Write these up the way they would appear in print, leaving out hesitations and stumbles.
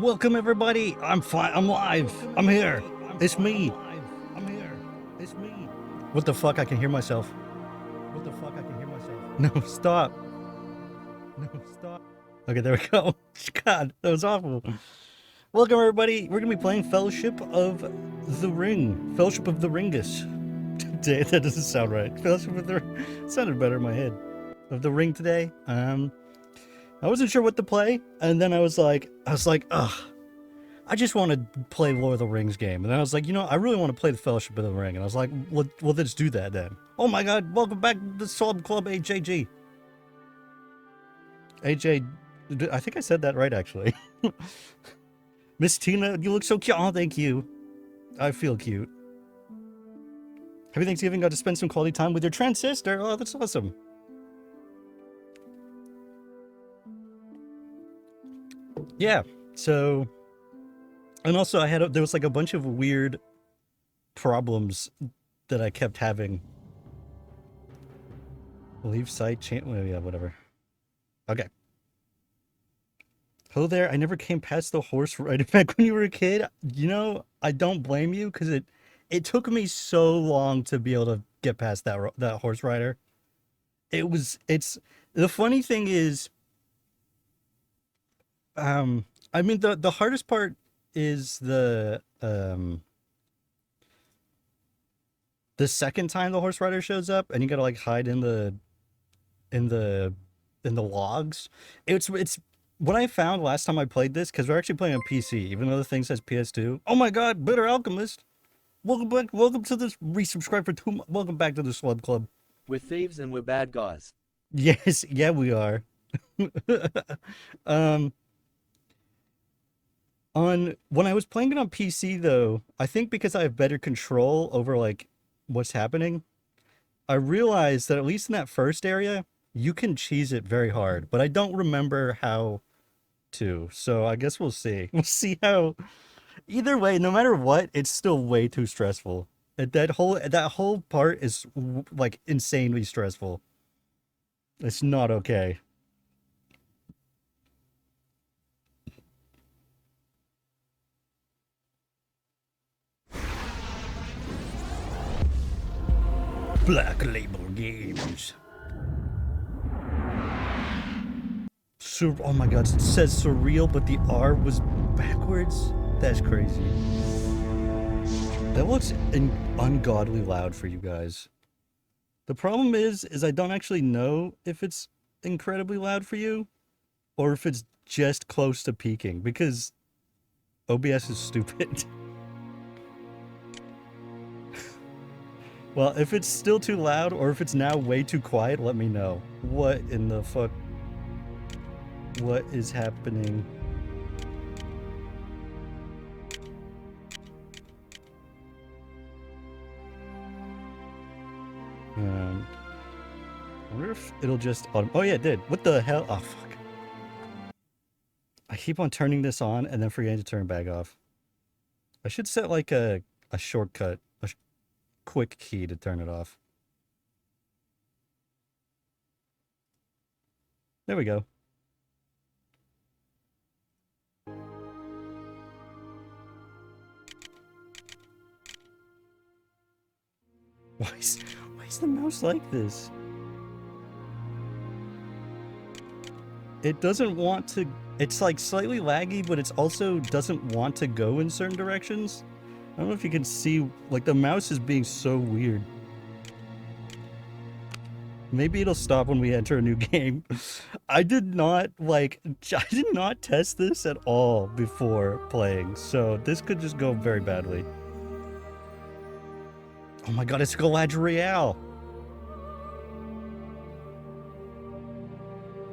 Welcome everybody. I'm fine. I'm live. I'm here. It's me. What the fuck? I can hear myself. No, stop. Okay, there we go. God, that was awful. Welcome everybody. We're gonna be playing Fellowship of the Ring. Fellowship of the Ringus. Today, that doesn't sound right. Fellowship of the Ring. Sounded better in my head. Of the Ring today. I wasn't sure what to play, and then I was like, ugh. I just want to play Lord of the Rings game. And then I was like, you know, I really want to play the Fellowship of the Ring. And I was like, well, let's do that then. Oh my god, welcome back to the Sub Club AJG. AJ, I think I said that right, actually. Miss Tina, you look so cute. Oh, thank you. I feel cute. Happy Thanksgiving, got to spend some quality time with your transistor. Oh, that's awesome. Yeah, so... And also, there was like a bunch of weird problems that I kept having. Leave site, well, yeah, whatever. Okay. Hello there, I never came past the horse riding back when you were a kid. You know, I don't blame you, because it took me so long to be able to get past that horse rider. The funny thing is, I mean, the hardest part is the second time the horse rider shows up and you gotta like hide in the logs. It's what I found last time I played this, because we're actually playing on PC even though the thing says PS2. Oh my god, Bitter Alchemist, welcome back, welcome to this, resubscribe for 2 months, welcome back to the Slub Club. We're thieves and we're bad guys. Yes, yeah we are. When I was playing it on PC though, I think because I have better control over like what's happening, I realized that at least in that first area, you can cheese it very hard, but I don't remember how to. So I guess we'll see. We'll see how. Either way, no matter what, it's still way too stressful. That whole part is like insanely stressful. It's not okay. Black Label Games. Oh my god, it says surreal, but the R was backwards? That's crazy. That looks ungodly loud for you guys. The problem is I don't actually know if it's incredibly loud for you, or if it's just close to peaking, because OBS is stupid. Well, if it's still too loud, or if it's now way too quiet, let me know. What in the fuck? What is happening? I wonder if it'll just... Oh yeah, it did. What the hell? Oh, fuck. I keep on turning this on and then forgetting to turn it back off. I should set like a shortcut. Quick key to turn it off. There we go. Why is the mouse like this? It doesn't want to... It's like slightly laggy, but it's also doesn't want to go in certain directions. I don't know if you can see, like, the mouse is being so weird. Maybe it'll stop when we enter a new game. I did not test this at all before playing, so this could just go very badly. Oh my god, it's Galadriel!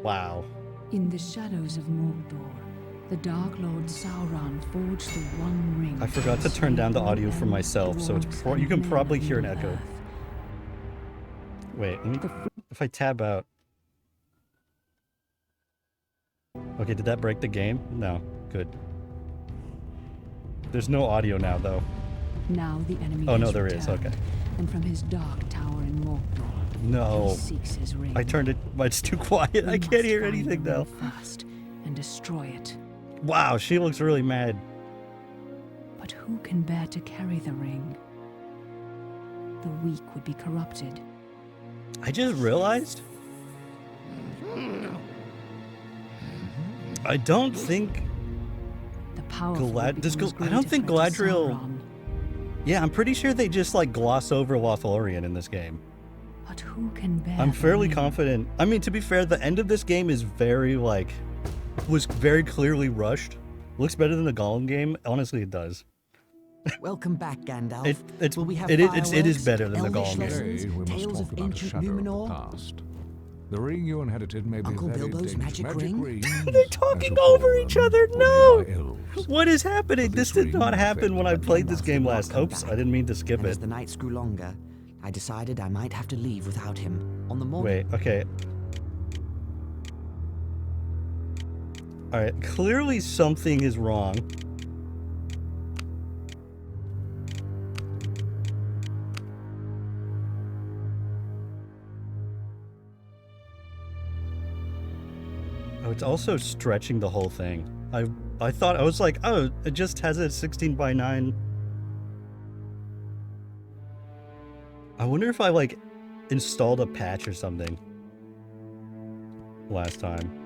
Wow. In the shadows of Mordor, the Dark Lord Sauron forged the One Ring. I forgot to turn down the audio for myself, so it's you can probably hear an echo. Wait, if I tab out. Okay, did that break the game? No, good. There's no audio now, though. Now the enemy. Oh no, there is. Okay. And from his dark tower in Mordor, no. he seeks his ring. I turned it, but it's too quiet. I can't hear anything now. First and destroy it. Wow, she looks really mad. But who can bear to carry the ring? The weak would be corrupted. I just realized I don't think The powerful I becomes don't greater think threat to Galadriel. Sauron. Yeah, I'm pretty sure they just like gloss over Lothlorien in this game. But who can bear I'm the fairly ring? confident. I mean, to be fair, the end of this game is very like was very clearly rushed. Looks better than the Gollum game. Honestly, it does. Welcome back, Gandalf. It's Will we have it is fireworks, better than the elvish Gollum game. lessons, Today we must tales talk of about a ancient shadow of the Numenor? past. The ring you inherited may be Uncle very Bilbo's dangerous. magic ring? They're talking over each other. No. Elves. What is happening? But This this did not ring happen when I affected played this Gandalf game did not last. come Oops, I back. didn't mean to skip And it. as the nights grew longer, I decided I might have to leave without him. On the morning. Wait, okay. Alright, clearly something is wrong. Oh, it's also stretching the whole thing. I thought, I was like, oh, it just has a 16:9. I wonder if I, like, installed a patch or something last time.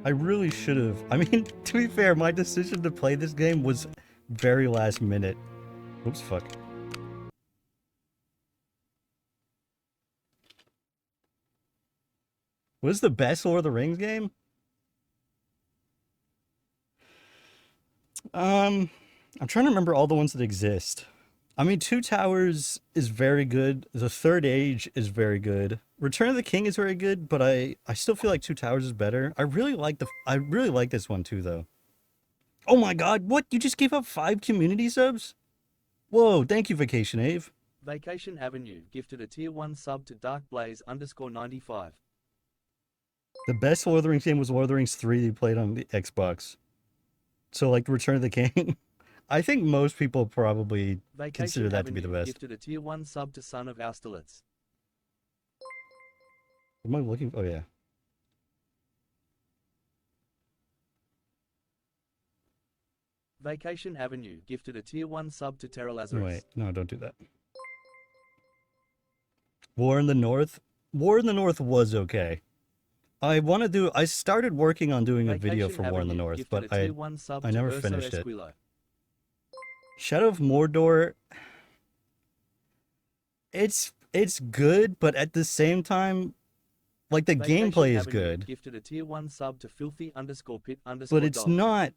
I really should have. I mean, to be fair, my decision to play this game was very last minute. Oops, fuck. What is the best Lord of the Rings game? I'm trying to remember all the ones that exist. I mean, Two Towers is very good. The Third Age is very good. Return of the King is very good, but I still feel like Two Towers is better. I really like this one too, though. Oh my God! What? You just gave up 5 community subs? Whoa! Thank you, Vacation Ave. Vacation Avenue gifted a tier 1 sub to darkblaze_95. The best Lord of the Rings game was Lord of the Rings 3 you played on the Xbox. So, like, Return of the King. I think most people probably Vacation consider that to be Avenue the best. gifted a tier 1 sub to Son of Austerlitz. What am I looking for? Oh, yeah. Vacation Avenue gifted a tier 1 sub to Terra No, Lazarus. wait. No, don't do that. War in the North? War in the North was okay. I started working on doing a video Vacation for War in the Avenue North, gifted but a tier 1 sub I to never Urso finished it. Esquilo. Shadow of Mordor, it's good, but at the same time, like, the Vacation gameplay is Avenue good, gifted a tier 1 sub to filthy_pit_dog. but it's not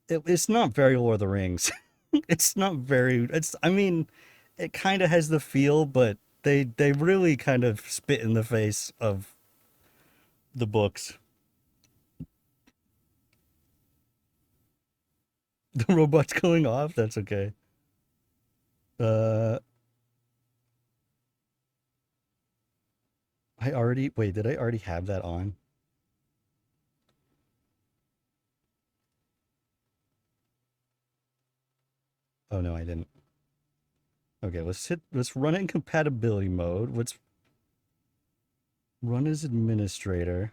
it's not very Lord of the Rings. I mean, it kind of has the feel, but they really kind of spit in the face of the books. The robot's going off? That's okay. Wait, did I already have that on? Oh no, I didn't. Okay, let's run it in compatibility mode. Let's run as administrator.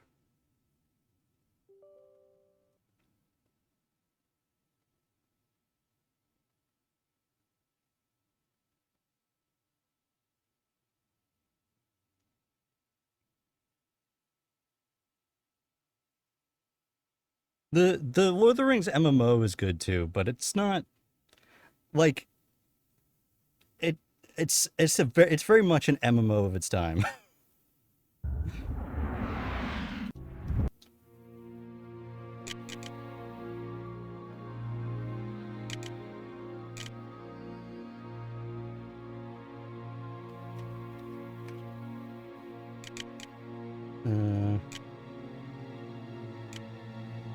The Lord of the Rings MMO is good too, but it's not like it's very much an MMO of its time.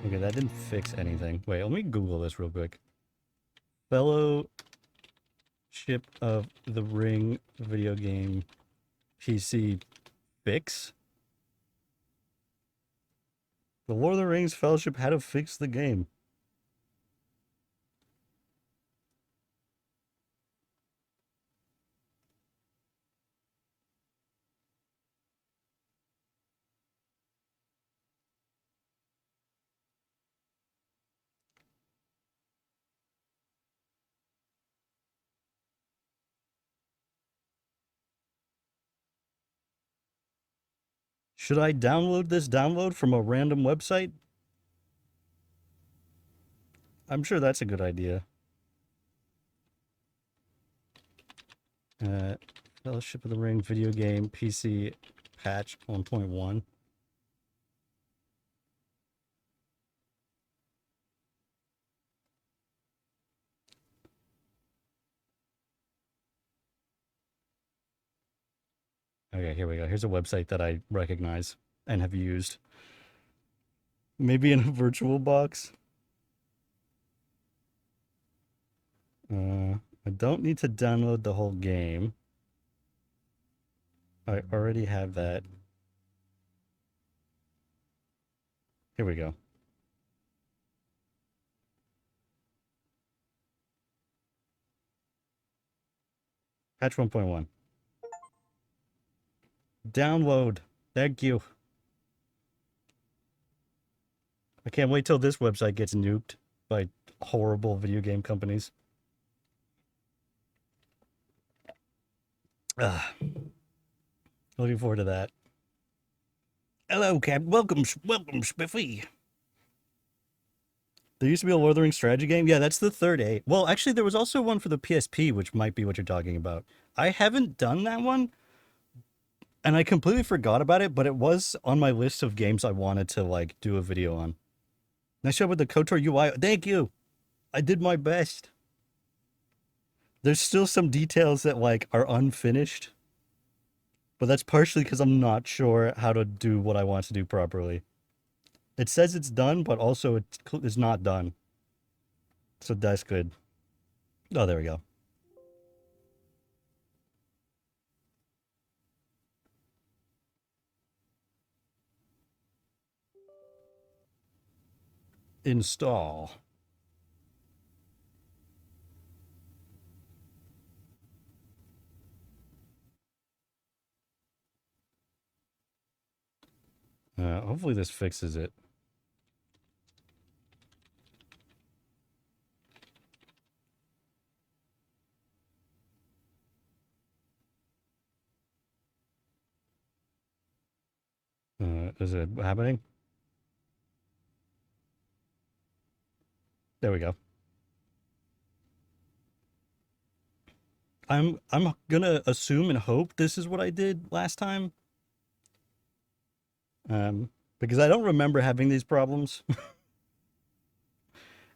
Okay, that didn't fix anything. Wait, let me Google this real quick. Fellowship of the Ring video game PC fix? The Lord of the Rings Fellowship, how to fix the game. Should I download this download from a random website? I'm sure that's a good idea. Fellowship of the Ring video game PC patch 1.1. Okay, here we go. Here's a website that I recognize and have used. Maybe in a virtual box. I don't need to download the whole game. I already have that. Here we go. Patch 1.1. Download. Thank you. I can't wait till this website gets nuked by horrible video game companies. Looking forward to that. Hello, Cap. Welcome, Spiffy. There used to be a Lord of the Rings strategy game. Yeah, that's the third A. Well, actually, there was also one for the PSP, which might be what you're talking about. I haven't done that one, and I completely forgot about it, but it was on my list of games I wanted to, like, do a video on. Nice job with the KOTOR UI. Thank you. I did my best. There's still some details that, like, are unfinished. But that's partially because I'm not sure how to do what I want to do properly. It says it's done, but also it's not done. So that's good. Oh, there we go. Install. Hopefully this fixes it. Is it happening? There we go. I'm gonna assume and hope this is what I did last time. Because I don't remember having these problems.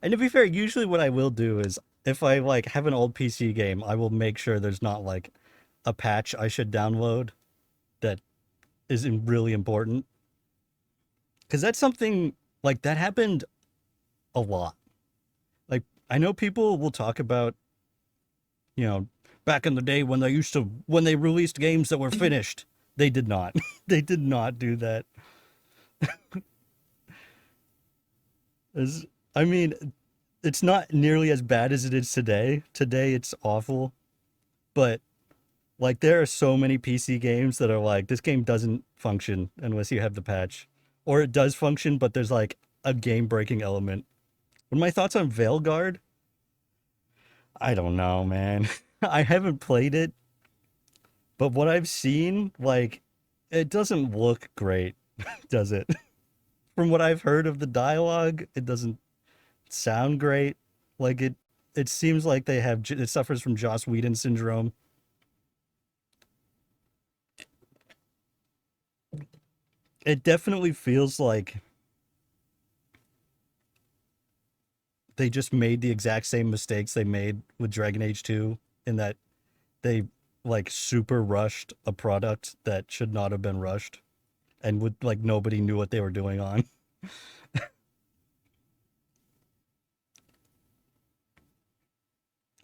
And to be fair, usually what I will do is if I like have an old PC game, I will make sure there's not like a patch I should download that is really important. Because that's something like that happened a lot. Like I know people will talk about, you know, back in the day when they released games that were finished. They did not. They did not do that. I mean, it's not nearly as bad as it is today. Today it's awful. But like there are so many PC games that are like this game doesn't function unless you have the patch. Or it does function, but there's like a game-breaking element. What are my thoughts on Veilguard? I don't know, man. I haven't played it. But what I've seen, like, it doesn't look great, does it? From what I've heard of the dialogue, it doesn't sound great. Like, it seems like it suffers from Joss Whedon syndrome. It definitely feels like they just made the exact same mistakes they made with Dragon Age 2 in that they like super rushed a product that should not have been rushed and would like nobody knew what they were doing on.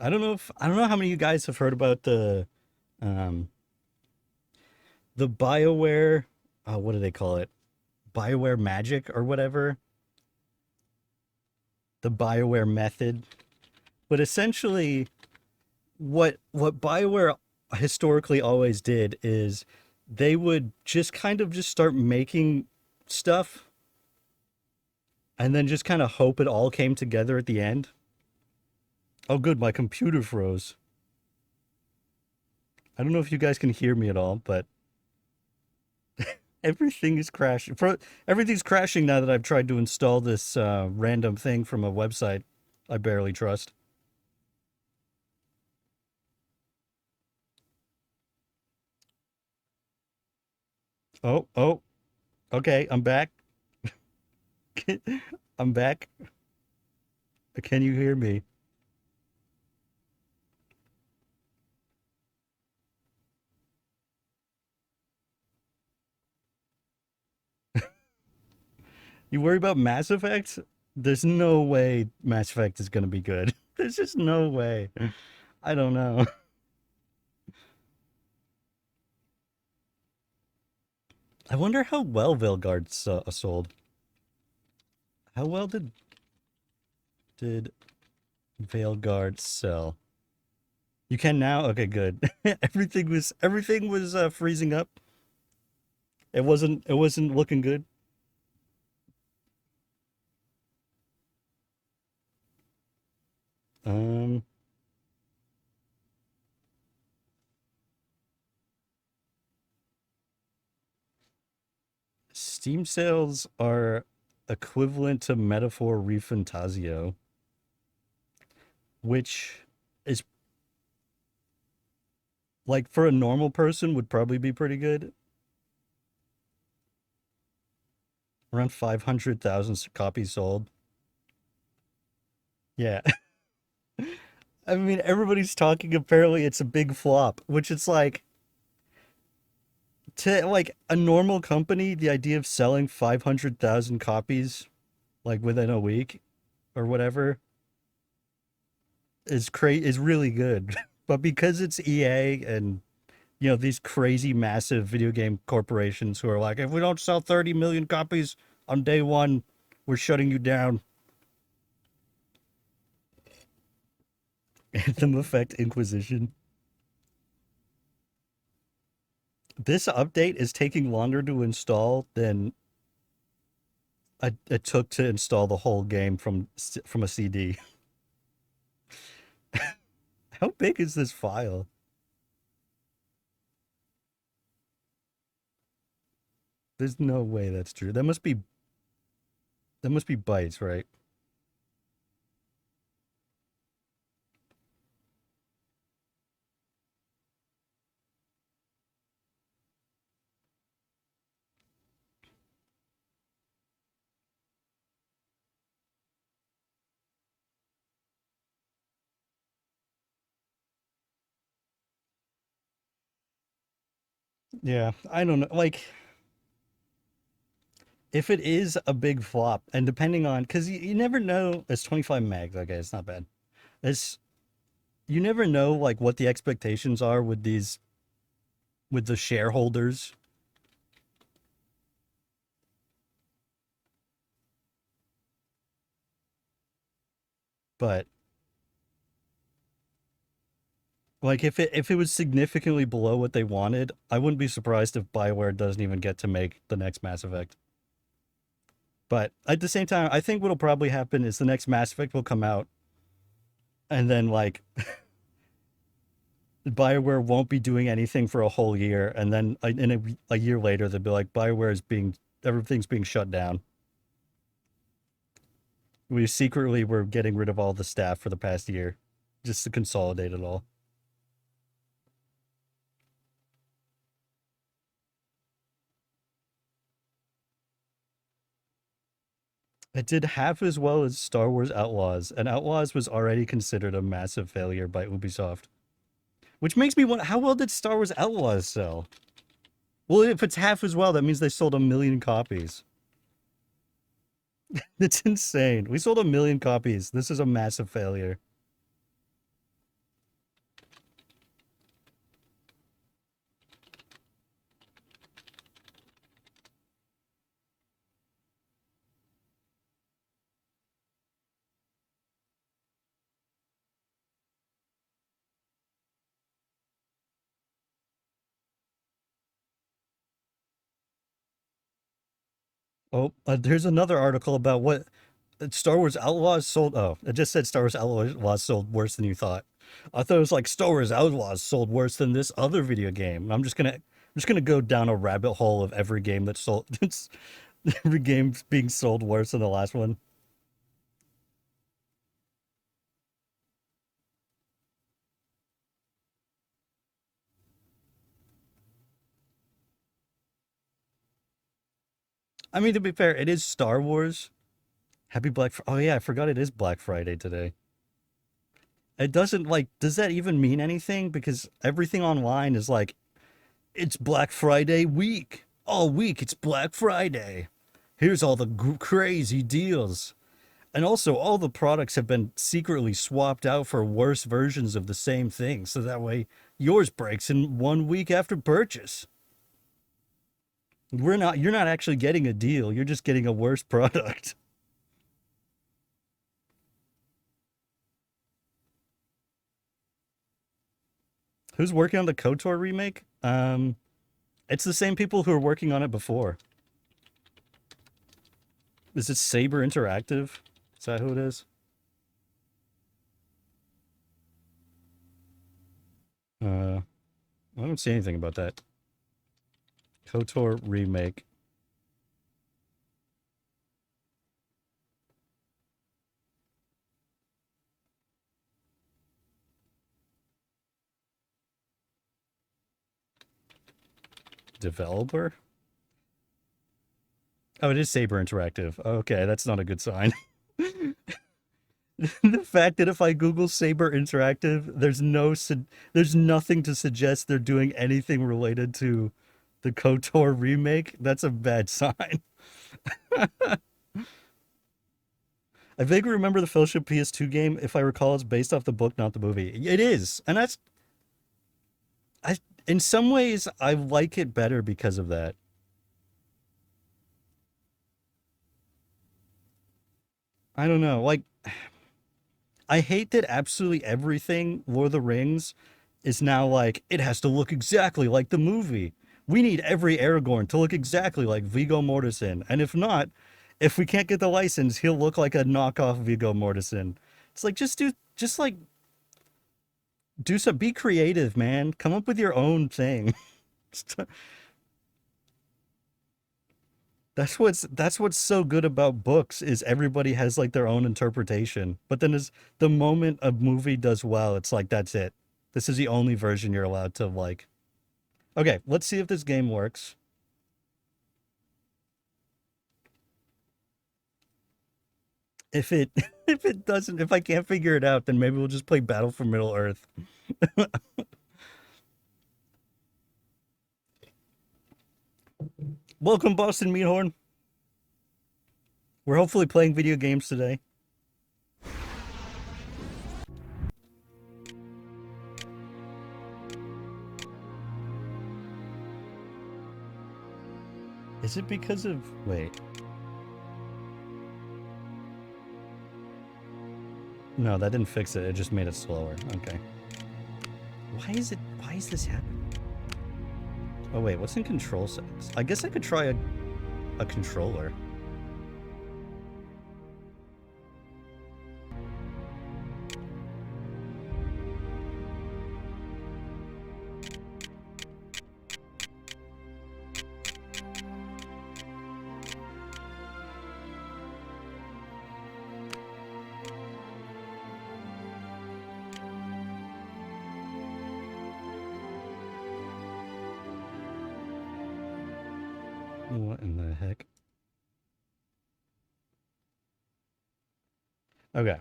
I don't know how many of you guys have heard about the BioWare what do they call it? BioWare magic or whatever. The BioWare method. But essentially what BioWare historically always did is they would just kind of just start making stuff and then just kind of hope it all came together at the end. Oh good, my computer froze. I don't know if you guys can hear me at all, but Everything is crashing. Everything's crashing now that I've tried to install this random thing from a website I barely trust. Oh, okay, I'm back. I'm back. Can you hear me? You worry about Mass Effect? There's no way Mass Effect is gonna be good. There's just no way. I don't know. I wonder how well Veilguard sold. How well did Veilguard sell? You can now? Okay, good. Everything was freezing up. It wasn't looking good. Um Steam sales are equivalent to Metaphor Refantasio, which is like for a normal person would probably be pretty good. Around 500,000 copies sold. Yeah. I mean, everybody's talking apparently it's a big flop, which it's like to like a normal company, the idea of selling 500,000 copies like within a week or whatever is really good. But because it's EA and these crazy massive video game corporations who are like, if we don't sell 30 million copies on day one, we're shutting you down. Anthem Effect Inquisition. This update is taking longer to install than it took to install the whole game from a CD. How big is this file? There's no way that's true. That must be bytes, right? Yeah, I don't know. Like, if it is a big flop, and depending on, because you never know, it's 25 megs. Okay, it's not bad. It's You never know like what the expectations are with the shareholders. But like if it was significantly below what they wanted, I wouldn't be surprised if BioWare doesn't even get to make the next Mass Effect. But at the same time, I think what'll probably happen is the next Mass Effect will come out, and then like BioWare won't be doing anything for a whole year, and then in a year later they'll be like, everything's being shut down. We secretly were getting rid of all the staff for the past year, just to consolidate it all. It did half as well as Star Wars Outlaws, and Outlaws was already considered a massive failure by Ubisoft. Which makes me wonder, how well did Star Wars Outlaws sell? Well, if it's half as well, that means they sold 1 million copies. It's insane. We sold 1 million copies. This is a massive failure. Oh, there's another article about what Star Wars Outlaws sold. Oh, it just said Star Wars Outlaws sold worse than you thought. I thought it was like Star Wars Outlaws sold worse than this other video game. I'm just gonna just gonna go down a rabbit hole of every game that's sold. Every game's being sold worse than the last one. I mean, to be fair, it is Star Wars. Happy Black Fr- Oh yeah, I forgot it is Black Friday today. It doesn't like, does that even mean anything? Because everything online is like, it's Black Friday week. All week, it's Black Friday. Here's all the crazy deals. And also, all the products have been secretly swapped out for worse versions of the same thing. So that way, yours breaks in 1 week after purchase. You're not actually getting a deal. You're just getting a worse product. Who's working on the KOTOR remake? It's the same people who were working on it before. Is it Saber Interactive? Is that who it is? I don't see anything about that. KOTOR remake. Developer? Oh, it is Saber Interactive. Okay, that's not a good sign. The fact that if I Google Saber Interactive, there's nothing to suggest they're doing anything related to the KOTOR remake. That's a bad sign. I vaguely remember the Fellowship PS2 game. If I recall, it's based off the book, not the movie. It is, and I. In some ways, I like it better because of that. I don't know. Like, I hate that absolutely everything Lord of the Rings is now like, it has to look exactly like the movie. We need every Aragorn to look exactly like Viggo Mortensen. And if not, if we can't get the license, he'll look like a knockoff Viggo Mortensen. It's like, just like, do some, be creative, man. Come up with your own thing. That's what's so good about books is everybody has like their own interpretation. But then as the moment a movie does well, it's like that's it. This is the only version you're allowed to like. Okay, let's see if this game works. If it if it doesn't, if I can't figure it out, then maybe we'll just play Battle for Middle Earth. Welcome, Boston Meathorn. We're hopefully playing video games today. Is it because of wait? No, that didn't fix it. It just made it slower. Okay. Why is this happening? Oh wait, what's in control settings? I guess I could try a controller. What in the heck? Okay.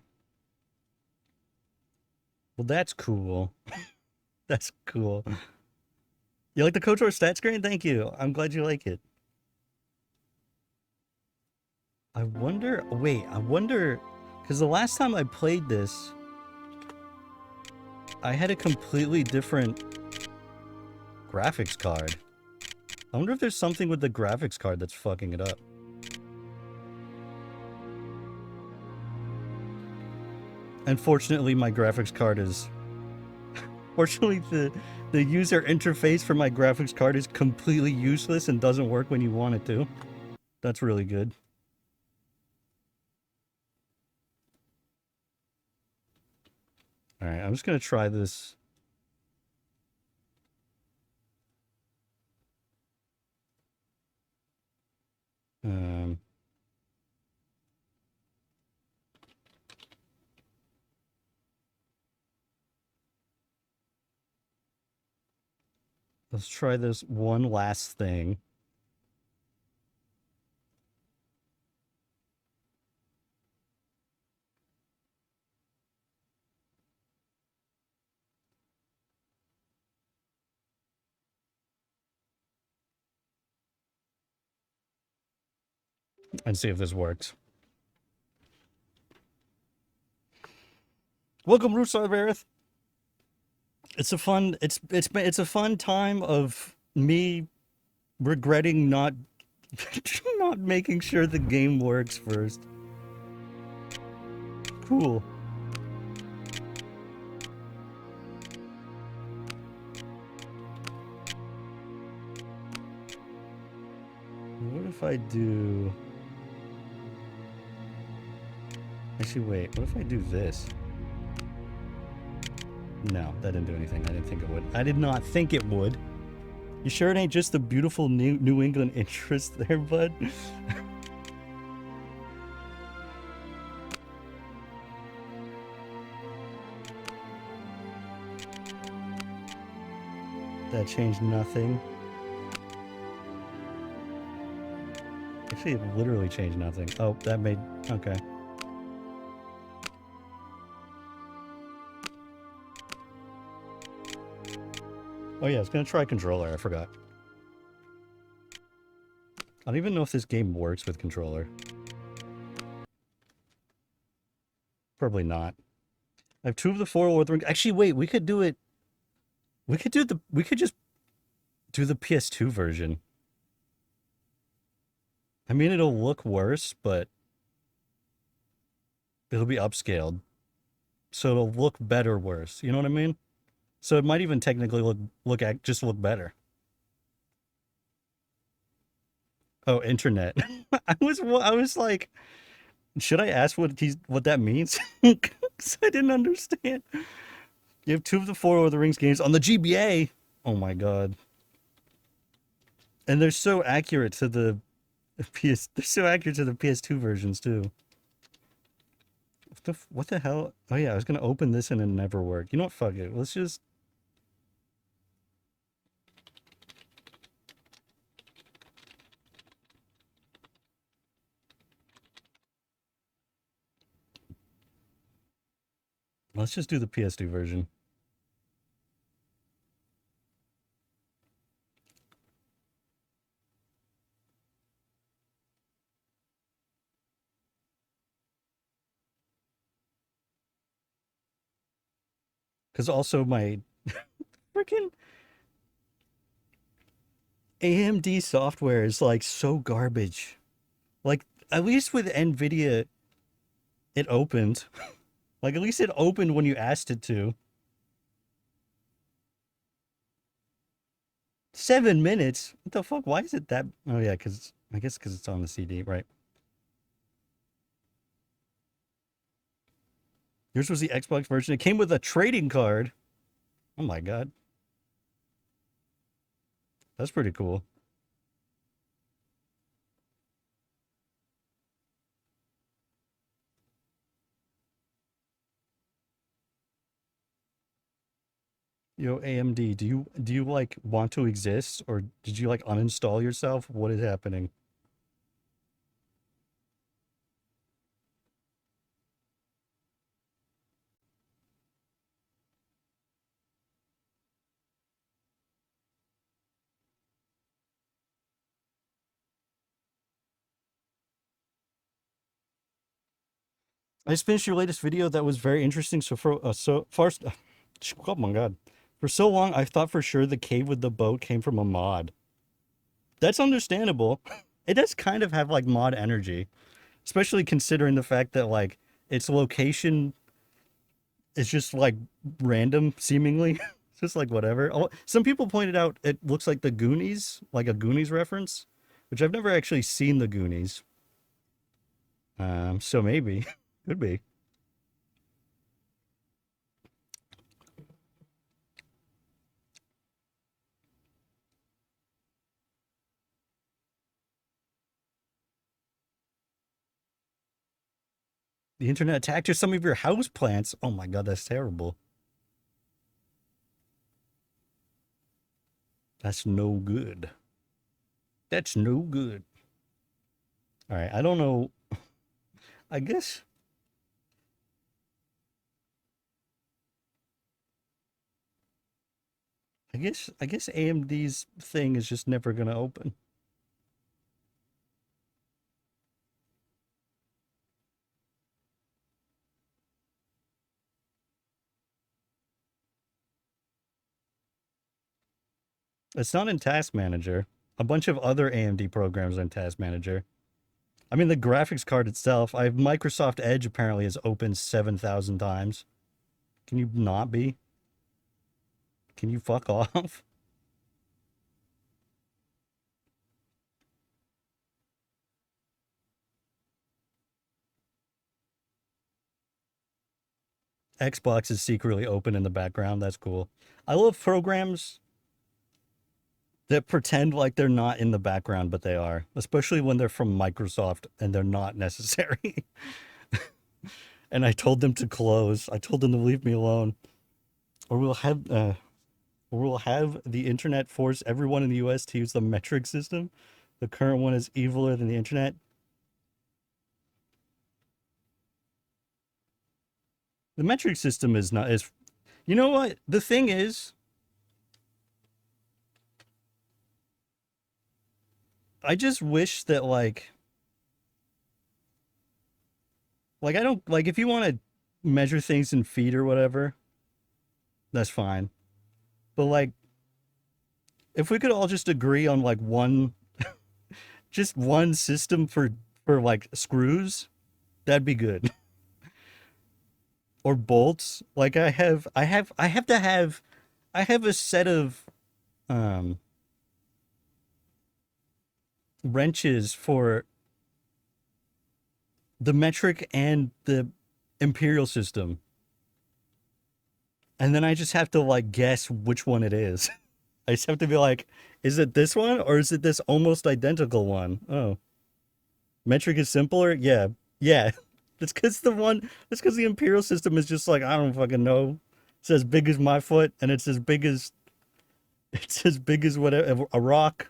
Well, that's cool. That's cool. You like the KOTOR stat screen? Thank you. I'm glad you like it. I wonder, because the last time I played this, I had a completely different graphics card. I wonder if there's something with the graphics card that's fucking it up. Unfortunately, my graphics card is... Fortunately, the user interface for my graphics card is completely useless and doesn't work when you want it to. That's really good. Alright, I'm just gonna try this. Let's try this one last thing. And see if this works. Welcome, Rusar Vareth. It's a fun it's a fun time of me regretting not not making sure the game works first. Cool. What if I do... Actually, wait. What if I do this? No, that didn't do anything. I didn't think it would. I did not think it would. You sure it ain't just the beautiful New England interest there, bud? That changed nothing. Actually, it literally changed nothing. Oh, that made... Okay. Oh yeah, I was gonna try controller. I forgot. I don't even know if this game works with controller. Probably not. I have 2 of the 4 Lord of the Rings. Actually, wait, we could do it... We could just do the PS2 version. I mean, it'll look worse, but it'll be upscaled. So it'll look better worse. You know what I mean? So it might even technically look better. Oh, internet. I was like, should I ask what that means? 'Cause I didn't understand. You have 2 of the 4 Lord of the Rings games on the GBA. Oh my god. And they're so accurate to the PS2 versions too. What the hell? Oh yeah, I was gonna open this and it never worked. You know what? Fuck it. Let's just... Let's just do the PS2 version. Because also my freaking AMD software is like so garbage. Like, at least with NVIDIA, it opened. Like, at least it opened when you asked it to. 7 minutes? What the fuck? Why is it that... Oh yeah, I guess because it's on the CD, right? Yours was the Xbox version. It came with a trading card. Oh my god. That's pretty cool. Yo, AMD, do you like want to exist, or did you like uninstall yourself? What is happening? I just finished your latest video. That was very interesting. So oh my god, for so long I thought for sure the cave with the boat came from a mod. That's understandable. It does kind of have like mod energy, especially considering the fact that like its location is just like random, seemingly. It's just like whatever. Oh, some people pointed out it looks like the Goonies, like a Goonies reference, which I've never actually seen the Goonies. So maybe could be. The internet attacked some of your house plants. Oh my god, that's terrible. That's no good. That's no good. All right, I don't know. I guess I guess AMD's thing is just never gonna open. It's not in Task Manager. A bunch of other AMD programs are in Task Manager. I mean, the graphics card itself, I have Microsoft Edge apparently is open 7,000 times. Can you not be? Can you fuck off? Xbox is secretly open in the background. That's cool. I love programs that pretend like they're not in the background, but they are, especially when they're from Microsoft and they're not necessary. And I told them to close. I told them to leave me alone, or we'll have the internet force everyone in the U.S. to use the metric system. The current one is eviler than the internet. The metric system is not is. You know what? The thing is, I just wish that like I don't like if you want to measure things in feet or whatever, that's fine. But like if we could all just agree on like one just one system for like screws, that'd be good. Or bolts. Like I have a set of um wrenches for the metric and the imperial system. And then I just have to like guess which one it is. I just have to be like, is it this one or is it this almost identical one? Oh, metric is simpler? Yeah. Yeah. It's because the imperial system is just like, I don't fucking know. It's as big as my foot and it's as big as whatever, a rock.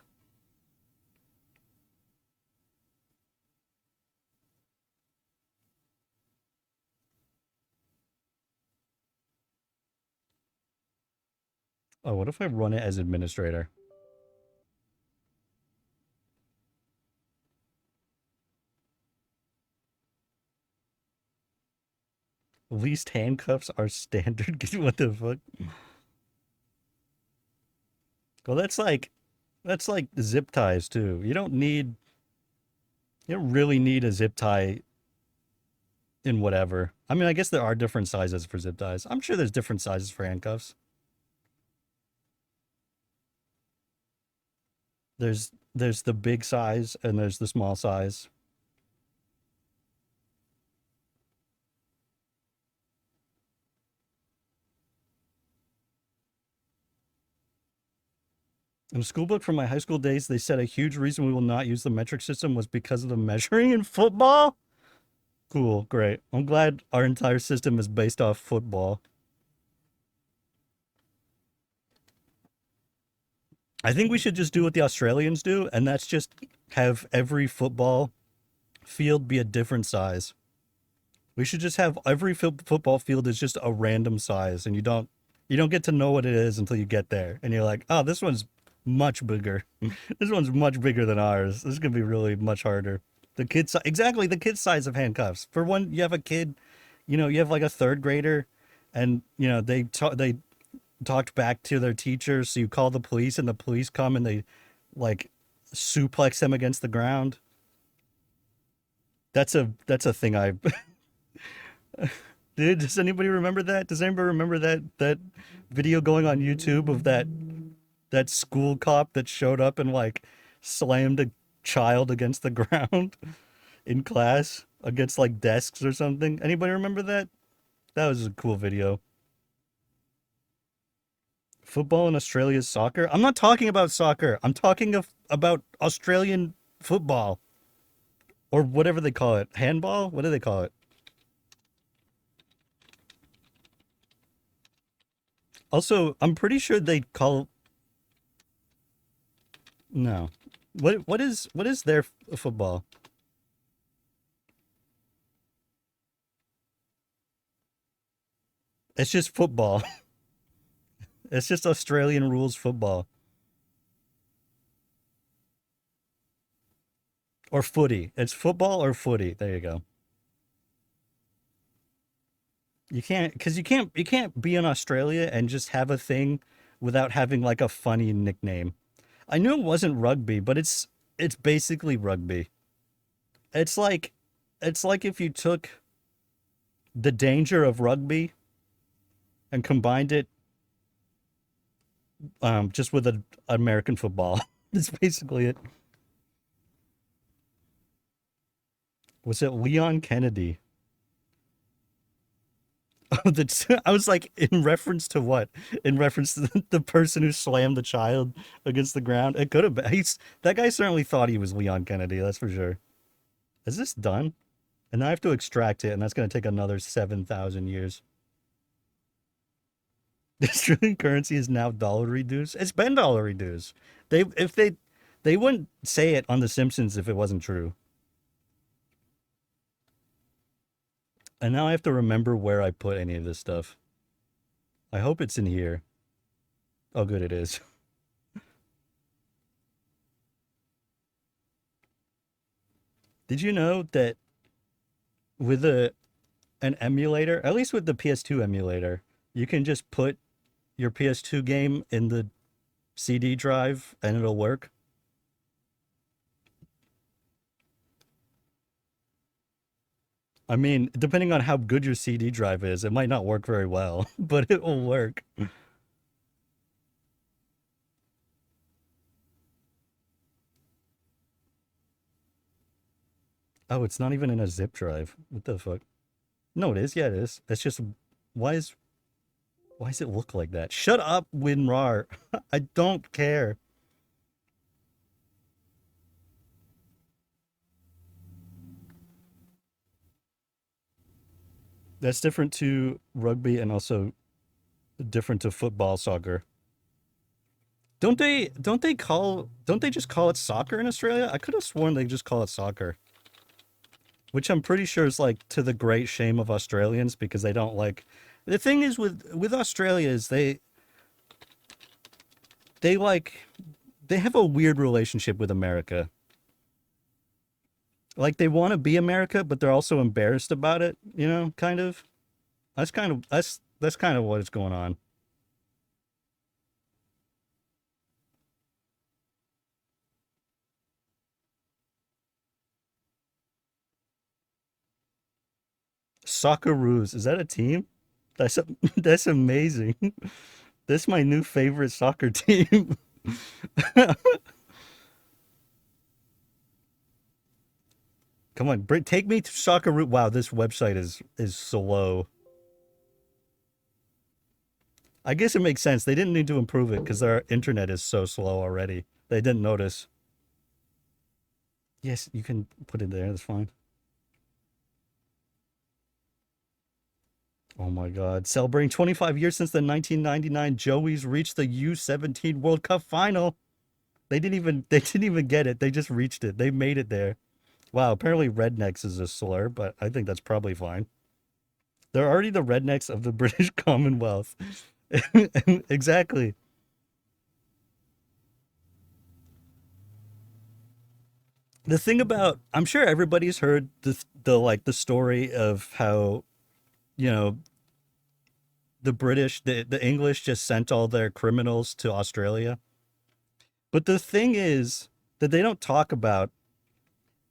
Oh, what if I run it as administrator? Least handcuffs are standard. What the fuck? Well, that's like zip ties too. You don't really need a zip tie in whatever. I mean, I guess there are different sizes for zip ties. I'm sure there's different sizes for handcuffs. There's the big size and there's the small size. In a school book from my high school days, they said a huge reason we will not use the metric system was because of the measuring in football. Cool, great. I'm glad our entire system is based off football. I think we should just do what the Australians do, and that's just have every football field be a different size. We should just have every football field is just a random size, and you don't get to know what it is until you get there, and you're like, oh, this one's much bigger. This one's much bigger than ours. This is gonna be really much harder. Exactly the kid size of handcuffs. For one, you have a kid, you have like a third grader, and they talked back to their teacher, so you call the police, and the police come and they like suplex them against the ground. That's a thing I did. Does anybody remember that? Does anybody remember that video going on YouTube of that school cop that showed up and like slammed a child against the ground in class against like desks or something? Anybody remember that? That was a cool video. Football in Australia is soccer. I'm not talking about soccer. I'm talking about Australian football or whatever they call it. Handball? What do they call it? Also, I'm pretty sure they call No. What is their football? It's just football. It's just Australian rules football or footy. It's football or footy. There you go. You can't because you can't be in Australia and just have a thing without having like a funny nickname. I knew it wasn't rugby, but it's basically rugby. It's like it's like if you took the danger of rugby and combined it just with a American football. That's basically it. Was it Leon Kennedy? Oh, I was like, in reference to what? In reference to the person who slammed the child against the ground? It could have been. That guy certainly thought he was Leon Kennedy, that's for sure. Is this done? And I have to extract it, and that's going to take another 7,000 years. The Australian currency is now dollar reduced. It's been dollar reduced. They wouldn't say it on The Simpsons if it wasn't true. And now I have to remember where I put any of this stuff. I hope it's in here. Oh, good, it is. Did you know that with an emulator, at least with the PS2 emulator, you can just put your PS2 game in the CD drive and it'll work? I mean, depending on how good your CD drive is, it might not work very well, but it will work. Oh, it's not even in a zip drive. What the fuck? No, it is. Yeah, it is. It's just why is why does it look like that? Shut up, WinRAR. I don't care. That's different to rugby and also different to football, soccer. Don't they just call it soccer in Australia? I could have sworn they just call it soccer, which I'm pretty sure is like to the great shame of Australians because they don't like. The thing is with Australia is they like they have a weird relationship with America. Like they want to be America, but they're also embarrassed about it, kind of. That's kind of what is going on. Socceroos, is that a team? That's amazing. That's my new favorite soccer team. Come on, take me to Socceroo. Wow, this website is slow. I guess it makes sense. They didn't need to improve it because their internet is so slow already. They didn't notice. Yes, you can put it there. That's fine. Oh my God. Celebrating 25 years since the 1999 Joeys reached the U17 World Cup final. They didn't even get it. They just reached it. They made it there. Wow, apparently rednecks is a slur, but I think that's probably fine. They're already the rednecks of the British Commonwealth. Exactly. The thing about I'm sure everybody's heard the story of how, you know, the English just sent all their criminals to Australia. But the thing is that they don't talk about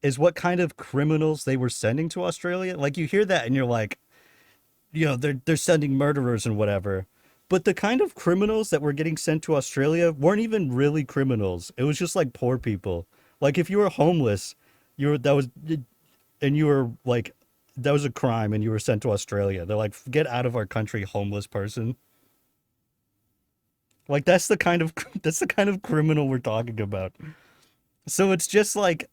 is what kind of criminals they were sending to Australia. Like you hear that and you're like, they're sending murderers and whatever. But the kind of criminals that were getting sent to Australia weren't even really criminals. It was just like poor people. Like if you were homeless, you were that was and you were like that was a crime and you were sent to Australia. They're like, get out of our country, homeless person. Like that's the kind of that's the kind of criminal we're talking about. So it's just like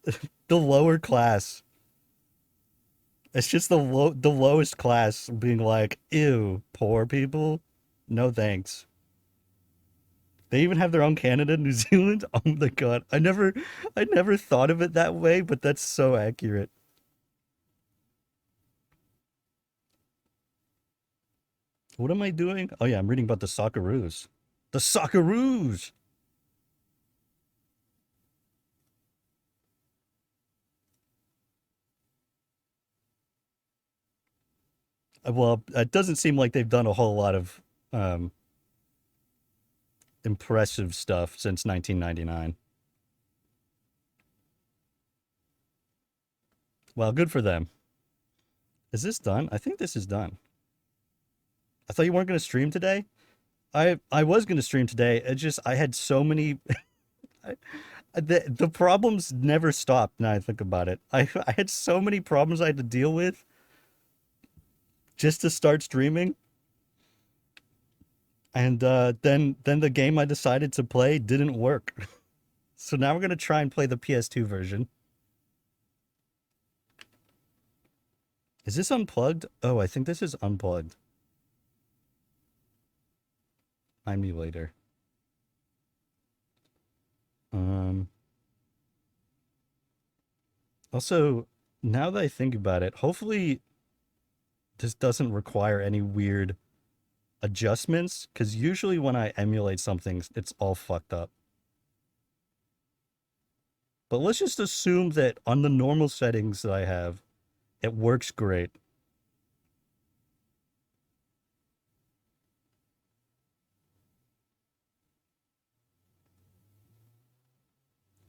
the lower class. It's just the lowest class being like, ew, poor people. No thanks. They even have their own Canada, New Zealand. Oh my god. I never thought of it that way, but that's so accurate. What am I doing? Oh yeah, I'm reading about the Socceroos. The Socceroos! Well, it doesn't seem like they've done a whole lot of impressive stuff since 1999. Well, good for them. Is this done? I think this is done. I thought you weren't going to stream today. I was going to stream today. It just I had so many. The problems never stopped. Now I think about it, I had so many problems I had to deal with just to start streaming, and then the game I decided to play didn't work. So now we're gonna try and play the PS2 version. Is this unplugged? Oh, I think this is unplugged. Find me later. Also, now that I think about it, hopefully this doesn't require any weird adjustments, because usually when I emulate something, it's all fucked up. But let's just assume that on the normal settings that I have, it works great.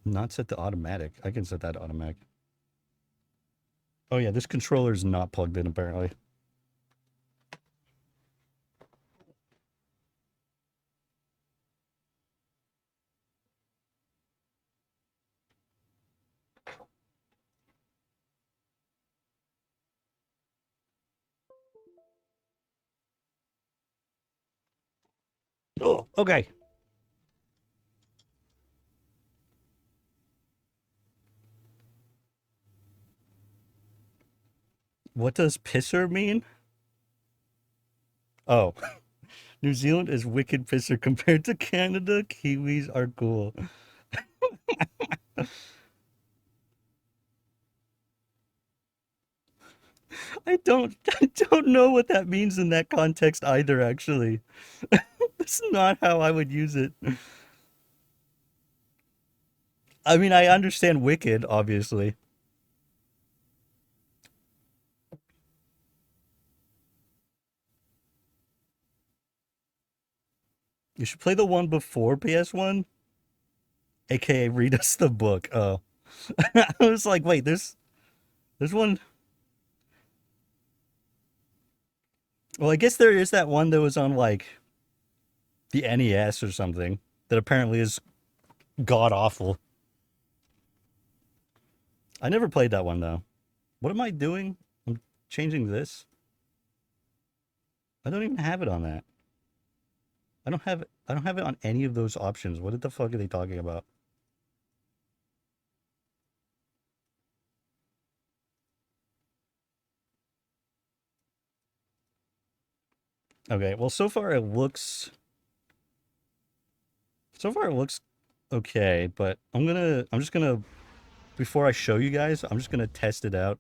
Not set to automatic. I can set that to automatic. Oh yeah, this controller is not plugged in apparently. Oh, okay. What does pisser mean? Oh, New Zealand is wicked pisser compared to Canada. Kiwis are cool. I don't know what that means in that context either, actually. That's not how I would use it. I mean, I understand wicked, obviously. You should play the one before PS1, aka read us the book. Oh. I was like, wait, there's one. Well, I guess there is that one that was on like the NES or something that apparently is god awful. I never played that one though. What am I doing? I'm changing this. I don't even have it on that. I don't have it on any of those options. What the fuck are they talking about? Okay, well so far it looks okay, but I'm just gonna before I show you guys, I'm just gonna test it out.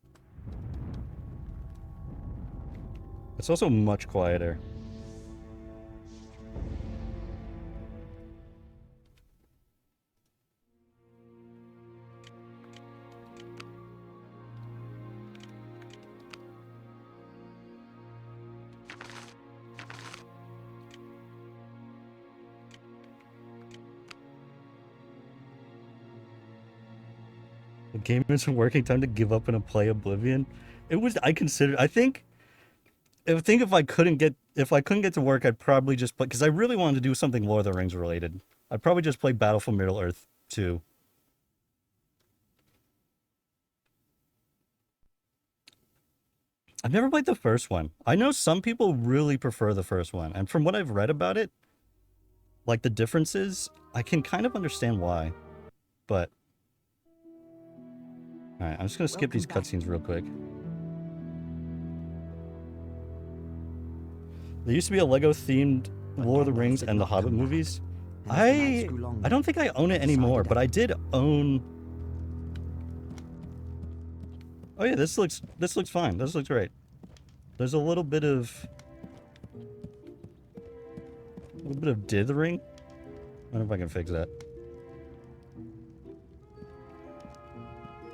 It's also much quieter. The game isn't working. Time to give up and play Oblivion. It was. I think if I couldn't get to work, I'd probably just play, because I really wanted to do something Lord of the Rings related. I'd probably just play Battle for Middle Earth 2. I've never played the first one. I know some people really prefer the first one, and from what I've read about it, like the differences, I can kind of understand why. But all right, I'm just gonna skip these cutscenes real quick. There used to be a Lego themed Lord of the Rings and the Hobbit movies. And as the nights grew I longer, don't think I own it I anymore, decided but I did own. Oh yeah, this looks fine. This looks great. There's a little bit of dithering. I wonder if I can fix that.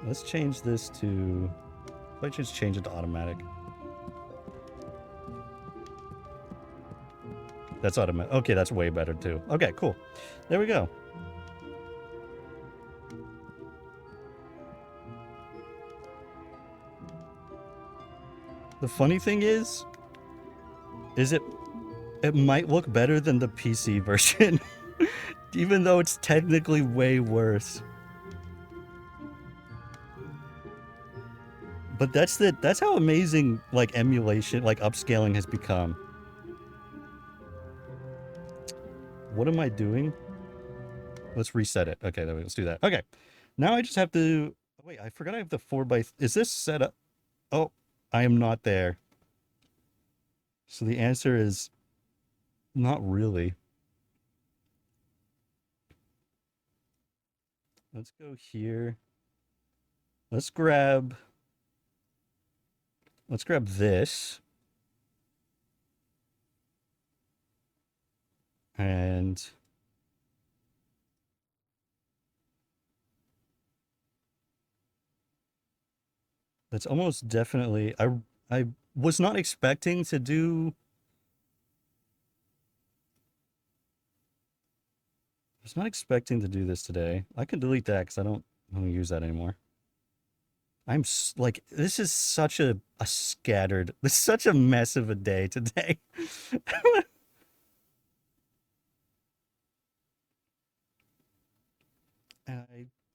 Let's change this to. If I just change it to automatic. That's automatic. Okay, that's way better too. Okay, cool. There we go. The funny thing is it might look better than the PC version, even though it's technically way worse. But that's how amazing like emulation, like upscaling has become. What am I doing? Let's reset it. Okay, let's do that. Okay. Now I just have to wait, I forgot I have the 4x. Is this set up? Oh, I am not there. So the answer is not really. Let's go here. Let's grab this. And that's almost definitely I was not expecting to do. I was not expecting to do this today. I can delete that because I don't use that anymore. I'm like, this is such a scattered, this is such a mess of a day today.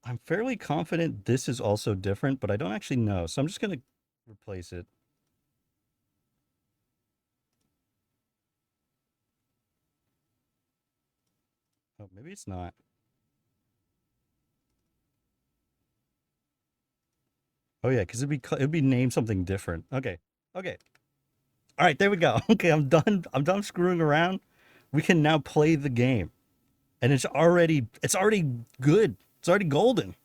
I'm fairly confident this is also different, but I don't actually know. So I'm just going to replace it. Oh, maybe it's not. Oh yeah, because it'd be named something different. Okay. Okay. All right, there we go. Okay, I'm done. I'm done screwing around. We can now play the game. And it's already good. It's already golden.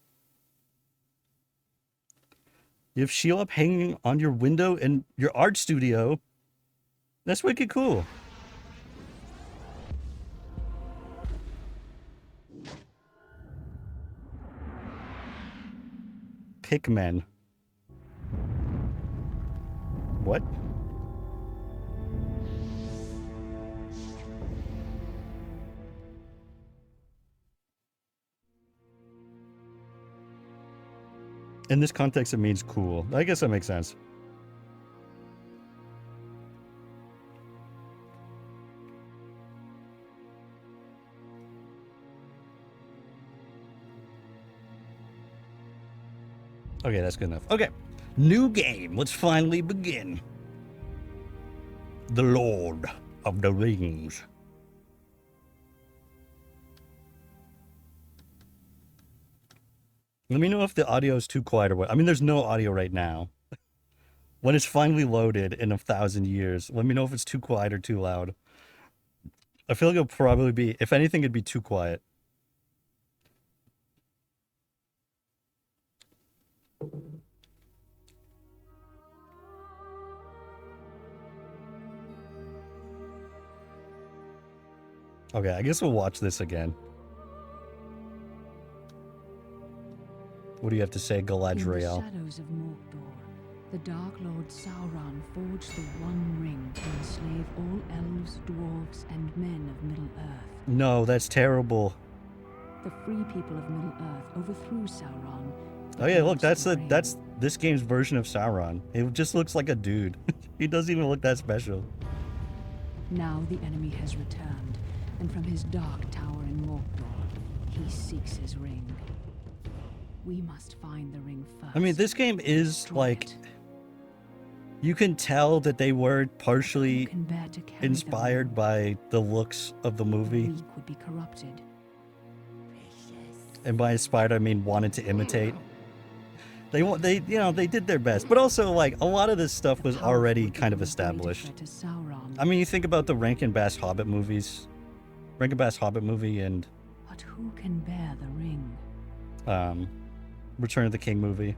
You have Shelob hanging on your window in your art studio. That's wicked cool. Pikmin. What? In this context, it means cool. I guess that makes sense. Okay, that's good enough. Okay. New game. Let's finally begin. The Lord of the Rings. Let me know if the audio is too quiet or what. I mean, there's no audio right now. When it's finally loaded in 1,000 years, let me know if it's too quiet or too loud. I feel like it'll probably be, if anything, it'd be too quiet. Okay, I guess we'll watch this again. What do you have to say, Galadriel? In the shadows of Mordor, the Dark Lord Sauron forged the One Ring to enslave all elves, dwarves, and men of Middle-earth. No, that's terrible. The free people of Middle-earth overthrew Sauron. Oh yeah, look, that's this game's version of Sauron. It just looks like a dude. He doesn't even look that special. Now the enemy has returned, and from his dark tower in Mordor, he seeks his ring. We must find the ring first. I mean, this game is Destroy like, it. you can tell that they were partially Who can bear to carry the inspired ring? by the looks of the The movie. weak would be corrupted. And by inspired, I mean wanted to imitate. They did their best, but also like a lot of this stuff was already kind of established. I mean, you think about the Rankin Bass Hobbit movies, Rankin Bass Hobbit movie and But who can bear the ring? Return of the King movie.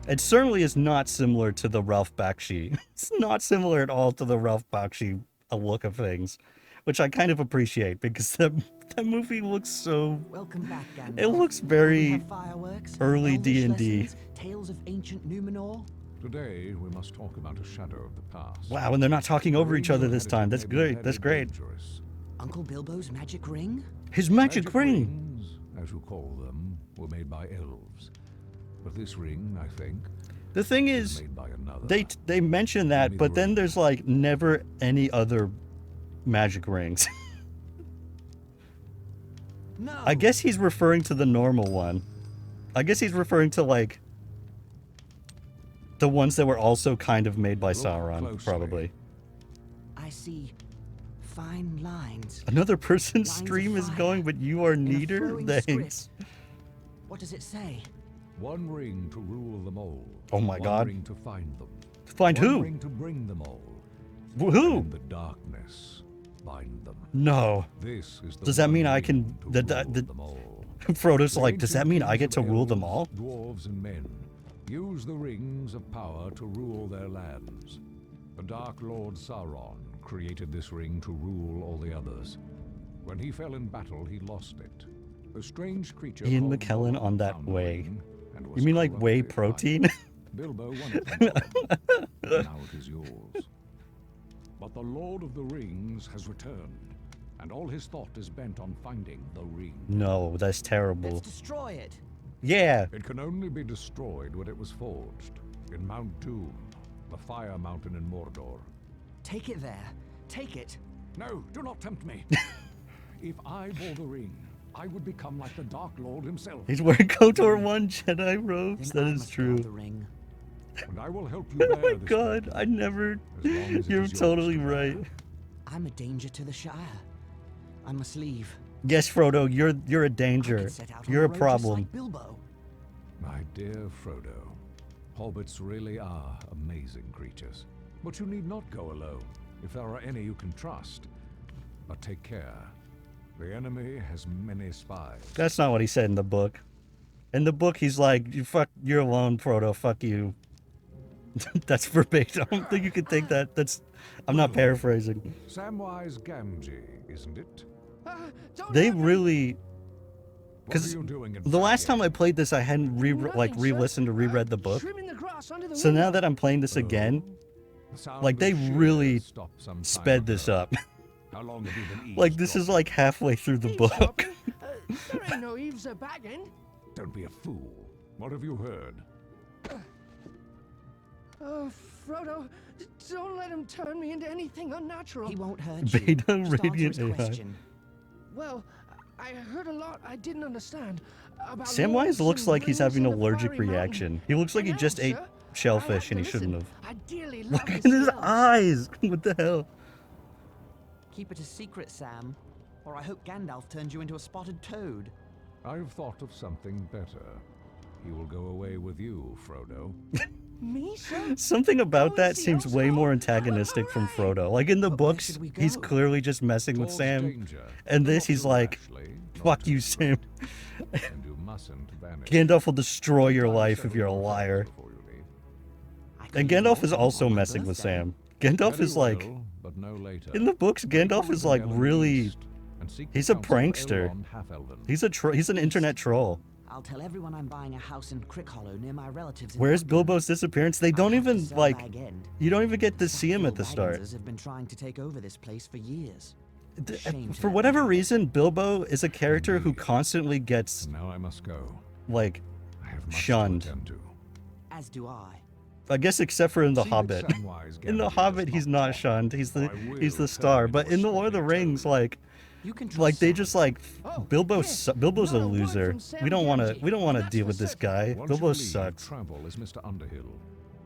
It certainly is not similar to the Ralph Bakshi. It's not similar at all to the Ralph Bakshi look of things, which I kind of appreciate because that movie looks so. Welcome back, Gandalf. It looks We very have fireworks, early elvish D&D. lessons, tales of ancient Numenor. Today, we must talk about a shadow of the past. Wow, and they're not talking over each other this time. That's May be great. That's very great. dangerous. Uncle Bilbo's magic ring? His magic ring. rings, as you call them, were made by elves. But this ring, I think, The thing is is, made by another. they mention that, me but the then ring. there's like never any other magic rings. No. I guess he's referring to the normal one. I guess he's referring to like the ones that were also kind of made by Look Sauron, closely. probably. I see fine lines. Another person's Lines of stream is fire going, but you are in a neater? flowing Thanks. script. What does it say? One ring to rule them all. Oh my One God. ring to find them. Find One who? ring to bring them all. Who? In the darkness, bind them. No. This is the Does that one mean I ring can- to that- rule that- them all. Frodo's The like, does that ancient mean I get kings to of rule them elves, all? Dwarves and men use the rings of power to rule their lands. The Dark Lord Sauron created this ring to rule all the others. When he fell in battle, he lost it. The strange creature Ian called McKellen Gollum on that found the whey. ring and was You mean like whey corrupted by it. protein? Bilbo wanted them, and now it is yours. But the Lord of the Rings has returned, and all his thought is bent on finding the ring. No, that's Let's terrible. destroy it. Yeah. It can only be destroyed when it was forged, in Mount Doom, the fire mountain in Mordor. Take it there. Take it. No, do not tempt me. If I bore the ring, I would become like the Dark Lord himself, He's wearing KOTOR 1 Jedi robes. Then That I is must true. guard the ring. and I will help you Oh bear my this god, ring, I never. as long as it You're is yours totally to bear. right. I'm a danger to the Shire. I must leave. Yes, Frodo, you're a I danger. could set out on You're the a road just problem. like Bilbo. My dear Frodo, hobbits really are amazing creatures. But you need not go alone, if there are any you can trust. But take care. The enemy has many spies. That's not what he said in the book. In the book, he's like, "You fuck, you're alone, Frodo. Fuck you." That's verbatim. I don't think you can take that. That's. I'm not paraphrasing. Samwise Gamgee, isn't it? They really. What are Because you doing in the last time Fangorn? I played this, I hadn't re-listened or reread the book. So now that I'm playing this again, The sound like, of they shears really stopped some time sped this ago. up. How long have you been Like, this is like halfway through the book. There ain't no eavesdropping. Don't be a fool. What have you heard? Oh, Frodo, don't let him turn me into anything unnatural. He won't hurt you. Beta Just answer Radiant his AI. question. Well, I heard a lot I didn't understand. About Samwise lords looks and like he's rings having an in the allergic Fiery reaction. Mountain. He looks like he And just now, ate sir, shellfish I and he to shouldn't listen. have. I dearly love Look at his his spells. eyes! What the hell? Keep it a secret, Sam. Or I hope Gandalf turns you into a spotted toad. I've thought of something better. He will go away with you, Frodo. Me, sir? Something about Go that and see seems way Elsa? more antagonistic from Hooray! Frodo. Like in the But where books, should we he's go? clearly just messing with Towards Sam. danger, And but this, not he's too like, rashly, not fuck too you, slowly. Sam. And you mustn't vanish. Gandalf will destroy your Try to life settle if you're a your affairs liar. before you leave. I And could Gandalf is welcome also on my messing with birthday. Sam. Gandalf Very is like, well, but no later. in the books, Gandalf Take is like Rivendell in the really, east and seek the he's a counsel of prankster. Elrond Half-Elven. he's an internet troll. I'll tell everyone I'm buying a house in Crickhollow near my relatives. In Where's London. Bilbo's disappearance? They I'll don't have to even, sell like, Bag End. you don't even get to see him at the Sackville start. Bagginses have been trying to take over this place for years. Shame to For let whatever them have it. reason, Bilbo is a character who constantly gets, Now I must go. like, I have much Shunned. to attend to. As do I. I guess except for in The See that Hobbit. Samwise In The Gamgee Hobbit, does he's not not talk, shunned. He's or the I will he's the turn star. into But a in the Lord of the spotted Rings, toad. like You can trust they Sam. just like Oh, Bilbo's yes. Bilbo's a Not a word loser. from Sam We don't want to Gamgee. deal with That's this for guy. Once Bilbo you leave, sucks. travel as Mr. Underhill.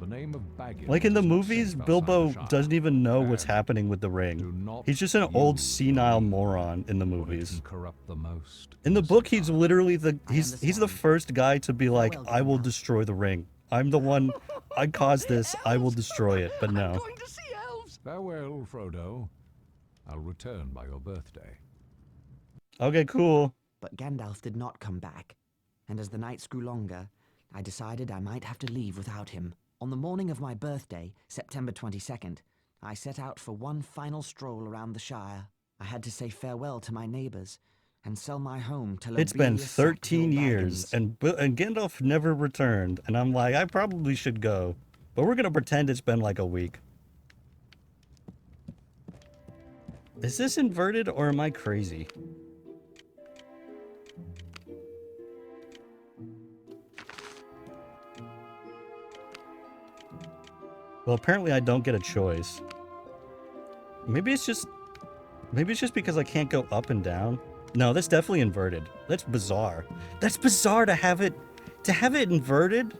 The name of Baggins Like in the is not movies, safe outside Bilbo the Shire. doesn't even know what's And happening with the do ring. not He's just an old use the senile ring, moron in the for it movies. can corrupt the most In the innocent book, he's heart. literally the I he's the understand. first guy to be like, well, I will Gandalf. destroy the ring. I'm the one. I caused this. I will destroy it. But I'm no. going to see elves. Farewell, Frodo. I'll return by your birthday. Okay, cool. But Gandalf did not come back, and as the nights grew longer, I decided I might have to leave without him. On the morning of my birthday, September 22nd, I set out for one final stroll around the Shire. I had to say farewell to my neighbors and sell my home to It's been Lobelia 13 Sackville years, Baggins. and Gandalf never returned. And I'm like, I probably should go. But we're going to pretend it's been like a week. Is this inverted or am I crazy? Well, apparently I don't get a choice. Maybe it's just because I can't go up and down. No, that's definitely inverted. That's bizarre. That's bizarre to have it inverted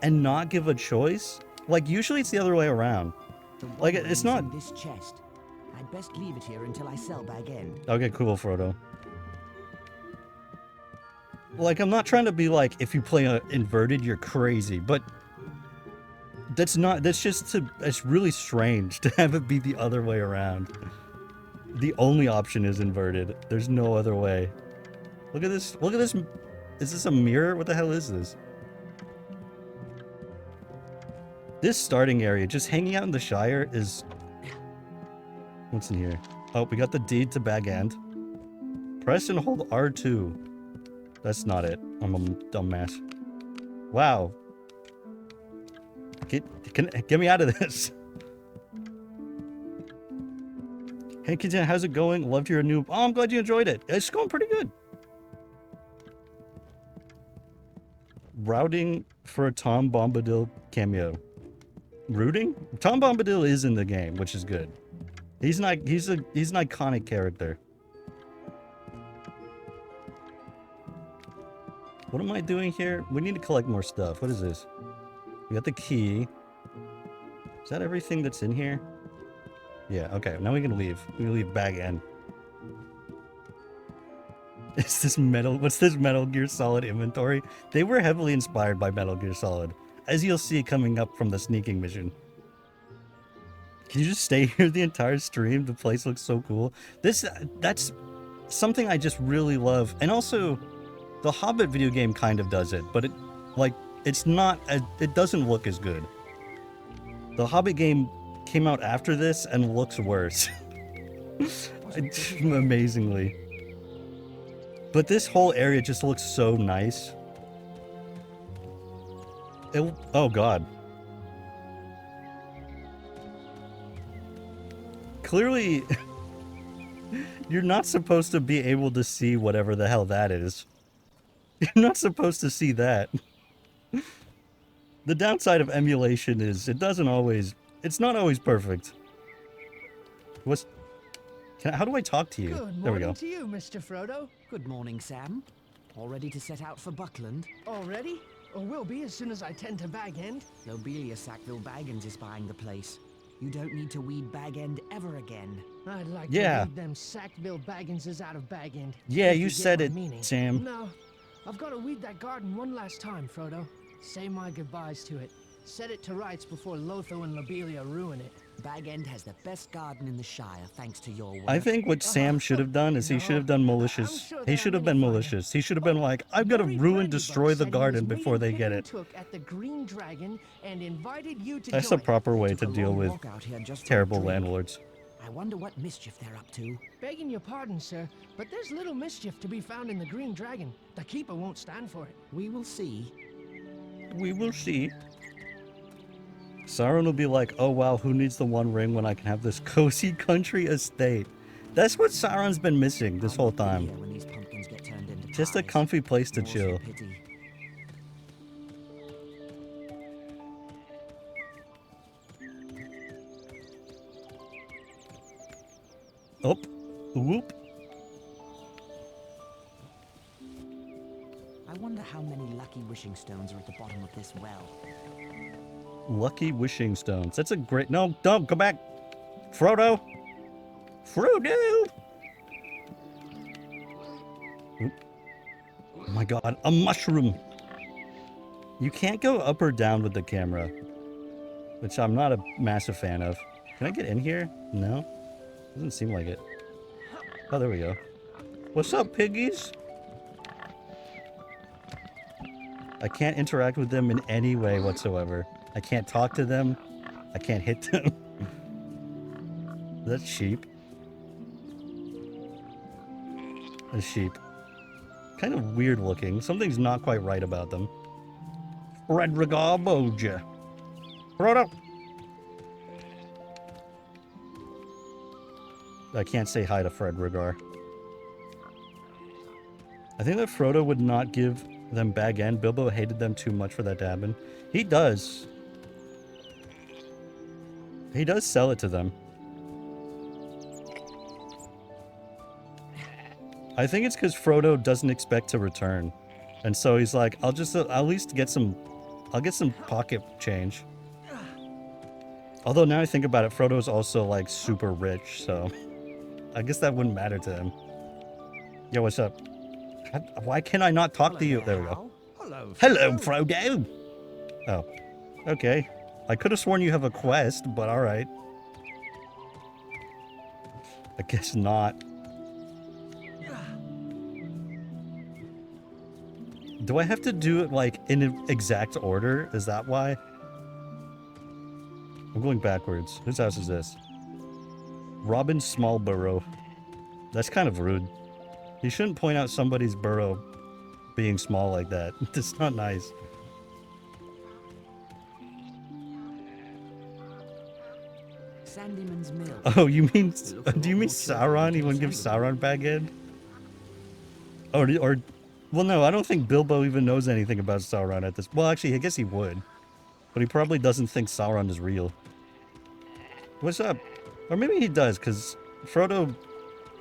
and not give a choice. Like usually it's the other way around. Like it's not. In this chest. I'd best leave it here until I sell Bag End. Okay, cool, Frodo. Like I'm not trying to be like if you play a inverted you're crazy, but it's really strange to have it be the other way around. The only option is inverted. There's no other way. Look at this. Look at this. Is this a mirror? What the hell is this? This starting area, just hanging out in the Shire is... What's in here? Oh, we got the deed to Bag End. Press and hold R2. That's not it. I'm a dumbass. Wow. Get me out of this. Hey, kids, how's it going? Loved your new... Oh, I'm glad you enjoyed it. It's going pretty good. Routing for a Tom Bombadil cameo. Rooting? Tom Bombadil is in the game, which is good. He's an iconic character. What am I doing here? We need to collect more stuff. What is this? We got the key. Is that everything that's in here? Yeah, okay. Now we can leave. We can leave Bag End. Is this what's this Metal Gear Solid inventory? They were heavily inspired by Metal Gear Solid, as you'll see coming up from the sneaking mission. Can you just stay here the entire stream? The place looks so cool. That's something I just really love. And also, the Hobbit video game kind of does it, but it doesn't look as good. The Hobbit game came out after this and looks worse. Amazingly. But this whole area just looks so nice. Oh god. Clearly, you're not supposed to be able to see whatever the hell that is. You're not supposed to see that. The downside of emulation is it's not always perfect. How do I talk to you? Good There we go. morning to you, Mr. Frodo. Good morning, Sam. All ready to set out for Buckland? Already? Or will be as soon as I tend to Bag End. Lobelia Sackville Baggins is buying the place. You don't need to weed Bag End ever again. I'd like Yeah. to weed them Sackville Bagginses out of Bag End. Yeah, if you get said my it, meaning. Sam. No, I've got to weed that garden one last time, Frodo. Say my goodbyes to it. Set it to rights before Lotho and Lobelia ruin it. Bag End has the best garden in the Shire, thanks to your work. I think what Sam should have done is he should have done malicious. He should have been malicious. He should have been like, I've got to ruin, destroy the garden before they get it. At the Green Dragon and invited you to That's the join. proper way Took to a deal long with walk out here just for a terrible drink. landlords. I wonder what mischief they're up to. Begging your pardon, sir, but there's little mischief to be found in the Green Dragon. The Keeper won't stand for it. We will see. We will see. Sauron will be like, oh wow, who needs the One Ring when I can have this cozy country estate? That's what Sauron's been missing this whole time. When these pumpkins get turned into Just a pies. comfy place to More's chill. the pity. Oh, whoop. I wonder how many lucky wishing stones are at the bottom of this well. Lucky wishing stones. That's a great... No, don't go back. Frodo. Frodo. Oop. Oh my god, a mushroom. You can't go up or down with the camera, which I'm not a massive fan of. Can I get in here? No. Doesn't seem like it. Oh, there we go. What's up, piggies? I can't interact with them in any way whatsoever. I can't talk to them. I can't hit them. That's sheep. That's sheep. Kind of weird looking. Something's not quite right about them. Fred Boja. Frodo! I can't say hi to Fred Regar. I think that Frodo would not give them Bag End. Bilbo hated them too much for that to happen. He does. He does sell it to them. I think it's because Frodo doesn't expect to return. And so he's like, I'll at least get some... I'll get some pocket change. Although now I think about it, Frodo's also like super rich, so... I guess that wouldn't matter to him. Yo, what's up? Why can I not talk to you? There we go. Hello, Frodo! Oh. Okay. I could have sworn you have a quest, but alright. I guess not. Do I have to do it, like, in an exact order? Is that why? I'm going backwards. Whose house is this? Robin Smallburrow. That's kind of rude. You shouldn't point out somebody's burrow being small like that. It's not nice. Sandyman's Mill. Oh, you mean... Do you mean Sauron? He wouldn't give Sauron Bag End? Or... Well, no, I don't think Bilbo even knows anything about Sauron at this... Well, actually, I guess he would. But he probably doesn't think Sauron is real. What's up? Or maybe he does, because Frodo...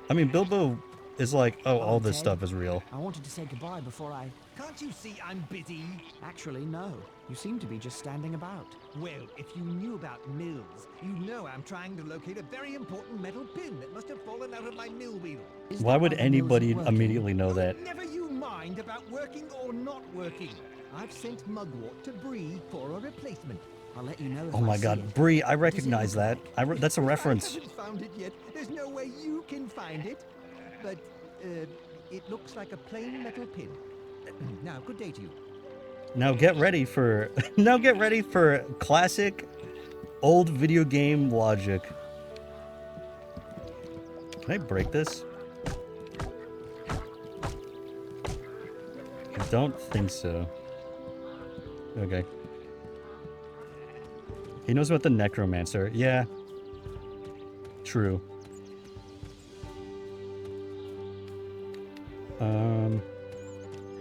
I mean, Bilbo is like, oh, all this stuff is real. I wanted to say goodbye before I... Can't you see I'm busy? Actually, no. You seem to be just standing about. Well, if you knew about mills, you know I'm trying to locate a very important metal pin that must have fallen out of my mill wheel. Why would anybody immediately know that? Never you mind about working or not working. I've sent Mugwort to Bree for a replacement. I'll let you know if Oh my I see god, it. Bree, I recognize that. That's a reference. I haven't found it yet. There's no way you can find it. But, it looks like a plain metal pin. Now, good day to you. Now get ready for... now get ready for classic old video game logic. Can I break this? I don't think so. Okay. He knows about the necromancer. Yeah. True.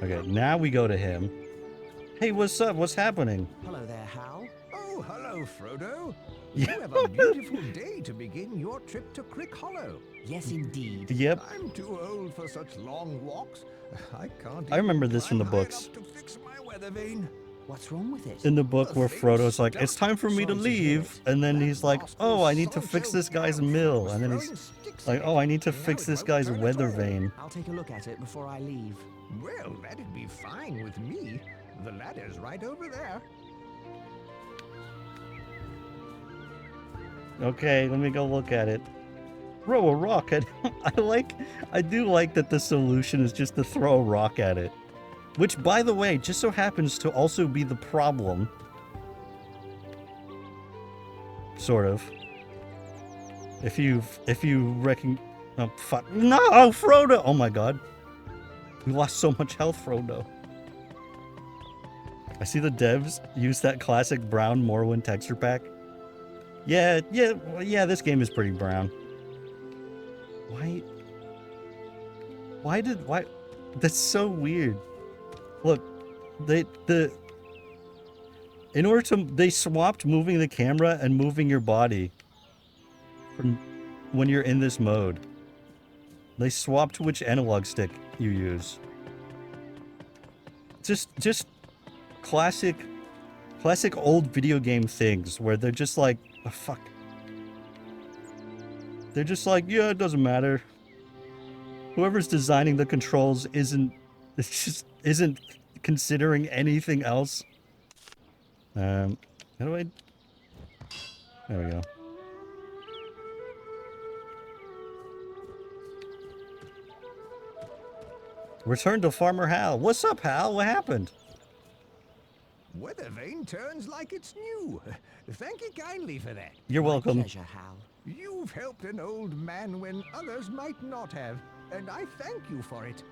Okay, now we go to him. Hey, what's up? What's happening? Hello there, Hal. Oh, hello, Frodo. Yeah. You have a beautiful day to begin your trip to Crick Hollow. Yes, indeed. Yep. I'm too old for such long walks. I can't. I remember even this from the climb high books. enough to fix my weather vane. What's wrong with it? In the book where Frodo's like, it's time for me to leave. And then he's like, oh, I need to fix this guy's mill. And then he's like, oh, I need to fix this guy's weather vane. I'll take a look at it before I leave. Well, that'd be fine with me. The ladder's right over there. Okay, let me go look at it. Throw a rock at it. I do like that the solution is just to throw a rock at it. Which, by the way, just so happens to also be the problem. Sort of. If you reckon... Oh, fuck. No, Frodo! Oh my god. We lost so much health, Frodo. I see the devs use that classic brown Morrowind texture pack. Yeah, this game is pretty brown. Why? That's so weird. Look, they swapped moving the camera and moving your body from when you're in this mode. They swapped which analog stick you use. Just classic old video game things where they're just like, oh, fuck. They're just like, yeah, it doesn't matter. Whoever's designing the controls isn't considering anything else. How do I... There we go. Return to Farmer Hal. What's up, Hal? What happened? Weather vane turns like it's new. Thank you kindly for that. You're My welcome. pleasure, Hal. You've helped an old man when others might not have, and I thank you for it.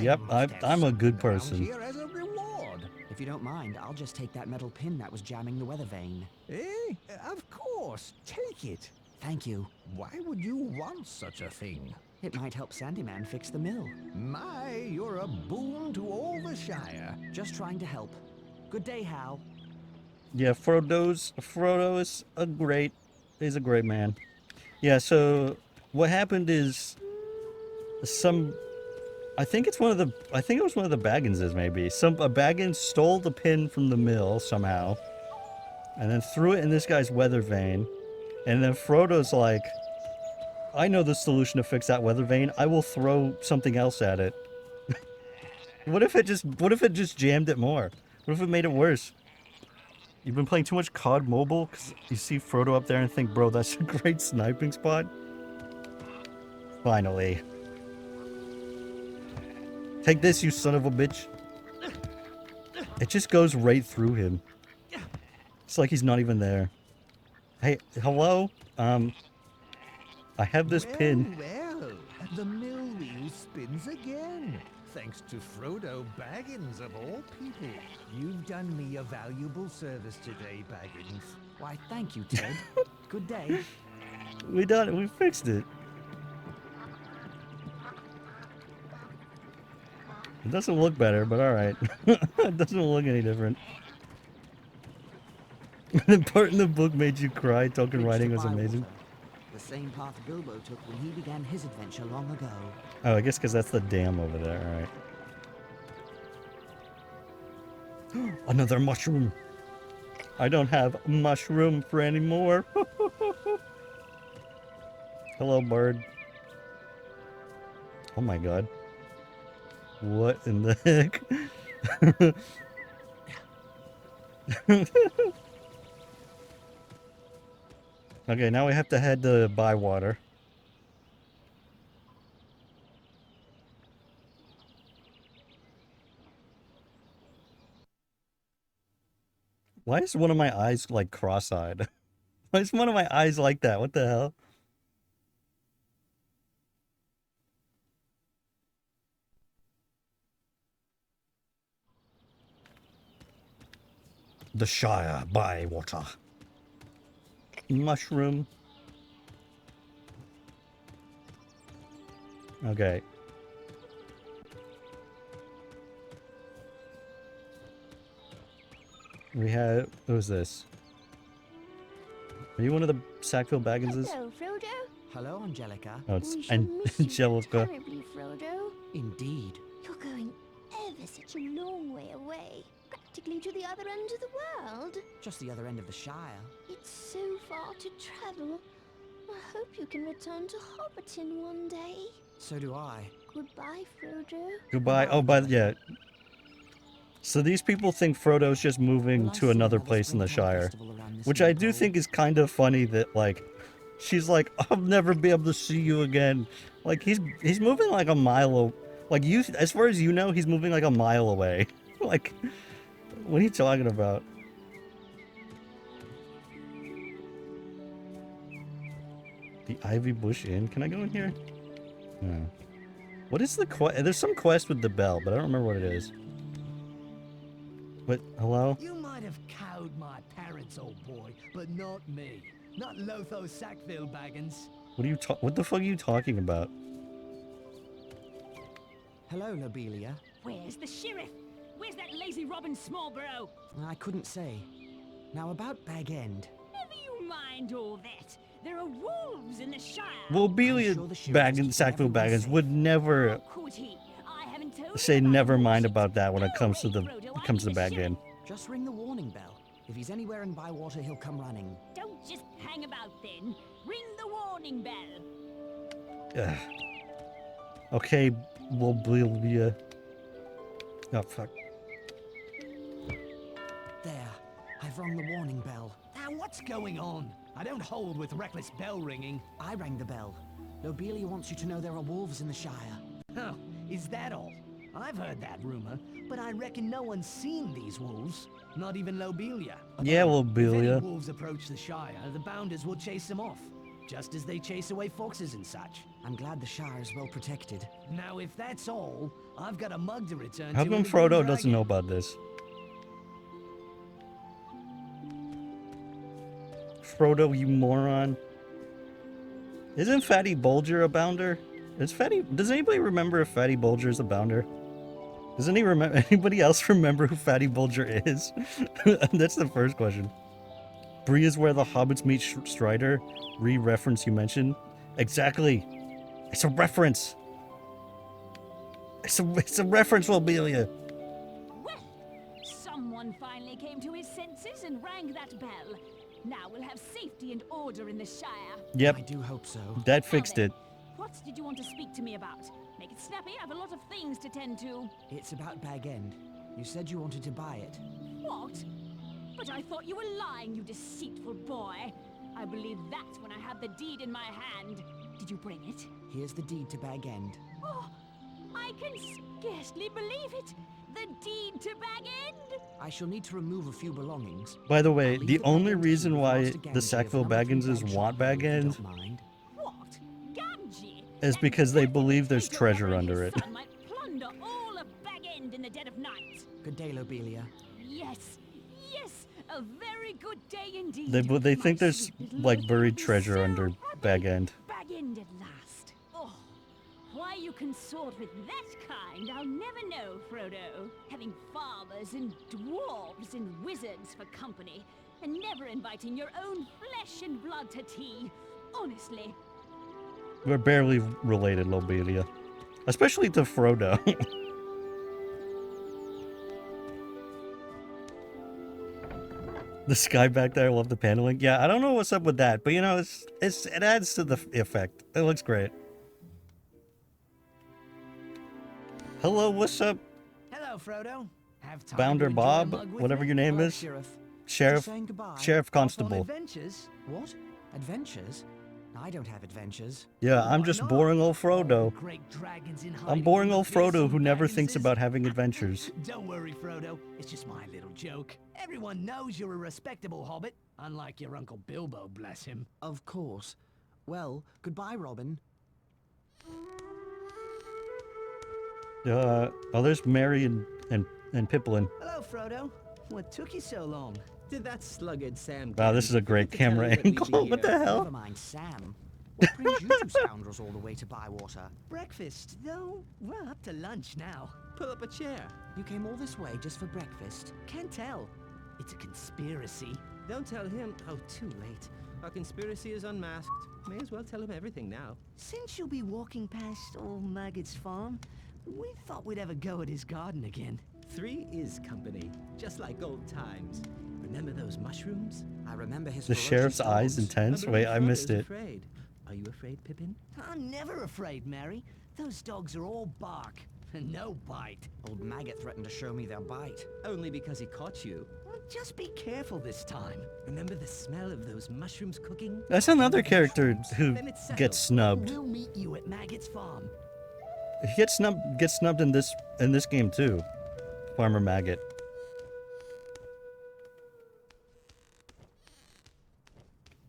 Yep, must have I'm a good something around person. Here as a reward. If you don't mind, I'll just take that metal pin that was jamming the weather vane. Eh? Of course. Take it. Thank you. Why would you want such a thing? It might help Sandyman fix the mill. My, you're a boon to all the Shire. Just trying to help. Good day, Hal. Yeah, Frodo is he's a great man. Yeah, so what happened is I think it was one of the Bagginses maybe. A Baggins stole the pin from the mill somehow and then threw it in this guy's weather vane. And then Frodo's like, I know the solution to fix that weather vane. I will throw something else at it. What if it just jammed it more? What if it made it worse? You've been playing too much COD Mobile because you see Frodo up there and think, bro, that's a great sniping spot? Finally. Take this, you son of a bitch. It just goes right through him. It's like he's not even there. Hey, hello? I have this pin. Well, the mill wheel spins again. Thanks to Frodo Baggins of all people. You've done me a valuable service today, Baggins. Why, thank you, Ted. Good day. We done it. We fixed it. It doesn't look better, but alright. It doesn't look any different. The part in the book made you cry. Tolkien Bridge writing to was amazing. Bywater. The same path Bilbo took when he began his adventure long ago. Oh, I guess because that's the dam over there. Alright. Another mushroom. I don't have mushroom for anymore. Hello, bird. Oh my god. What in the heck? Okay, now we have to head to Bywater. Why is one of my eyes like cross-eyed? Why is one of my eyes like that? What the hell? The Shire, Bywater. Mushroom. Okay. We have... Who's this? Are you one of the Sackville Bagginses? Hello, Frodo. Hello, Angelica. Oh, it's We shall miss you Angelica. terribly, Frodo. Indeed. You're going ever such a long way away, practically to the other end of the world. Just the other end of the Shire. It's so far to travel. I hope you can return to Hobbiton one day. So do I. Goodbye, Frodo. Goodbye. Oh, yeah. So these people think Frodo's just moving Well, I to see another another place in the springtime Shire. festival around this Which I neck do hole. think is kind of funny that, like, she's like, I'll never be able to see you again. Like, he's moving like a mile, like, you, as far as you know, he's moving like a mile away. Like, what are you talking about? The Ivy Bush Inn? Can I go in here? No. What is the quest? There's some quest with the bell, but I don't remember what it is. What? Hello? You might have cowed my parents, old boy, but not me. Not Lotho Sackville Baggins. What the fuck are you talking about? Hello, Lobelia. Where's the sheriff? Where's that lazy Robin Smallborough? I couldn't say. Now about Bag End. Never you mind all that. There are wolves in the Shire. Wobelia I'm sure the sheriff Baggins, keeps Sackville everyone Baggins safe. would never How could he? I haven't told say him about never the mind warships. about that when it Go comes to away, the Frodo, I comes to need the the bag sheriff. end. Just ring the warning bell. If he's anywhere in Bywater, he'll come running. Don't just hang about then. Ring the warning bell. Ugh. Okay, Wobelia. Oh fuck. There. I've rung the warning bell. Now, what's going on? I don't hold with reckless bell ringing. I rang the bell. Lobelia wants you to know there are wolves in the Shire. Huh, is that all? I've heard that rumor, but I reckon no one's seen these wolves. Not even Lobelia. Yeah, If Lobelia. any wolves approach the Shire, the Bounders will chase them off. Just as they chase away foxes and such. I'm glad the Shire is well protected. Now, if that's all, I've got a mug to return How to. come in the Green Frodo doesn't Dragon. know about this? Frodo, you moron. Isn't Fatty Bulger a bounder? Does anybody remember if Fatty Bulger is a bounder? Does anybody else remember who Fatty Bulger is? That's the first question. Bree is where the hobbits meet Strider. Reference you mentioned. Exactly. It's a reference. It's a reference, Lobelia. Well, someone finally came to his senses and rang that bell. Now we'll have safety and order in the Shire. Yep, I do hope so. that Now fixed then, it. What did you want to speak to me about? Make it snappy, I have a lot of things to tend to. It's about Bag End. You said you wanted to buy it. What? But I thought you were lying, you deceitful boy. I believed that when I had the deed in my hand. Did you bring it? Here's the deed to Bag End. Oh, I can scarcely believe it. The deed to Bag End. I shall need to remove a few belongings. By the way, I'll leave the Bag only End reason key with why Master the Gamgee of Sackville number 3 Bagginses Bag want Shop, Bag if you End don't mind. What? Gamgee? is That because they dirty believe there's traitor treasure brother and under his it. son might plunder all of Bag End in the dead of night. Good day, Lobelia. Yes, yes, a very good day indeed. They My think there's sweet little like Lothar buried will be treasure so under happy. Bag End. Bag End at last. Oh, why you consort with that kind, I'll never know, Frodo. Having farmers and dwarves and wizards for company, and never inviting your own flesh and blood to tea. Honestly. We're barely related, Lobelia. Especially to Frodo. The sky back there, I love the paneling. Yeah, I don't know what's up with that, but you know, it adds to the effect. It looks great. Hello, what's up, Hello, Frodo. Have time Bounder to enjoy a Bob, mug with whatever me? your name Hello, is? Sheriff. Sheriff, Just saying goodbye. Sheriff Off on Constable. adventures? What? Adventures? I don't have adventures. Yeah, I'm Why just not? boring old All Frodo. the great dragons in I'm hiding boring from old the Frodo fearsome who never thinks Bagginses. about having adventures. Don't worry, Frodo. It's just my little joke. Everyone knows you're a respectable hobbit, unlike your Uncle Bilbo, bless him. Of course. Well, goodbye, Robin. Oh, there's Mary and Pippin. Hello, Frodo. What took you so long? Did that sluggard Sam? Wow, this is a great camera angle. What the Never hell? mind, Sam. What brings you two scoundrels all the way to Bywater? Breakfast, though, we're up to lunch now. Pull up a chair. You came all this way just for breakfast? Can't tell. It's a conspiracy. Don't tell him. Oh, too late. Our conspiracy is unmasked. May as well tell him everything now. Since you'll be walking past old Maggot's farm, we thought we'd have a go at his garden again. 3 is company, just like old times. Remember those mushrooms? I remember his The ferocious sheriff's eyes dogs. intense. I Wait, believe I missed Frodo's it. Afraid. Are you afraid, Pippin? I'm never afraid, Mary. Those dogs are all bark and no bite. Old Maggot threatened to show me their bite. Only because he caught you. Well, just be careful this time. Remember the smell of those mushrooms cooking? That's another character who Then it's settled. gets snubbed. We'll meet you at Maggot's farm. He gets snubbed in this game too. Farmer Maggot.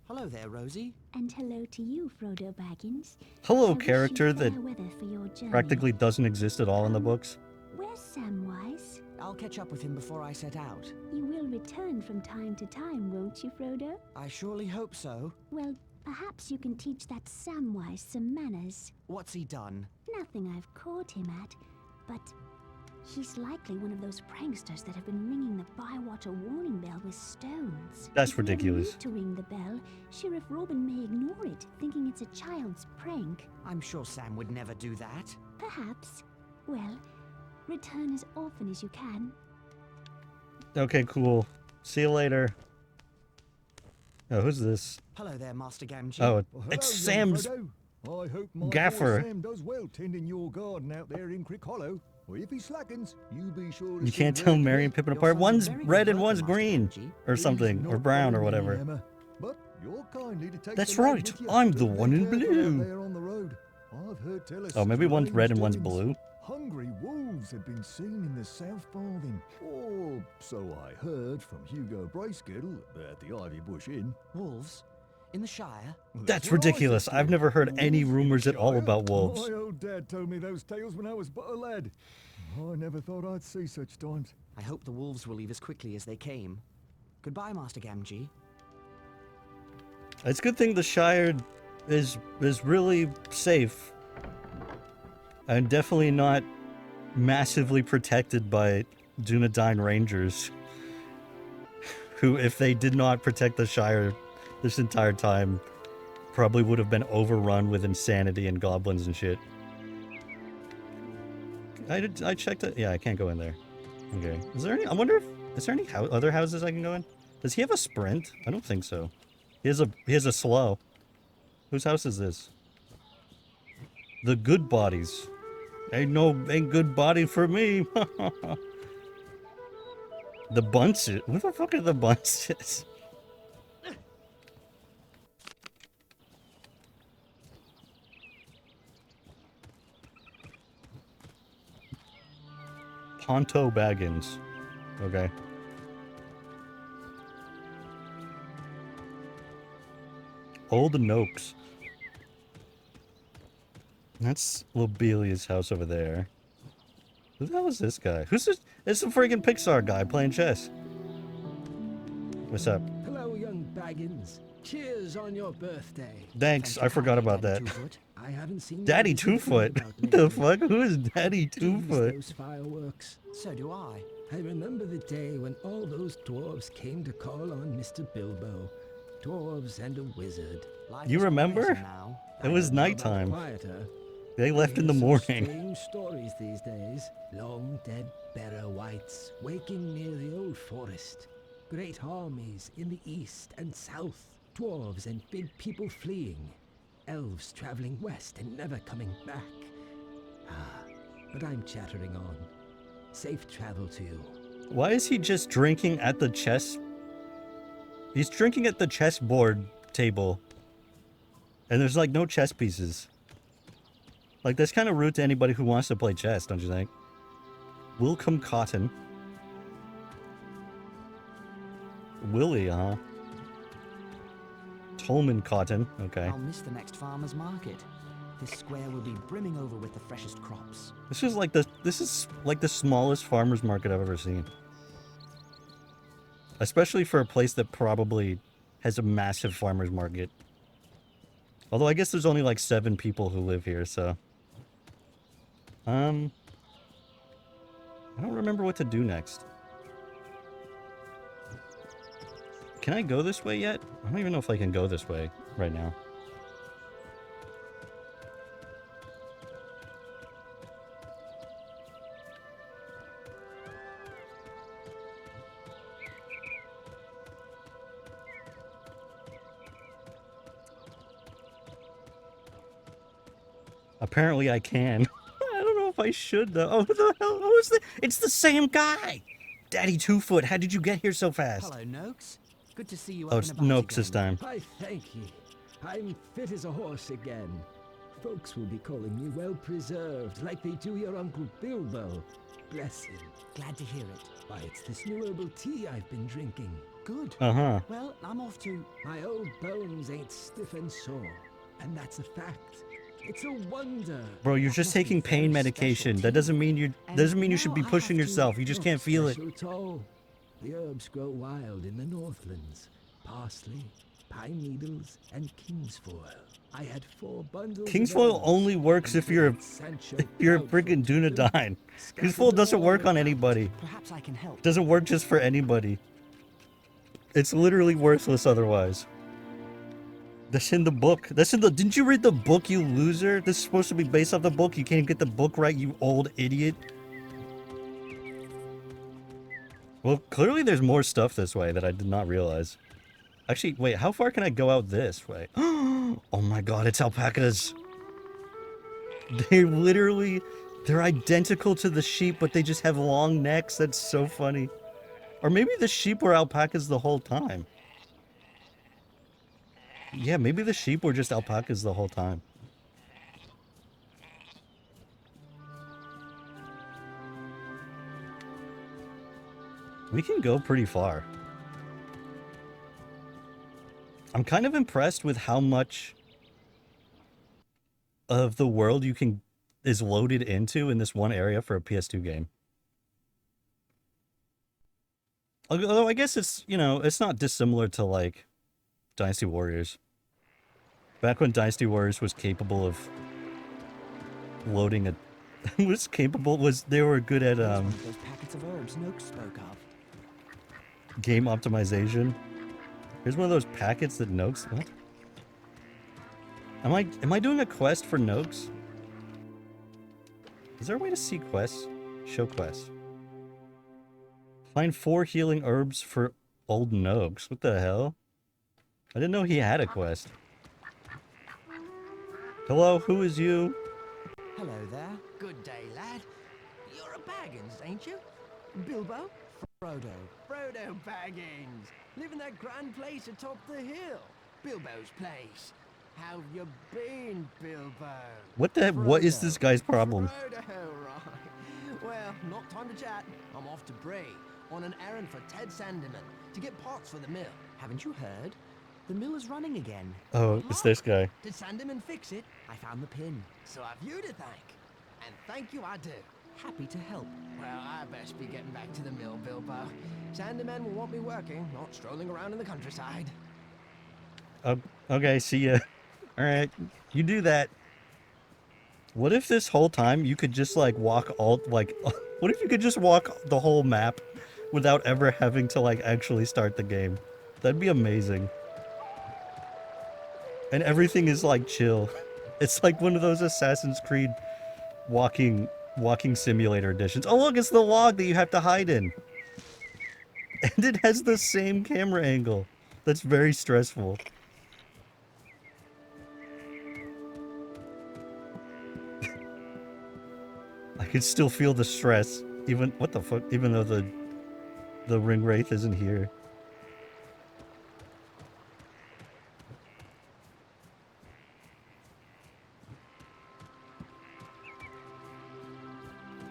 Hello there, Rosie. And hello to you, Frodo Baggins. Hello, I wish you character fair that weather for your journey. practically doesn't exist at all in the books. Where's Samwise? I'll catch up with him before I set out. You will return from time to time, won't you, Frodo? I surely hope so. Well, perhaps you can teach that Samwise some manners. What's he done? Nothing I've caught him at, but he's likely one of those pranksters that have been ringing the Bywater warning bell with stones. That's If you ever ridiculous. need to ring the bell, Sheriff Robin may ignore it, thinking it's a child's prank. I'm sure Sam would never do that. Perhaps. Well, return as often as you can. Okay, cool. See you later. Oh, who's this? Hello there, Master Gamgee. Oh, Well, it's hello, young Sam's. Frodo. I hope my gaffer. boy Sam does well tending your garden out there in Crick Hollow. Or if he slackens, you be sure to You send can't word tell to Mary me. and Pippin Your apart. son's a One's very red good and worker, one's Master green. Gamgee. Or He's something. Or not brown or by any whatever. hammer, but you're kindly to take That's the lad right, with you. I'm the Be one in careful out blue. there on the road. I've heard tell of Oh, maybe one's strange red and one's doings. blue. hungry wolves had been seen in the South Farthing. Or so I heard from Hugo Bracegirdle at the Ivy Bush Inn. Wolves? In the Shire? Well, That's what I ridiculous. said, I've kid. never heard any Wolves in the rumors at all Shire? about wolves. My old dad told me those tales when I was but a lad. I never thought I'd see such times. I hope the wolves will leave as quickly as they came. Goodbye, Master Gamgee. It's a good thing the Shire is really safe. And definitely not massively protected by Dunedain Rangers. Who, if they did not protect the Shire this entire time, probably would have been overrun with insanity and goblins and shit. I checked it. Yeah, I can't go in there. Okay. Is there any? I wonder if is there any other houses I can go in? Does he have a sprint? I don't think so. He has a slow. Whose house is this? The good bodies. Ain't good body for me. The Bunces. What the fuck are the Bunces? Ponto Baggins. Okay. Old Noakes. That's Lobelia's house over there. Who the hell is this guy? Who's this? It's a freaking Pixar guy playing chess. What's up? Hello, young Baggins. Cheers on your birthday. Thanks, I forgot about that. I haven't seen Daddy Two-Foot? What the fuck? Who is Daddy Two-Foot? Those fireworks. So do I. I remember the day when all those dwarves came to call on Mr. Bilbo. Dwarves and a wizard. You remember? It was nighttime. They left in the morning. Strange stories these days. Long dead bearer whites waking near the old forest. Great armies in the east and south. Dwarves and big people fleeing. Elves traveling west and never coming back. But I'm chattering on. Safe travel to you. Why is he just drinking at the chess? He's drinking at the chessboard table. And there's like no chess pieces. Like, that's kind of rude to anybody who wants to play chess, don't you think? Wilcom Cotton. Willie, huh? Tolman Cotton, okay. I'll miss the next farmer's market. This square will be brimming over with the freshest crops. This is like the smallest farmer's market I've ever seen. Especially for a place that probably has a massive farmer's market. Although I guess there's only like 7 people who live here, so... I don't remember what to do next. Can I go this way yet? I don't even know if I can go this way right now. Apparently I can. I don't know if I should though. Oh, who the hell? Who is this? It's the same guy! Daddy Two-Foot, how did you get here so fast? Hello, Noakes. Good to see you Oh, up and about Noakes again. this time. I thank ye. I'm fit as a horse again. Folks will be calling me well preserved, like they do your Uncle Bilbo. Bless him. Glad to hear it. Why, it's this new herbal tea I've been drinking. Good. Uh-huh. Well, I'm off to... My old bones ain't stiff and sore, and that's a fact. It's a wonder. Bro, you're just taking pain medication. That doesn't mean you should be pushing yourself. You just can't feel it. Special tall. The herbs grow wild in the Northlands. Parsley, pine needles, and kingsfoil. I had 4 bundles. Kingsfoil only works if you're a freaking Dunedain. Kingsfoil doesn't work on anybody. Perhaps I can help. Doesn't work just for anybody. It's literally worthless otherwise. That's in the book. Didn't you read the book, you loser? This is supposed to be based off the book. You can't get the book right, you old idiot. Well, clearly there's more stuff this way that I did not realize. Actually, wait, how far can I go out this way? Oh my god, it's alpacas. They're identical to the sheep, but they just have long necks. That's so funny. Or maybe the sheep were alpacas the whole time. Yeah, maybe the sheep were just alpacas the whole time. We can go pretty far. I'm kind of impressed with how much of the world is loaded into in this one area for a PS2 game. Although I guess it's, you know, it's not dissimilar to like Dynasty Warriors. Back when Dynasty Warriors was capable of loading a they were good at Those packets of herbs Noak spoke of. game optimization. Here's one of those packets that Noak's what? Am I doing a quest for Noak's? Is there a way to see quests? Show quests. Find 4 healing herbs for old Noak's. What the hell? I didn't know he had a quest. Hello, who is you? Hello there. Good day, lad. You're a Baggins, ain't you? Bilbo? Frodo. Frodo Baggins. Live in that grand place atop the hill. Bilbo's place. How've you been, Bilbo? What is this guy's problem? Frodo, right. Well, not time to chat. I'm off to Bree on an errand for Ted Sandeman to get parts for the mill. Haven't you heard? The mill is running again. Oh, it's this guy. Did Sandeman fix it? I found the pin. So I've you to thank. And thank you I do. Happy to help. Well, I best be getting back to the mill, Bilbo. Sandeman will want me working, not strolling around in the countryside. Okay, see ya. Alright, you do that. What if this whole time you could just like walk what if you could just walk the whole map without ever having to like actually start the game? That'd be amazing. And everything is like chill. It's like one of those Assassin's Creed walking simulator editions. Oh look, it's the log that you have to hide in. And it has the same camera angle. That's very stressful. I can still feel the stress, even though the ring wraith isn't here.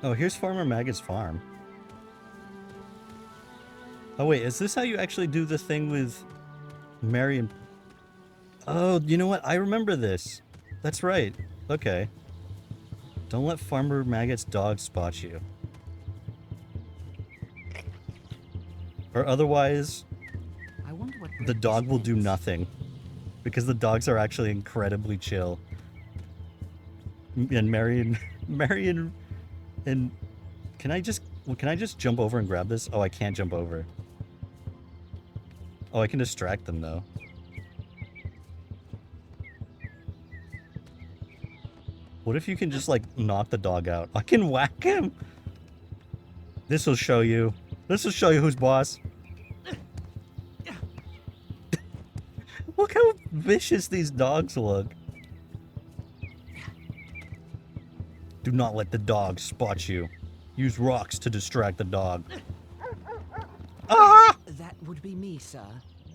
Oh, here's Farmer Maggot's farm. Oh wait, is this how you actually do the thing with Marion? Oh, you know what? I remember this. That's right. Okay. Don't let Farmer Maggot's dog spot you. Or otherwise, I wonder what the dog will do nothing. Because the dogs are actually incredibly chill. And Marion, and can I just jump over and grab this? Oh, I can't jump over. Oh, I can distract them though. What if you can just like knock the dog out? I can whack him. This will show you. This will show you who's boss. Look how vicious these dogs look. Do not let the dog spot you. Use rocks to distract the dog. Ah! That would be me, sir.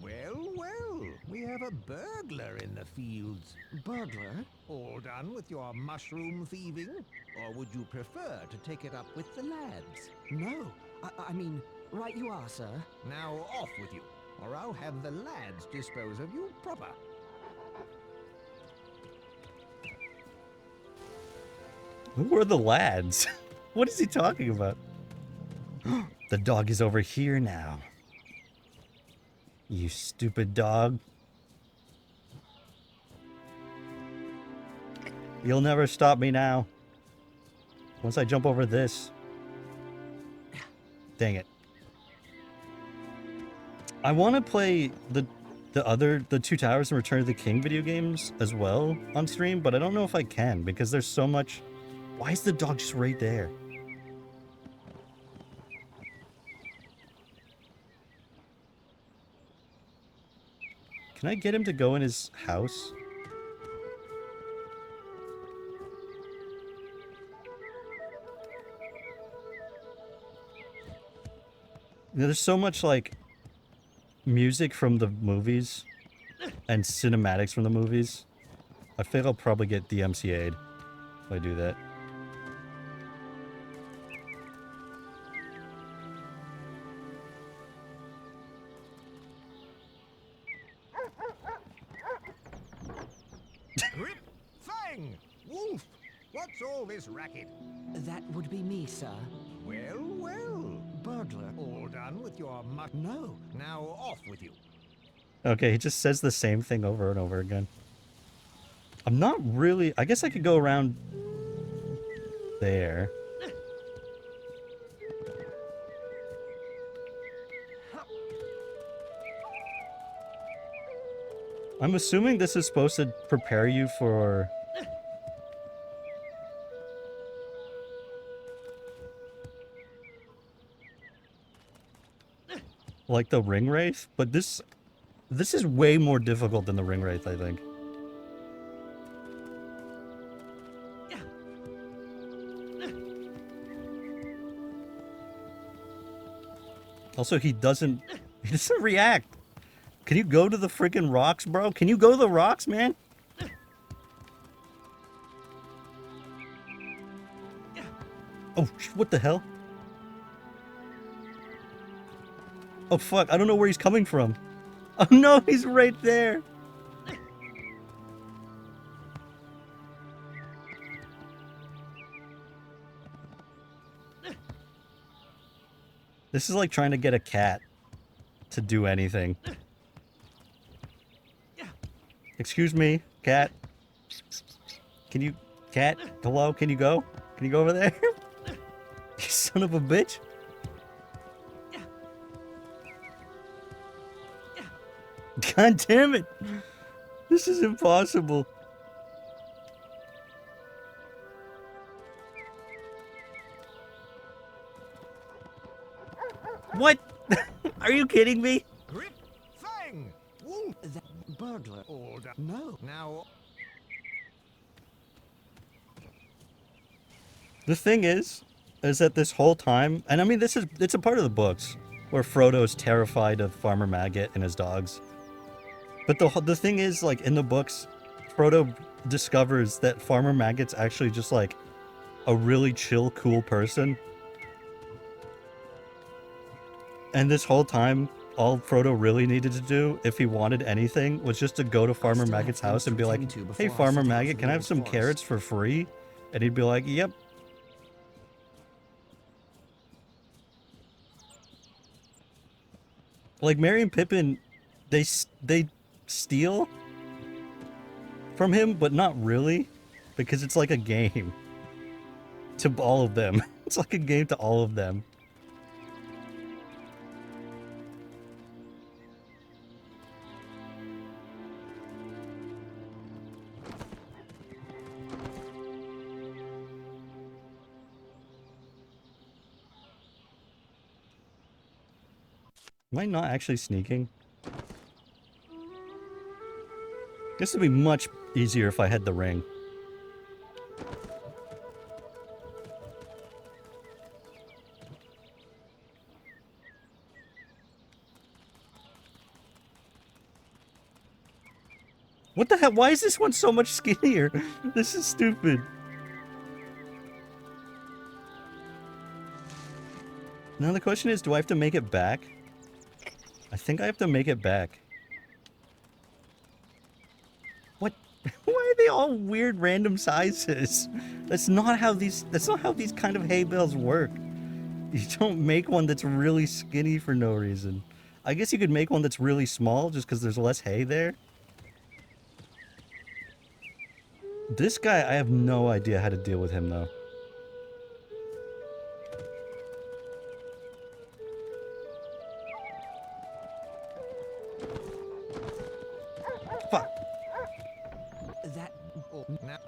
Well, well, we have a burglar in the fields. Burglar? All done with your mushroom thieving? Or would you prefer to take it up with the lads? No. I mean, right you are, sir. Now off with you, or I'll have the lads dispose of you proper. Who are the lads? What is he talking about? The dog is over here now. You stupid dog. You'll never stop me now. Once I jump over this. Dang it. I want to play the Two Towers and Return of the King video games as well on stream, but I don't know if I can because there's so much. Why is the dog just right there? Can I get him to go in his house? You know, there's so much like music from the movies and cinematics from the movies. I think I'll probably get DMCA'd if I do that. Grip! Fang! Wolf! What's all this racket? That would be me, sir. Well, well. Burglar. All done with your mutt? No. Now off with you. Okay, he just says the same thing over and over again. I'm not really... I guess I could go around there. I'm assuming this is supposed to prepare you for... like the ring wraith, but this is way more difficult than the ring wraith, I think. Also, he doesn't react. Can you go to the freaking rocks, bro? Can you go to the rocks, man? Oh, what the hell? Oh, fuck. I don't know where he's coming from. Oh, no, he's right there. This is like trying to get a cat to do anything. Excuse me, cat. Can you... Cat? Hello? Can you go? Can you go over there? You son of a bitch. God damn it. This is impossible. What? Are you kidding me? Grip! Fang! Wolf! That burglar. All done. No. Now... The thing is that this whole time, and I mean, it's a part of the books where Frodo's terrified of Farmer Maggot and his dogs. But the thing is, like, in the books, Frodo discovers that Farmer Maggot's actually just, like, a really chill, cool person. And this whole time, all Frodo really needed to do, if he wanted anything, was just to go to Farmer Maggot's house and be like, "Hey, Farmer Maggot, can I have some carrots for free?" And he'd be like, "Yep." Like, Merry and Pippin, they steal from him, but not really, because it's like a game to all of them. It's like a game to all of them. Am I not actually sneaking? This would be much easier if I had the ring. What the hell? Why is this one so much skinnier? This is stupid. Now the question is, do I have to make it back? I think I have to make it back. What? Why are they all weird random sizes? That's not how these kind of hay bales work. You don't make one that's really skinny for no reason. I guess you could make one that's really small just because there's less hay there. This guy, I have no idea how to deal with him though. Fuck. That... Oh, now...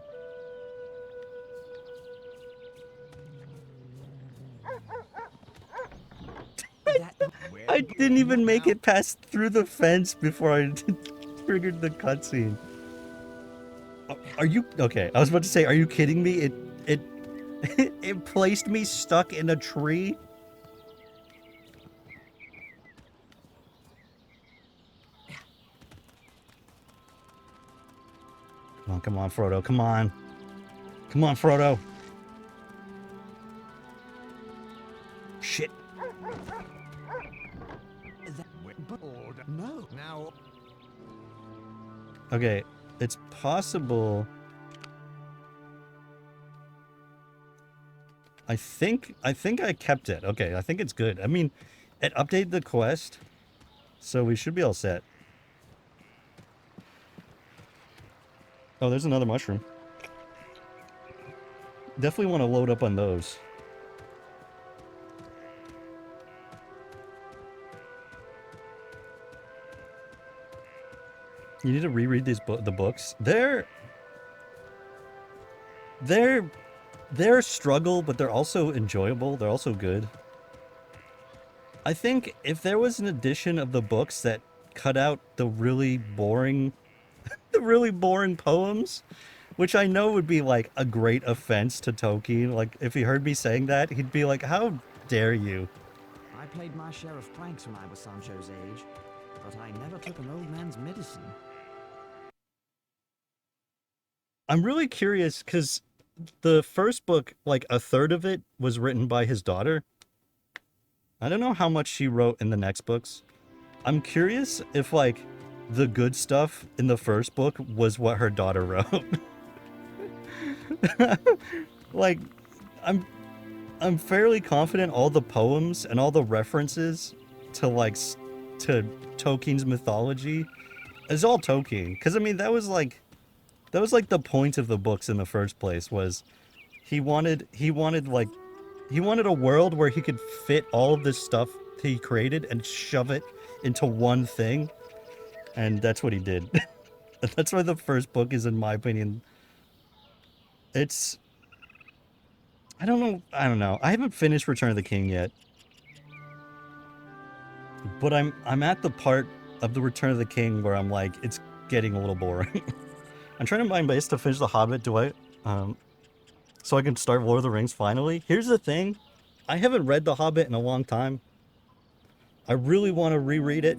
I didn't even make it past through the fence before I triggered the cutscene. Are you... Okay, I was about to say, are you kidding me? It placed me stuck in a tree? Come on, Frodo, come on. Come on, Frodo. Shit. No. Now... Okay, it's possible. I think I kept it. Okay, I think it's good. I mean, it updated the quest, so we should be all set. Oh, there's another mushroom. Definitely want to load up on those. You need to reread these the books. They're a struggle, but they're also enjoyable. They're also good. I think if there was an edition of the books that cut out the really boring poems, which I know would be like a great offense to Tolkien. Like if he heard me saying that, he'd be like, "How dare you?" I played my share of pranks when I was Sancho's age, but I never took an old man's medicine. I'm really curious because the first book, like a third of it was written by his daughter. I don't know how much she wrote in the next books. I'm curious if like the good stuff in the first book was what her daughter wrote. Like I'm fairly confident all the poems and all the references to to Tolkien's mythology is all Tolkien. Cuz I mean that was like the point of the books in the first place was he wanted a world where he could fit all of this stuff he created and shove it into one thing, and that's what he did. That's why the first book is, in my opinion, it's I don't know. I haven't finished Return of the King yet, but I'm at the part of the Return of the King where I'm like it's getting a little boring. I'm trying to find ways to finish The Hobbit. So I can start Lord of the Rings finally. Here's the thing. I haven't read The Hobbit in a long time. I really want to reread it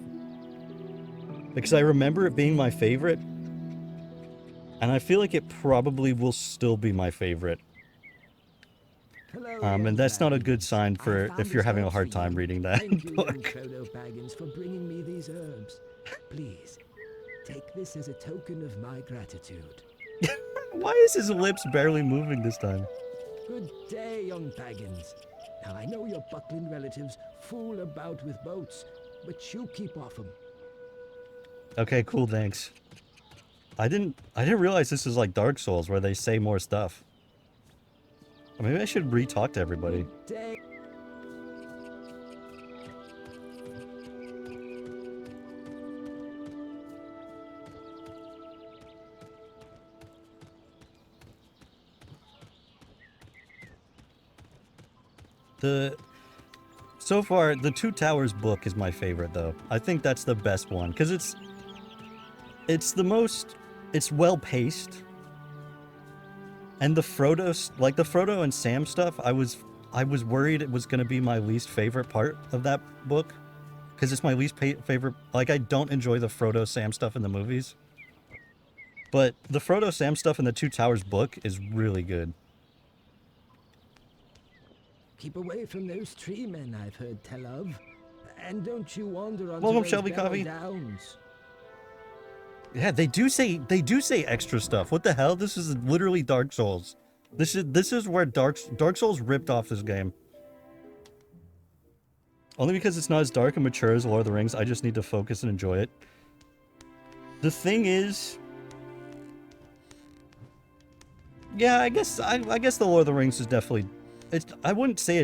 because I remember it being my favorite. And I feel like it probably will still be my favorite. Hello, And that's not a good Baggins. sign I for found if you're this having a herb hard for time you. reading that Thank you, book. Frodo Baggins, for bringing me these herbs. Please, take this as a token of my gratitude. Why is his lips barely moving this time? Good day, young Baggins. Now, I know your buckling relatives fool about with boats, but you keep off 'em. Okay, cool, thanks. I didn't realize this is like Dark Souls where they say more stuff. Or maybe I should re-talk to everybody. Good day. So far, the Two Towers book is my favorite, though. I think that's the best one because it's well paced, and the Frodo and Sam stuff. I was worried it was gonna be my least favorite part of that book because it's my least favorite. Like I don't enjoy the Frodo Sam stuff in the movies, but the Frodo Sam stuff in the Two Towers book is really good. Keep away from those tree men I've heard tell of. And don't you wander onto Welcome, those Shelby Barrow Coffee. Downs. Yeah, they do say extra stuff. What the hell? This is literally Dark Souls. This is where Dark Souls ripped off this game. Only because it's not as dark and mature as Lord of the Rings, I just need to focus and enjoy it. The thing is, yeah, I guess the Lord of the Rings is definitely I wouldn't say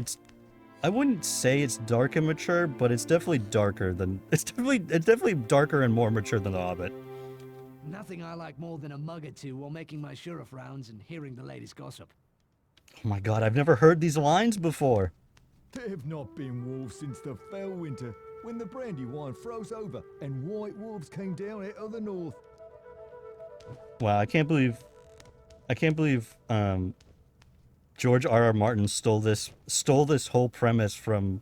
it's dark and mature, but it's definitely darker than it's definitely darker and more mature than The Hobbit. Nothing I like more than a mug or two while making my sheriff rounds and hearing the latest gossip. Oh my god, I've never heard these lines before. They've not been wolves since the fell winter, when the Brandywine froze over and white wolves came down out of the north. Wow, I can't believe George R.R. Martin stole this whole premise from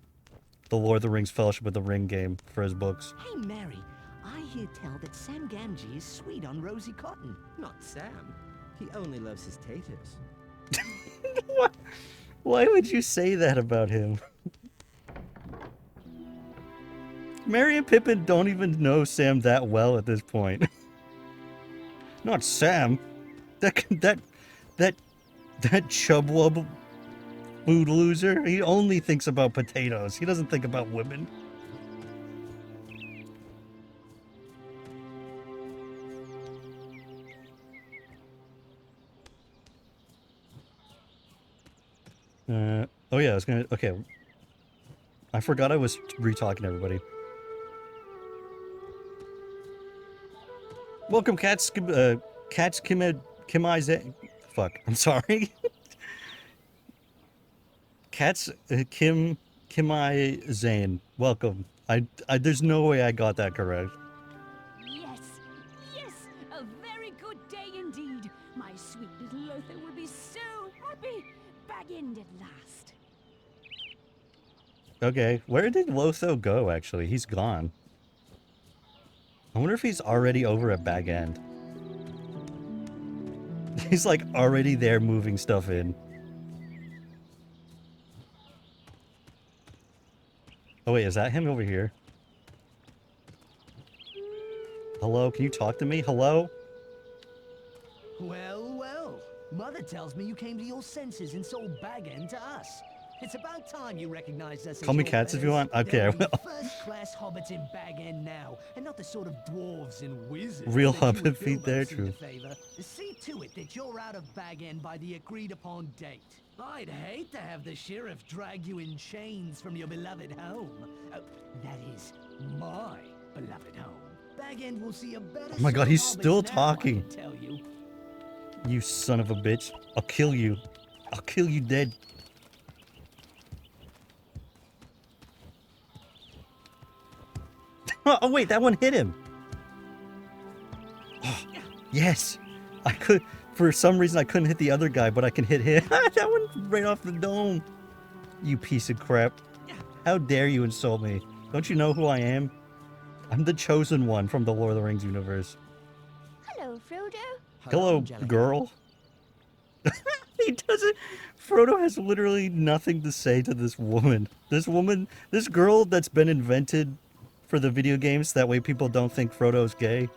the Lord of the Rings Fellowship of the Ring game for his books. Hey, Mary, I hear tell that Sam Gamgee is sweet on Rosie Cotton. Not Sam. He only loves his taters. What? Why would you say that about him? Merry and Pippin don't even know Sam that well at this point. Not Sam. That chubwub food loser. He only thinks about potatoes. He doesn't think about women. Oh yeah, I was gonna. Okay, I forgot I was re-talking to everybody. Welcome, Cats. Cats Kimai. Fuck, I'm sorry. Cats Kimai Zane. Welcome. I there's no way I got that correct. Yes, yes, a very good day indeed. My sweet little Lothar will be so happy. Bag end at last. Okay, where did Lotho go, actually? He's gone. I wonder if he's already over at Bag End. He's like already there moving stuff in. Oh wait, is that him over here? Hello, can you talk to me? Hello? Well, well. Mother tells me you came to your senses and sold Bag End to us. It's about time you recognized us. Call me Cats if you want. Okay, I will. First-class hobbits in Bag End now, and not the sort of dwarves and wizards. Real that you hobbit and feet Bilbo there, seem true. to favor. See to it that you're out of Bag End by the agreed-upon date. I'd hate to have the sheriff drag you in chains from your beloved home. Oh, that is my beloved home. Bag End will see a better. Oh my god, set of he's hobbits still now, I talking. can tell you. You son of a bitch. I'll kill you. I'll kill you dead. Oh wait, that one hit him. Oh, yes. I could, for some reason I couldn't hit the other guy, but I can hit him. That one right off the dome. You piece of crap. How dare you insult me? Don't you know who I am? I'm the chosen one from the Lord of the Rings universe. Hello, Frodo. Hello, Angelica. girl. He doesn't. Frodo has literally nothing to say to this woman. This girl that's been invented for the video games. That way people don't think Frodo's gay.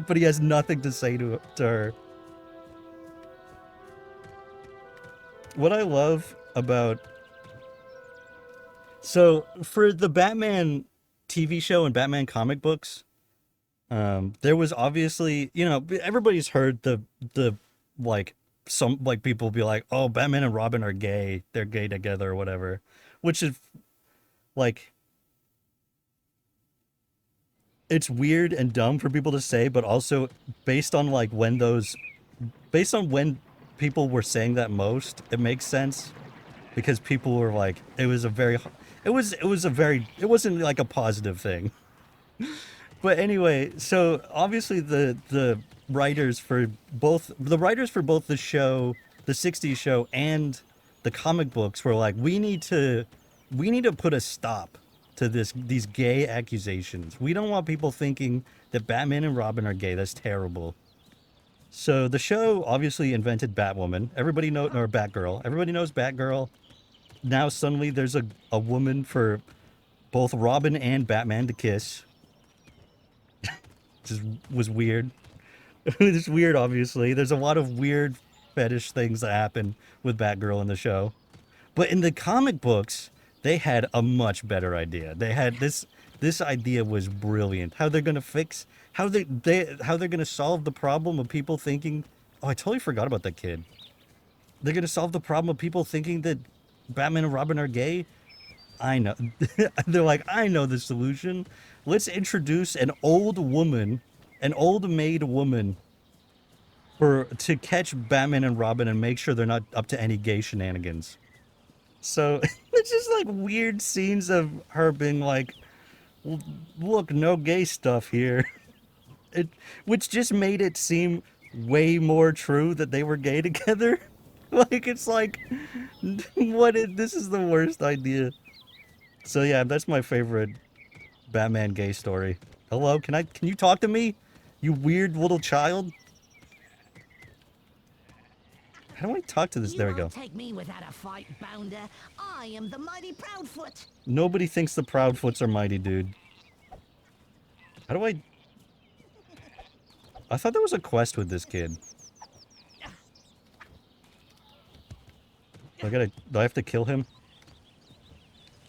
But he has nothing to say to her. What I love about... So, for the Batman TV show and Batman comic books, there was obviously, you know, everybody's heard the like, some, like, people be like, oh, Batman and Robin are gay. They're gay together or whatever. Which is, like... It's weird and dumb for people to say, but also based on like when people were saying that most, it makes sense because people were like, it wasn't like a positive thing. But anyway, so obviously the writers for both the show, the 60s show, and the comic books were like, we need to put a stop to these gay accusations. We don't want people thinking that Batman and Robin are gay. That's terrible. So the show obviously invented Batwoman. Everybody knows, or Batgirl. Everybody knows Batgirl. Now suddenly there's a woman for both Robin and Batman to kiss. Just was weird. It's weird, obviously. There's a lot of weird fetish things that happen with Batgirl in the show. But in the comic books, they had a much better idea. They had this idea was brilliant. How they're gonna fix, how they're gonna solve the problem of people thinking. Oh, I totally forgot about that kid. They're gonna solve the problem of people thinking that Batman and Robin are gay. I know. They're like, I know the solution. Let's introduce an old maid woman, to catch Batman and Robin and make sure they're not up to any gay shenanigans. So it's just like weird scenes of her being like, look, no gay stuff here. Which just made it seem way more true that they were gay together. Like, it's like, this is the worst idea. So yeah, that's my favorite Batman gay story. Hello, can you talk to me? You weird little child? How do I talk to this? There we go. Take me without a fight, Bounder. I am the mighty Proudfoot. Nobody thinks the Proudfoots are mighty, dude. How do I... I thought there was a quest with this kid. Do I have to kill him?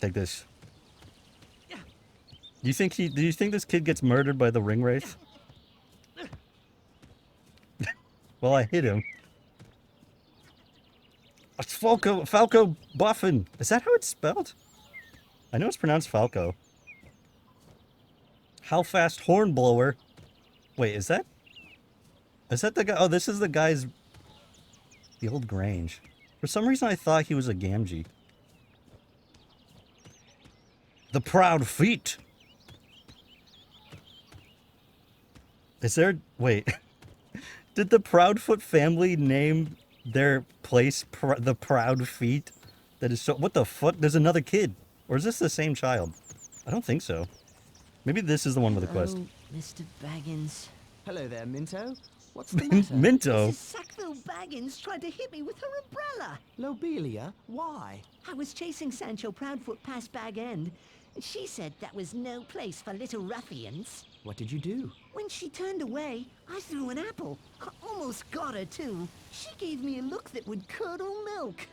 Take this. Do you think this kid gets murdered by the ring wraith? Well, I hit him. It's Falco Buffin. Is that how it's spelled? I know it's pronounced Falco. How fast Hornblower? Wait, is that the guy? Oh, this is the guy's... The old Grange. For some reason, I thought he was a Gamgee. The Proud Feet. Is there... Wait. Did the Proudfoot family name their place the Proud Feet? That is so... What the fuck? There's another kid. Or is this the same child? I don't think so. Maybe this is the one with the quest. Mr. Baggins. Hello there, Minto. What's the matter? Minto? Mrs. Sackville Baggins tried to hit me with her umbrella. Lobelia? Why? I was chasing Sancho Proudfoot past Bag End. She said that was no place for little ruffians. What did you do? When she turned away, I threw an apple. I almost got her, too. She gave me a look that would curdle milk.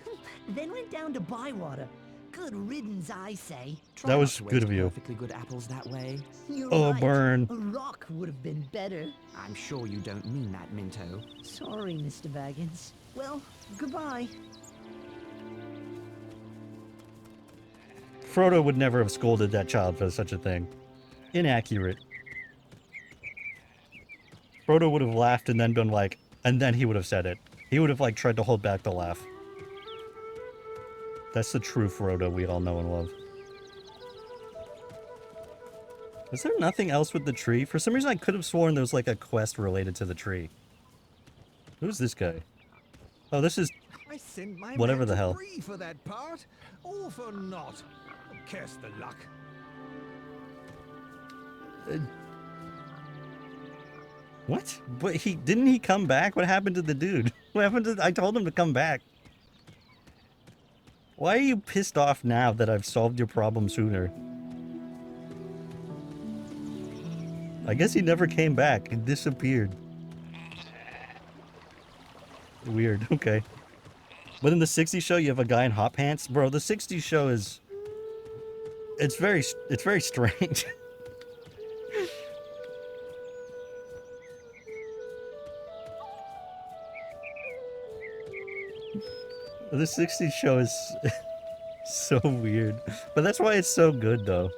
Then went down to Bywater. Good riddance, I say. That was good of you. Perfectly good apples that way. You're Oh, right. burn. A rock would have been better. I'm sure you don't mean that, Minto. Sorry, Mr. Baggins. Well, goodbye. Frodo would never have scolded that child for such a thing. Inaccurate. Frodo would have laughed and then been like, and then he would have said it. He would have like tried to hold back the laugh. That's the true Frodo we all know and love. Is there nothing else with the tree? For some reason I could have sworn there was like a quest related to the tree. Who's this guy? Oh, this is I sent my whatever man the to hell. Bree for that part. All for naught. Curse the luck. What? But didn't he come back? What happened to the dude? What happened to... I told him to come back. Why are you pissed off now that I've solved your problem sooner? I guess he never came back. He disappeared. Weird. Okay. But in the 60s show, you have a guy in hot pants? Bro, the 60s show is... It's very strange. The 60s show is so weird. But that's why it's so good, though.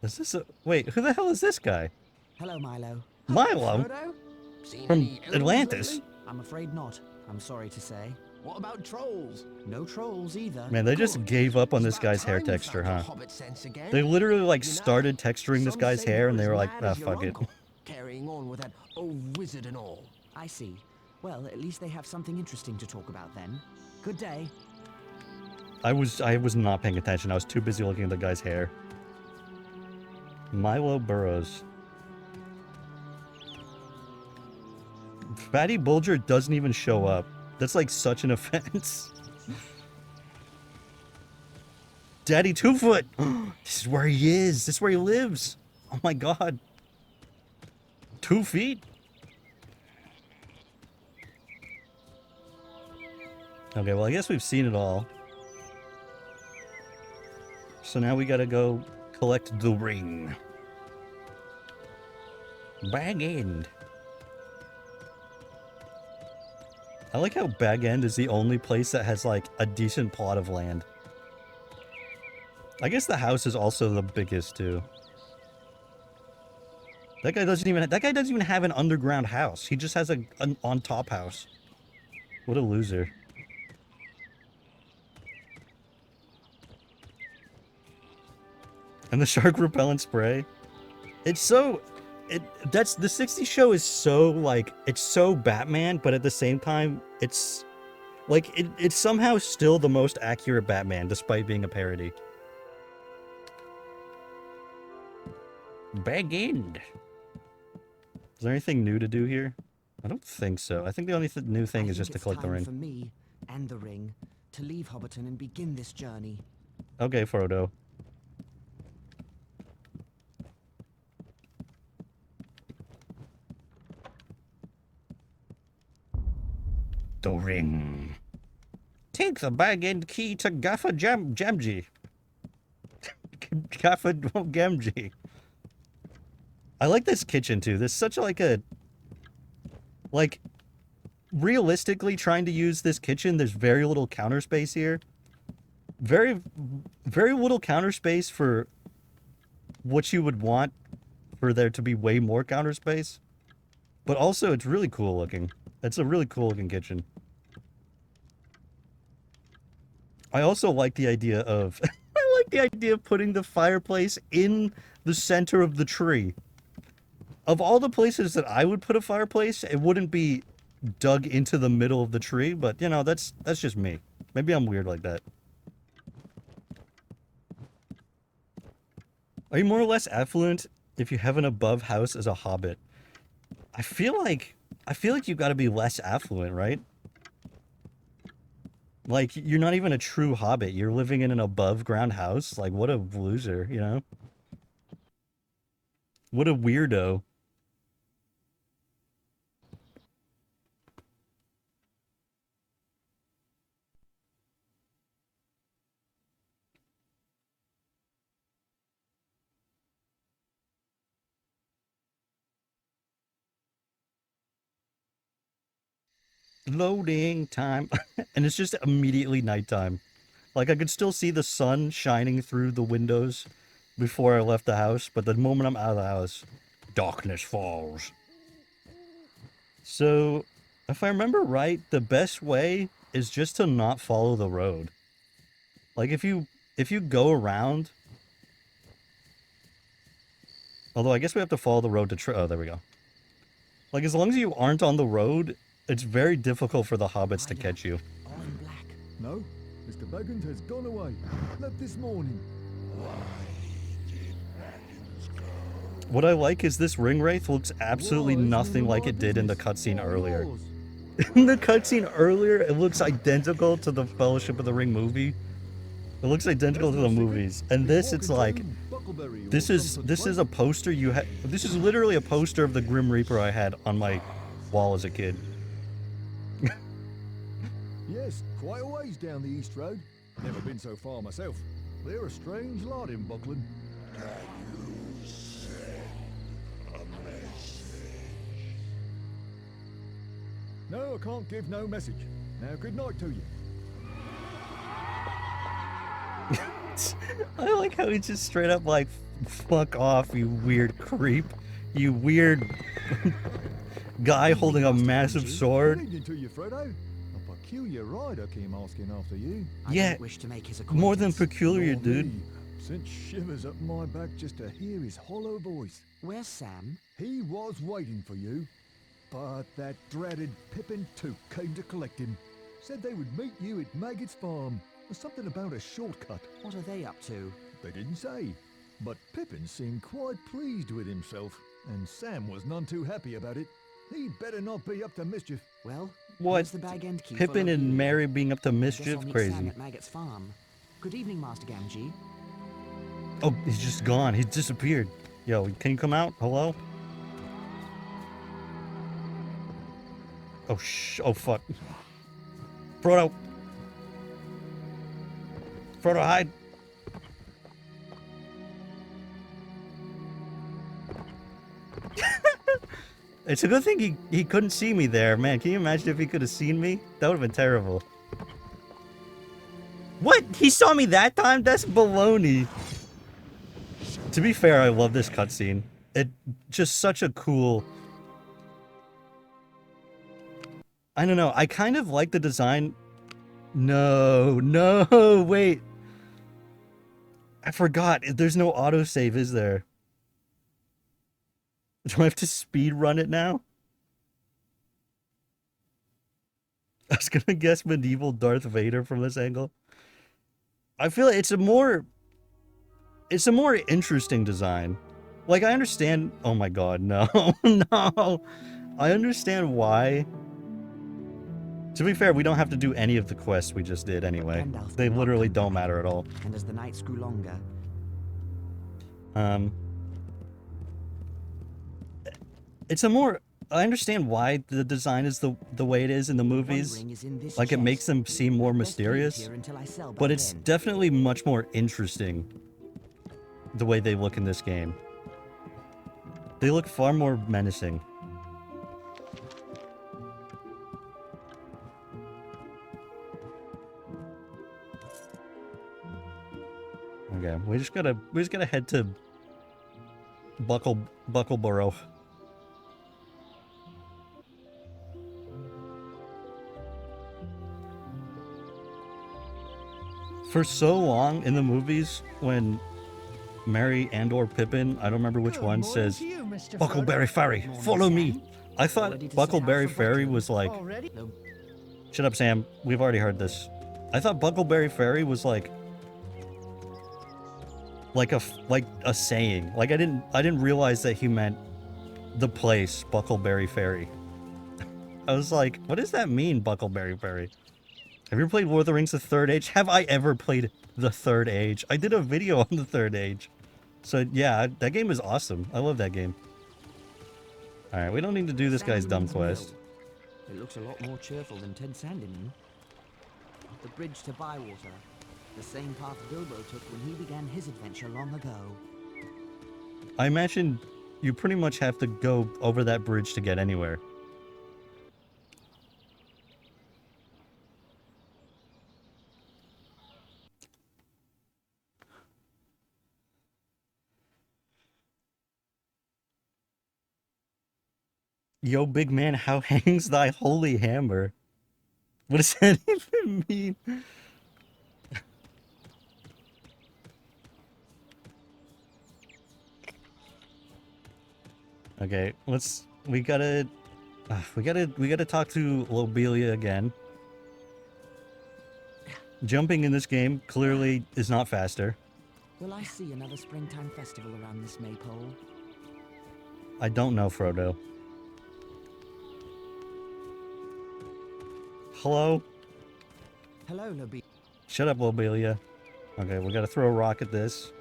Is this a... Wait, who the hell is this guy? Hello, Milo. Milo? Frodo? From Atlantis? I'm afraid not. I'm sorry to say. What about trolls? No trolls either. Man, they just gave up on this guy's hair texture, huh? They literally, like, started texturing this guy's hair, and they were like, ah, fuck it. Carrying on with that old wizard and all. I see. Well, at least they have something interesting to talk about then. Good day. I was not paying attention. I was too busy looking at the guy's hair. Milo Burrows. Fatty Bulger doesn't even show up. That's like such an offense. Daddy Two-Foot! This is where he is. This is where he lives. Oh my god. 2 feet? Okay, well I guess we've seen it all. So now we gotta go collect the ring. Bag End. I like how Bag End is the only place that has like a decent plot of land. I guess the house is also the biggest too. That guy doesn't even have an underground house. He just has an on top house. What a loser. And the shark repellent spray. It's so... That's the 60s show is so like it's so Batman, but at the same time it's like it's somehow still the most accurate Batman despite being a parody. Bag End. Is there anything new to do here? I don't think so. I think the only new thing is just to collect the ring. For me and the ring to leave Hobbiton and begin this journey. Okay, Frodo. The ring. Take the bag and key to Gaffa Jamji. Gaffa Gamji. I like this kitchen too. There's such like a... Like, realistically trying to use this kitchen, there's very little counter space here. Very little counter space for what you would want for there to be way more counter space. But also, it's really cool looking. It's a really cool looking kitchen. I also like the idea of... I like the idea of putting the fireplace in the center of the tree. Of all the places that I would put a fireplace, it wouldn't be dug into the middle of the tree, but, you know, that's just me. Maybe I'm weird like that. Are you more or less affluent if you have an above house as a hobbit? I feel like you gotta be less affluent, right? Like, you're not even a true hobbit. You're living in an above ground house. Like, what a loser, you know? What a weirdo. Loading time. And it's just immediately nighttime. Like, I could still see the sun shining through the windows before I left the house, but the moment I'm out of the house, darkness falls. So, if I remember right, the best way is just to not follow the road. Like, if you go around... Although, I guess we have to follow the road to... Oh, there we go. Like, as long as you aren't on the road, it's very difficult for the hobbits to catch you. All in black. No, Mr. Baggins has gone away. Left this morning. What I like is this ring wraith looks absolutely nothing like it did in the cutscene earlier. In the cutscene earlier, it looks identical to the Fellowship of the Ring movie. It looks identical to the movies. And this, it's like, this is a poster you had. This is literally a poster of the Grim Reaper I had on my wall as a kid. Yes, quite a ways down the East Road. Never been so far myself. They're a strange lot in Buckland. No, I can't give no message. Now, good night to you. I like how he's just straight up like, fuck off, you weird creep. You weird guy holding a massive sword. Good evening to you, Frodo. A peculiar rider came asking after you. Yeah, I don't wish to make his acquaintance. more than peculiar, Nor dude. me. Sent shivers up my back just to hear his hollow voice. Where's Sam? He was waiting for you. But that dreaded Pippin Took came to collect him. Said they would meet you at Maggot's farm. There's something about a shortcut. What are they up to? They didn't say. But Pippin seemed quite pleased with himself. And Sam was none too happy about it. He'd better not be up to mischief. Well, What? here's the bag end key. Pippin for and Loki. Mary being up to Guess I'll mischief? meet Crazy. Sam at Maggot's farm. Good evening, Master Gamgee. Oh, he's just gone. He's disappeared. Yo, can you come out? Hello? Oh, oh, fuck. Frodo. Frodo, hide. It's a good thing he couldn't see me there, man. Can you imagine if he could have seen me? That would have been terrible. What? He saw me that time? That's baloney. To be fair, I love this cutscene. It just such a cool... I don't know. I kind of like the design. No, wait. I forgot. There's no autosave, is there? Do I have to speed run it now? I was gonna guess medieval Darth Vader from this angle. I feel like it's a more interesting design. Like, I understand. Oh my god, no, no. I understand why. To be fair, we don't have to do any of the quests we just did anyway. Gandalf They did not literally come don't back. matter at all. And as the nights grew longer, It's a more... I understand why the design is the way it is in the movies. One ring is in this Like, it chest. makes them seem more Best leave it mysterious. here until I sell But back it's in. definitely much more interesting the way they look in this game. They look far more menacing. Okay, we just gotta head to Buckleborough. For so long in the movies, when Merry and/or Pippin, I don't remember which one, says, "Buckleberry Ferry, follow me." I thought Buckleberry Ferry was like... Shut up, Sam. We've already heard this. I thought Buckleberry Ferry was like a saying. Like, I didn't realize that he meant the place, Buckleberry Ferry. I was like, what does that mean, Buckleberry Ferry? Have you ever played Lord of the Rings: The Third Age? Have I ever played The Third Age? I did a video on The Third Age. So yeah, that game is awesome. I love that game. Alright, we don't need to do this guy's dumb quest. It looks a lot more cheerful than Ted Sandyman. The bridge to Bywater. The same path Bilbo took when he began his adventure long ago. I imagine you pretty much have to go over that bridge to get anywhere. Yo, big man, how hangs thy holy hammer? What does that even mean? Okay, we gotta talk to Lobelia again. Jumping in this game clearly is not faster. Will I see another springtime festival around this maypole? I don't know, Frodo. Hello? Hello, Lobelia. Shut up, Lobelia. Okay, we gotta throw a rock at this.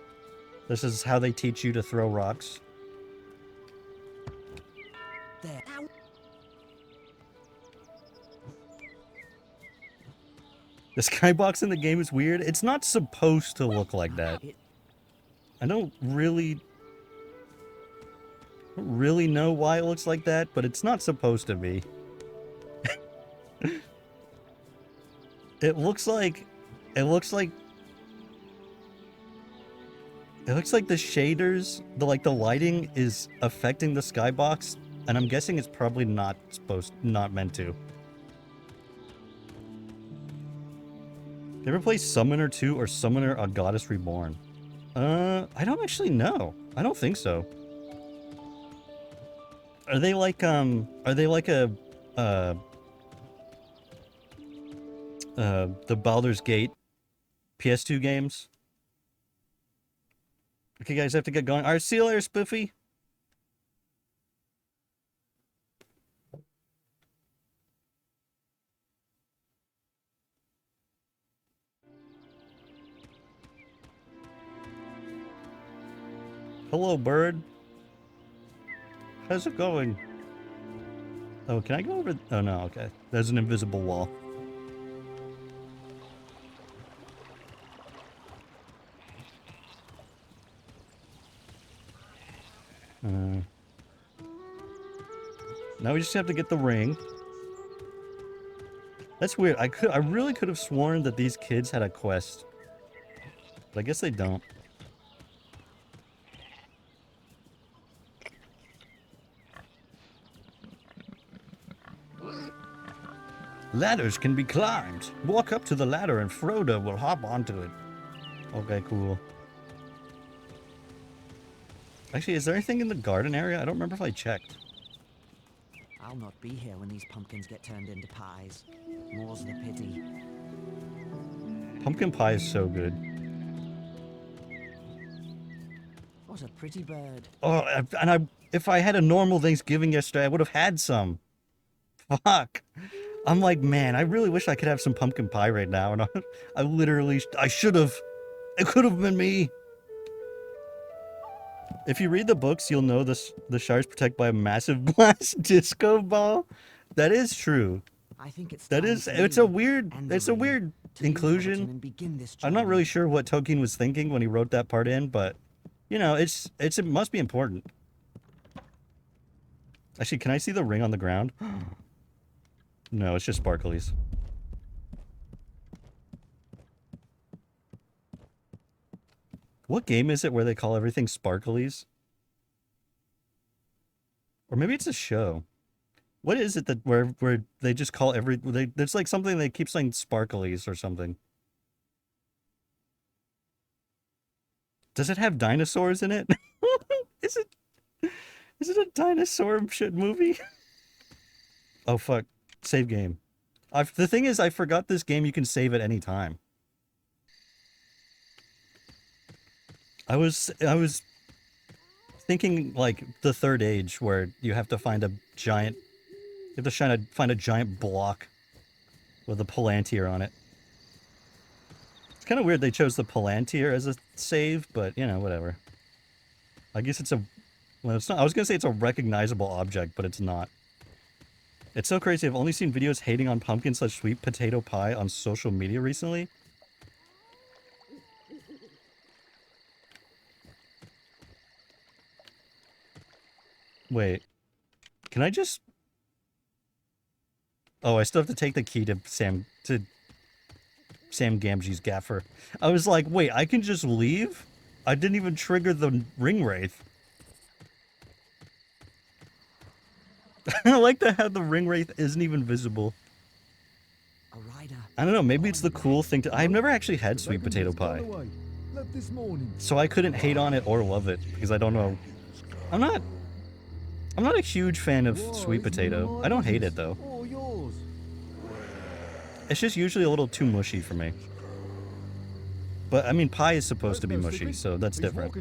This is how they teach you to throw rocks. There. The skybox in the game is weird. It's not supposed to look like that. I don't really know why it looks like that, but it's not supposed to be. It looks like the shaders, the lighting is affecting the skybox, and I'm guessing it's probably not meant to. You ever play Summoner 2 or Summoner A Goddess Reborn? I don't actually know. I don't think so. Are they like a the Baldur's Gate PS2 games? Okay, guys, I have to get going. Alright, see you later, Spiffy. Hello, bird. How's it going? Oh, can I go over? Oh, no, okay. There's an invisible wall. Now we just have to get the ring. That's weird. I really could have sworn that these kids had a quest. But I guess they don't. Ladders can be climbed. Walk up to the ladder and Frodo will hop onto it. Okay, cool. Actually, is there anything in the garden area? I don't remember if I checked. I'll not be here when these pumpkins get turned into pies. More's the pity. Pumpkin pie is so good. What a pretty bird. Oh, if I had a normal Thanksgiving yesterday, I would have had some. Fuck. I'm like, man, I really wish I could have some pumpkin pie right now. And I should have. It could have been me. If you read the books, you'll know this. The shards protect by a massive glass disco ball. That is true. I think it's That time is. for It's me a weird. and the It's a ring weird to leave Hobbiton inclusion. and begin this I'm not journey. really sure what Tolkien was thinking when he wrote that part in, but you know, it must be important. Actually, can I see the ring on the ground? No, it's just sparklies. What game is it where they call everything sparklies? Or maybe it's a show. What is it that where they just call there's like something they keep saying sparklies or something. Does it have dinosaurs in it? Is it a dinosaur shit movie? Oh fuck. Save game. The thing is, I forgot this game you can save at any time. I was thinking like the Third Age, where you have to find a giant, find a giant block with a Palantir on it. It's kind of weird they chose the Palantir as a save, but you know, whatever. I guess it's a, well, it's not. I was gonna say it's a recognizable object, but it's not. It's so crazy. I've only seen videos hating on pumpkin/sweet potato pie on social media recently. Wait, can I just... Oh, I still have to take the key to Sam Gamgee's gaffer. I was like, wait, I can just leave? I didn't even trigger the ring wraith. I like that how the ring wraith isn't even visible. I don't know, maybe it's the cool thing to... I've never actually had sweet potato pie. So I couldn't hate on it or love it, because I don't know... I'm not a huge fan of sweet potato. I don't hate it, though. It's just usually a little too mushy for me. But, I mean, pie is supposed to be mushy, so that's different.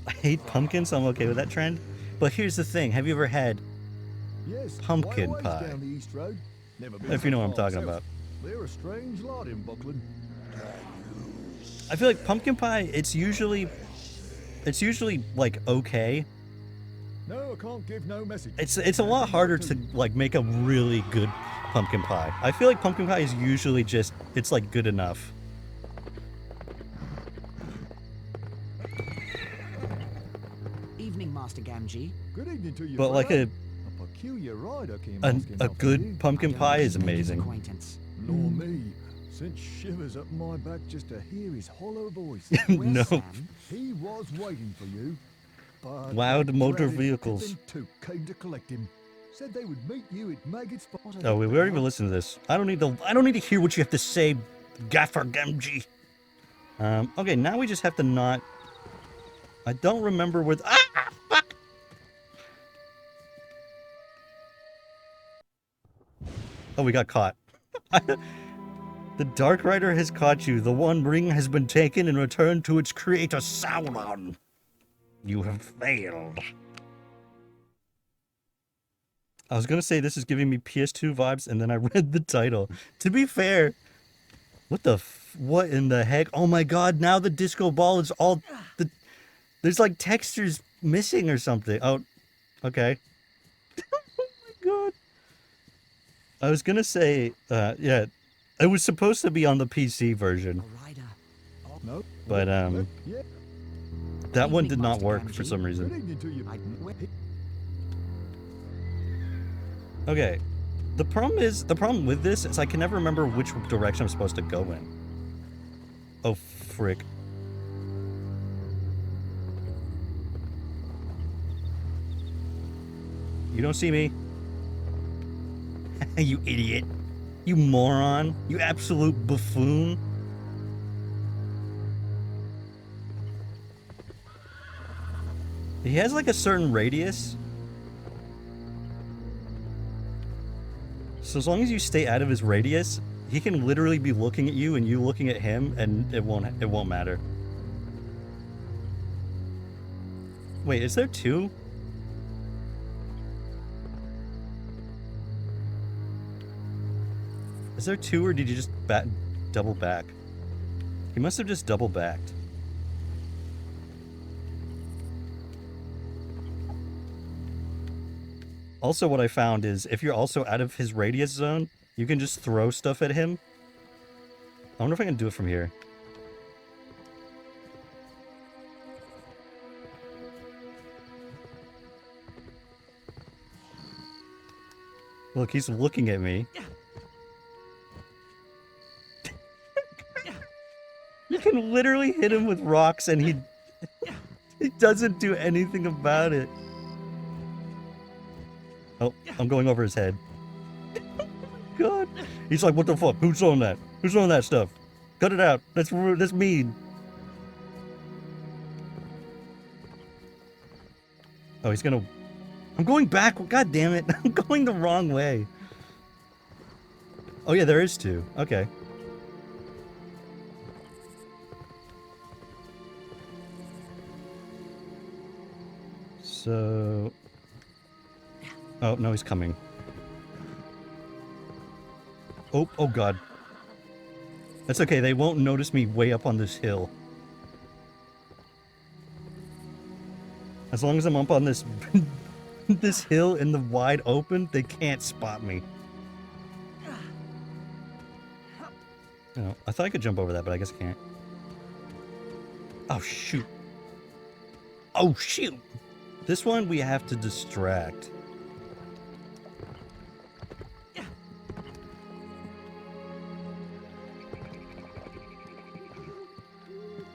I hate pumpkin, so I'm okay with that trend. But here's the thing. Have you ever had pumpkin pie? If you know what I'm talking about. They're a strange lot in Buckland. I feel like pumpkin pie, it's usually like okay. No, I can't give no message. It's a lot harder to like make a really good pumpkin pie. I feel like pumpkin pie is usually just, it's like good enough. Evening, Master Gamgee. Good evening to you. But like a peculiar rider came a good pumpkin pie is amazing. Nor me. Sent shivers up my back just to hear his hollow voice. No. He was waiting for you. But Loud motor dreaded vehicles. Pippin came to collect him. Said they would meet you at Maggot's farm. Oh, we already listened to this. I don't need to hear what you have to say, Gaffer Gamgee. Okay, now we just have to not... I don't remember where... Ah, fuck! Oh, we got caught. The Dark Rider has caught you. The One Ring has been taken and returned to its creator, Sauron. You have failed. I was gonna say this is giving me PS2 vibes, and then I read the title. To be fair, what in the heck? Oh my god, now the disco ball is all... There's like textures missing or something. Oh, okay. Oh my god. I was gonna say, yeah, it was supposed to be on the PC version. But, that one did not work for some reason. Okay. The problem with this is I can never remember which direction I'm supposed to go in. Oh, frick. You don't see me? You idiot. You moron. You absolute buffoon. He has like a certain radius. So as long as you stay out of his radius, he can literally be looking at you and you looking at him, and it won't matter. Wait, is there two? Is there two, or did you just double back? He must have just double backed. Also, what I found is if you're also out of his radius zone, you can just throw stuff at him. I wonder if I can do it from here. Look, he's looking at me. You can literally hit him with rocks and he doesn't do anything about it. Oh, I'm going over his head. God. He's like, what the fuck? Who's on that? Who's on that stuff? Cut it out. That's mean. Oh, he's gonna... I'm going back. God damn it. I'm going the wrong way. Oh, yeah, there is two. Okay. So... Oh, no, he's coming. Oh, oh god. That's okay, they won't notice me way up on this hill. As long as I'm up on this this hill in the wide open, they can't spot me. Oh, I thought I could jump over that, but I guess I can't. Oh, shoot. Oh, shoot! This one we have to distract.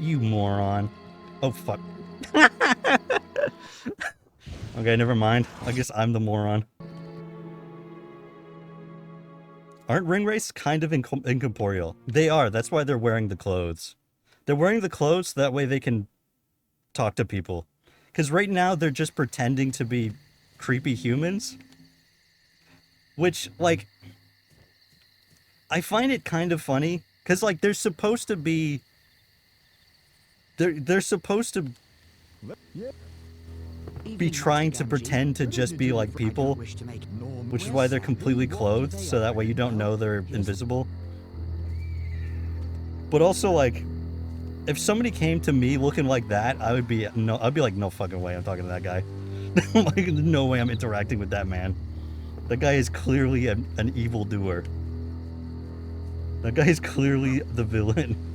You moron. Oh, fuck. Okay, never mind. I guess I'm the moron. Aren't ring wraiths kind of incorporeal? They are. That's why they're wearing the clothes. They're wearing the clothes so that way they can talk to people. Because right now they're just pretending to be creepy humans. Which, like... I find it kind of funny. Because, like, they're supposed to be... They're supposed to be trying to pretend to just be like people, which is why they're completely clothed, so that way you don't know they're invisible. But also, like, if somebody came to me looking like that, I'd be like, no fucking way I'm talking to that guy. Like, no way I'm interacting with that man. That guy is clearly an evildoer. That guy is clearly the villain.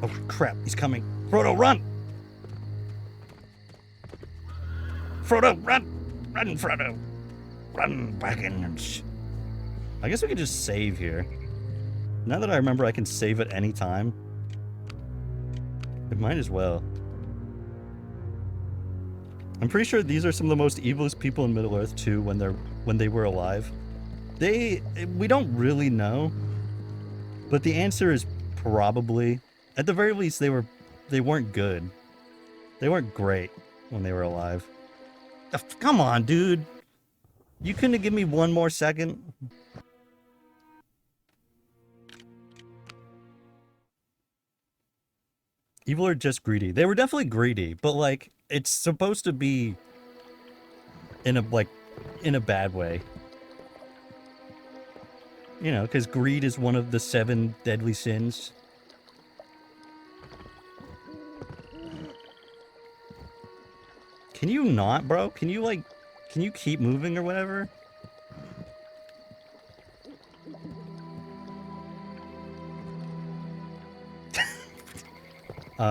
Oh crap, he's coming. Frodo, run! Frodo, run! Run, Frodo! Run, Baggins! I guess we could just save here. Now that I remember I can save at any time. It might as well. I'm pretty sure these are some of the most evilest people in Middle-earth too when they were alive. We don't really know. But the answer is probably, at the very least, they weren't good. They weren't great when they were alive. Oh, come on, dude. You couldn't give me one more second? Evil or just greedy? They were definitely greedy, but like, it's supposed to be in a bad way. You know, because greed is one of the 7 deadly sins. Can you not, bro? Can you keep moving or whatever?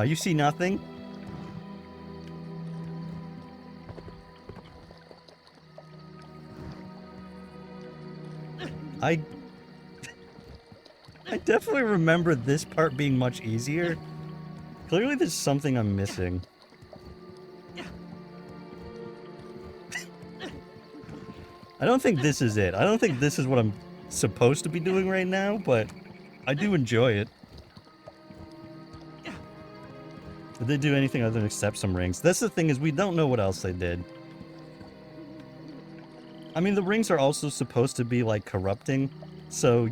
You see nothing? I definitely remember this part being much easier. Clearly there's something I'm missing. I don't think this is it. I don't think this is what I'm supposed to be doing right now, but I do enjoy it. Did they do anything other than accept some rings? That's the thing, is we don't know what else they did. I mean, the rings are also supposed to be, like, corrupting, so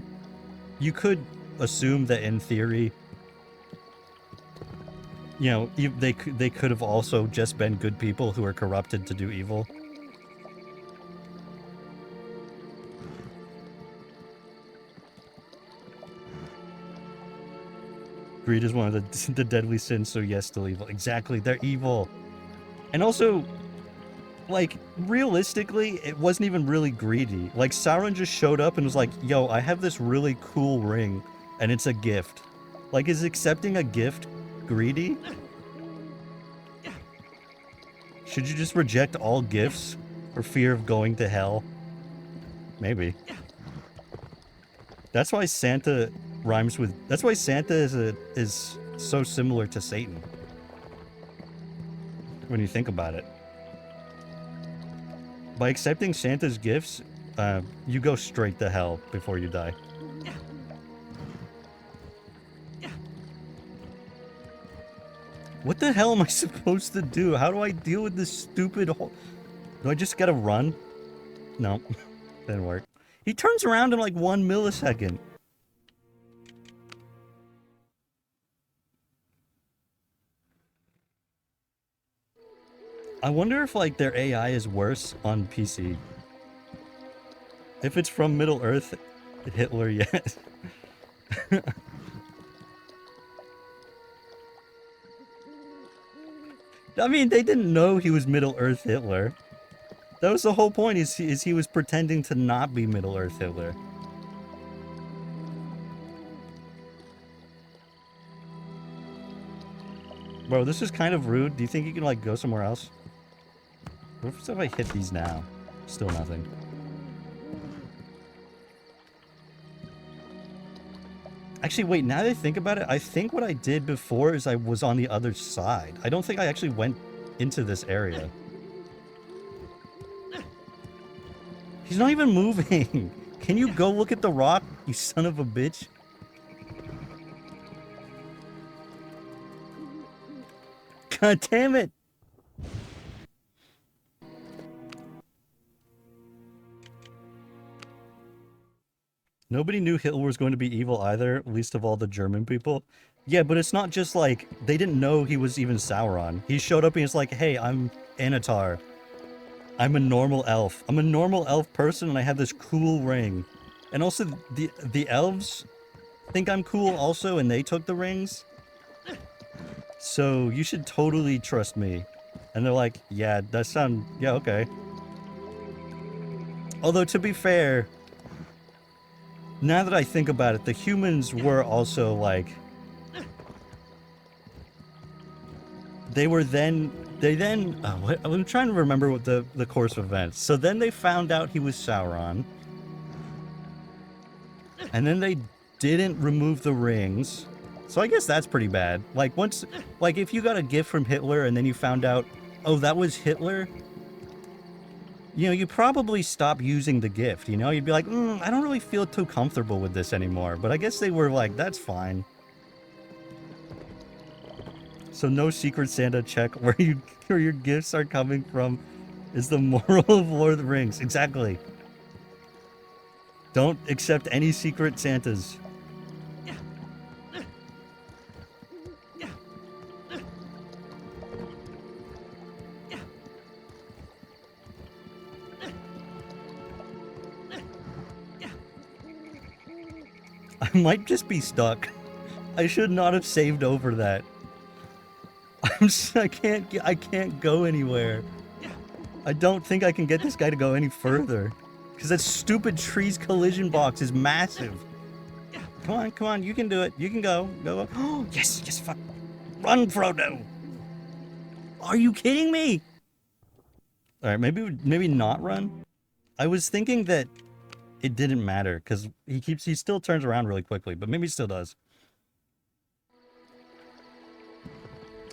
you could assume that in theory, you know, they could have also just been good people who are corrupted to do evil. Greed is one of the deadly sins, so yes, still evil. Exactly, they're evil. And also, like, realistically, it wasn't even really greedy. Like, Sauron just showed up and was like, yo, I have this really cool ring, and it's a gift. Like, is accepting a gift greedy? Should you just reject all gifts for fear of going to hell? Maybe. That's why Santa rhymes with... That's why Santa is so similar to Satan. When you think about it. By accepting Santa's gifts, you go straight to hell before you die. What the hell am I supposed to do? How do I deal with this stupid hole? Do I just gotta run? No, didn't work. He turns around in like 1 millisecond. I wonder if like their AI is worse on PC. If it's from Middle Earth, Hitler, yes. I mean, they didn't know he was Middle Earth Hitler. That was the whole point, is he was pretending to not be Middle Earth Hitler. Bro, this is kind of rude. Do you think you can, like, go somewhere else? What if I hit these now? Still nothing. Actually, wait, now that I think about it, I think what I did before is I was on the other side. I don't think I actually went into this area. He's not even moving. Can you go look at the rock, you son of a bitch? God damn it! Nobody knew Hitler was going to be evil either, least of all the German people. Yeah, but it's not just like, they didn't know he was even Sauron. He showed up and he's like, hey, I'm Anatar. I'm a normal elf. I'm a normal elf person and I have this cool ring. And also, the elves think I'm cool also and they took the rings. So you should totally trust me. And they're like, yeah, yeah, okay. Although, to be fair, now that I think about it, the humans were also like... I'm trying to remember what the course of events. So then they found out he was Sauron. And then they didn't remove the rings. So I guess that's pretty bad. Like, if you got a gift from Hitler and then you found out, oh, that was Hitler... You know, you probably stop using the gift, you know? You'd be like, I don't really feel too comfortable with this anymore. But I guess they were like, that's fine. So no Secret Santa check where your gifts are coming from is the moral of Lord of the Rings. Exactly. Don't accept any Secret Santas. I might just be stuck. I should not have saved over that. I can't go anywhere. I don't think I can get this guy to go any further. Because that stupid tree's collision box is massive. Come on, you can do it. You can go. Go. Oh, yes, fuck. Run, Frodo! Are you kidding me? Alright, maybe not run? I was thinking that it didn't matter, because he still turns around really quickly, but maybe he still does.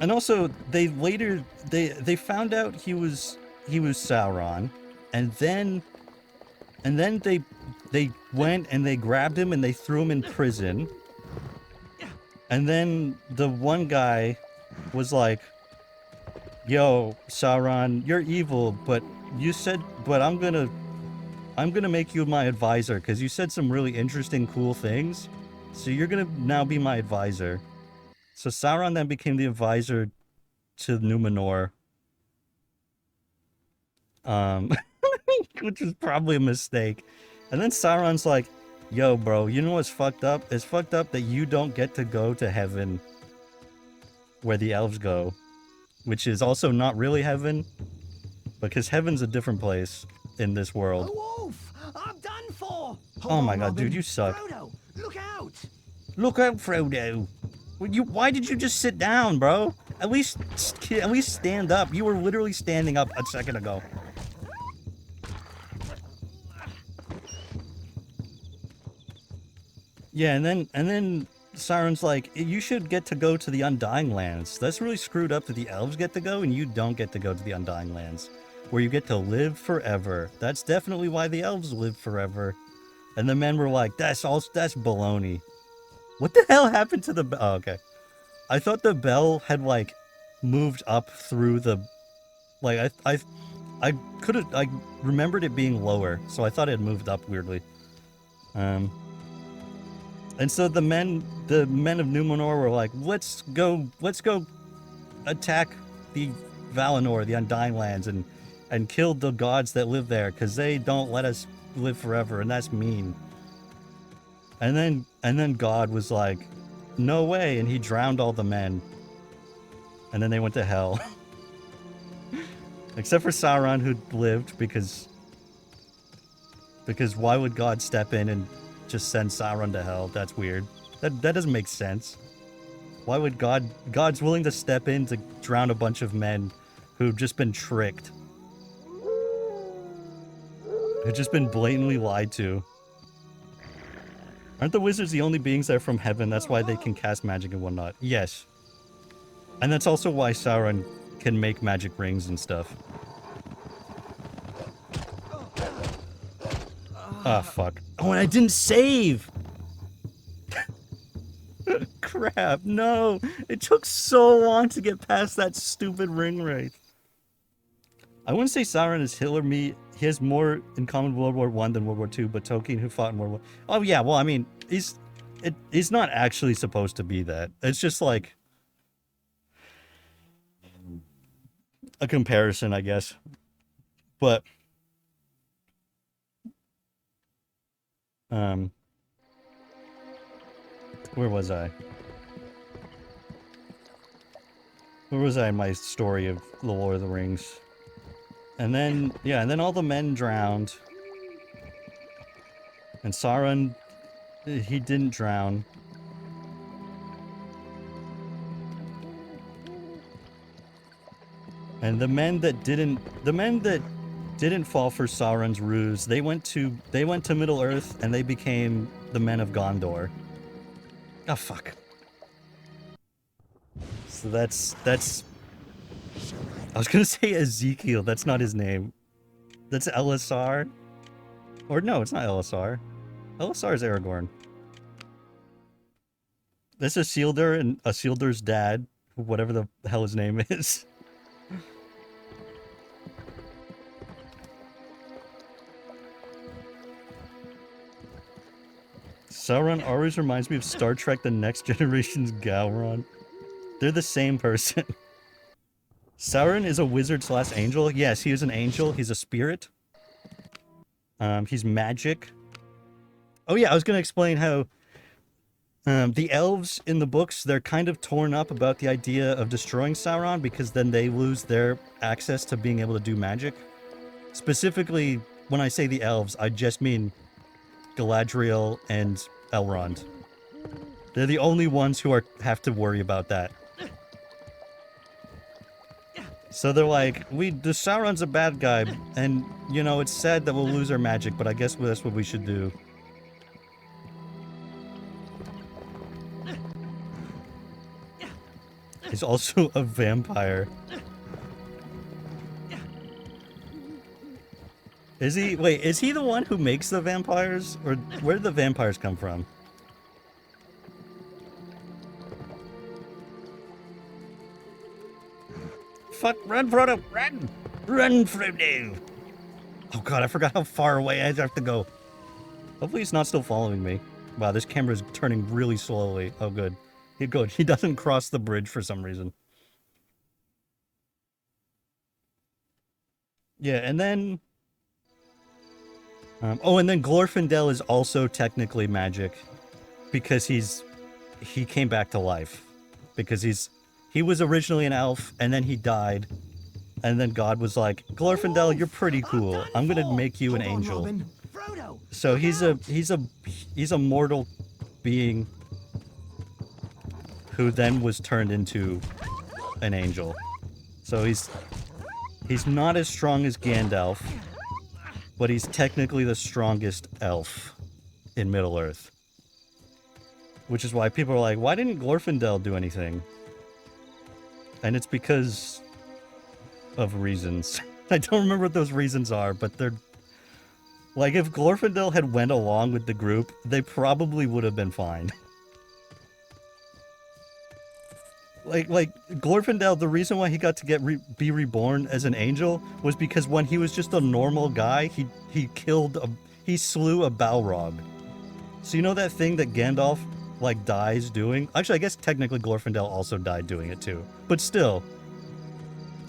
And also, they found out he was Sauron, and then they went and they grabbed him and they threw him in prison. And then the one guy was like, yo, Sauron, you're evil, but I'm gonna make you my advisor, because you said some really interesting, cool things. So you're gonna now be my advisor. So Sauron then became the advisor to Numenor. Which was probably a mistake. And then Sauron's like, Yo, bro, you know what's fucked up? It's fucked up that you don't get to go to heaven where the elves go, which is also not really heaven, because heaven's a different place in this world. A wolf! I'm done for! Oh my on, god, Robin. dude, you suck. Frodo, look out! Look out, Frodo. Why did you just sit down, bro? At least stand up. You were literally standing up a second ago. Yeah, and then Sauron's like, you should get to go to the Undying Lands. That's really screwed up that the elves get to go and you don't get to go to the Undying Lands, where you get to live forever. That's definitely why the elves live forever. And the men were like, that's baloney. What the hell happened to the bell? Oh, okay. I thought the bell had, like, moved up through the... Like, I remembered it being lower, so I thought it had moved up weirdly. And so the men of Numenor were like, let's go attack the Valinor, the Undying Lands, and kill the gods that live there, because they don't let us live forever, and that's mean. And then God was like, no way, and he drowned all the men. And then they went to hell. Except for Sauron, who lived, because why would God step in and just send Sauron to hell? That's weird. That doesn't make sense. Why would God's willing to step in to drown a bunch of men who've just been tricked. Who've just been blatantly lied to. Aren't the wizards the only beings that are from heaven? That's why they can cast magic and whatnot. Yes. And that's also why Sauron can make magic rings and stuff. Ah, fuck. Oh, and I didn't save! Crap, no! It took so long to get past that stupid ring wraith. I wouldn't say Sauron is Hitler me. He has more in common with World War I than World War II, but Tolkien, who fought in World War... Oh, yeah, well, I mean, he's not actually supposed to be that. It's just like a comparison, I guess. But where was I? Where was I in my story of The Lord of the Rings? And then, yeah, and then all the men drowned. And Sauron, he didn't drown. And the men that didn't fall for Sauron's ruse, they went to Middle Earth and they became the men of Gondor. Oh, fuck. So that's I was gonna say Ezekiel, that's not his name. That's Elisar. Or no, it's not Elisar. Elisar is Aragorn. That's Isildur and Isildur's dad, whatever the hell his name is. Sauron always reminds me of Star Trek The Next Generation's Gowron. They're the same person. Sauron is a wizard / angel. Yes, he is an angel. He's a spirit. He's magic. Oh yeah, I was gonna explain how the elves in the books, they're kind of torn up about the idea of destroying Sauron because then they lose their access to being able to do magic. Specifically, when I say the elves, I just mean Galadriel and Elrond. They're the only ones who have to worry about that. So they're like, the Sauron's a bad guy, and, you know, it's sad that we'll lose our magic, but I guess that's what we should do. He's also a vampire. Is he? Wait, is he the one who makes the vampires? Or where did the vampires come from? Fuck, run, Frodo, run! Run, Frodo! Oh god, I forgot how far away I have to go. Hopefully he's not still following me. Wow, this camera's turning really slowly. Oh good. Good. He doesn't cross the bridge for some reason. Yeah, and then Oh, and then Glorfindel is also technically magic because he came back to life because he was originally an elf and then he died, and then God was like, Glorfindel, you're pretty cool. I'm gonna make you an angel. So he's a mortal being who then was turned into an angel. So he's not as strong as Gandalf, but he's technically the strongest elf in Middle-earth. Which is why people are like, why didn't Glorfindel do anything? And it's because of reasons. I don't remember what those reasons are, but they're... Like, if Glorfindel had went along with the group, they probably would have been fine. Like Glorfindel, the reason why he got to be reborn as an angel was because when he was just a normal guy, he slew a Balrog. So you know that thing that Gandalf like dies doing? Actually, I guess technically Glorfindel also died doing it too. But still.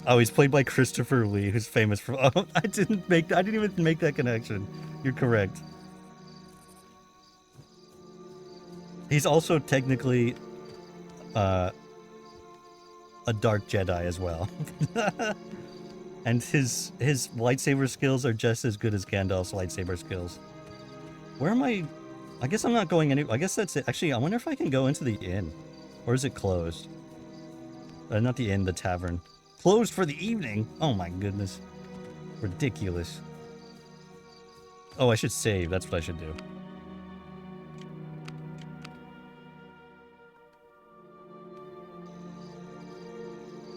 Oh, he's played by Christopher Lee, who's famous for... Oh, I didn't even make that connection. You're correct. He's also technically a Dark Jedi as well. And his lightsaber skills are just as good as Gandalf's lightsaber skills. Where am I? I guess I'm not going any... I guess that's it. Actually, I wonder if I can go into the inn. Or is it closed? Not the inn, the tavern. Closed for the evening? Oh my goodness. Ridiculous. Oh, I should save. That's what I should do.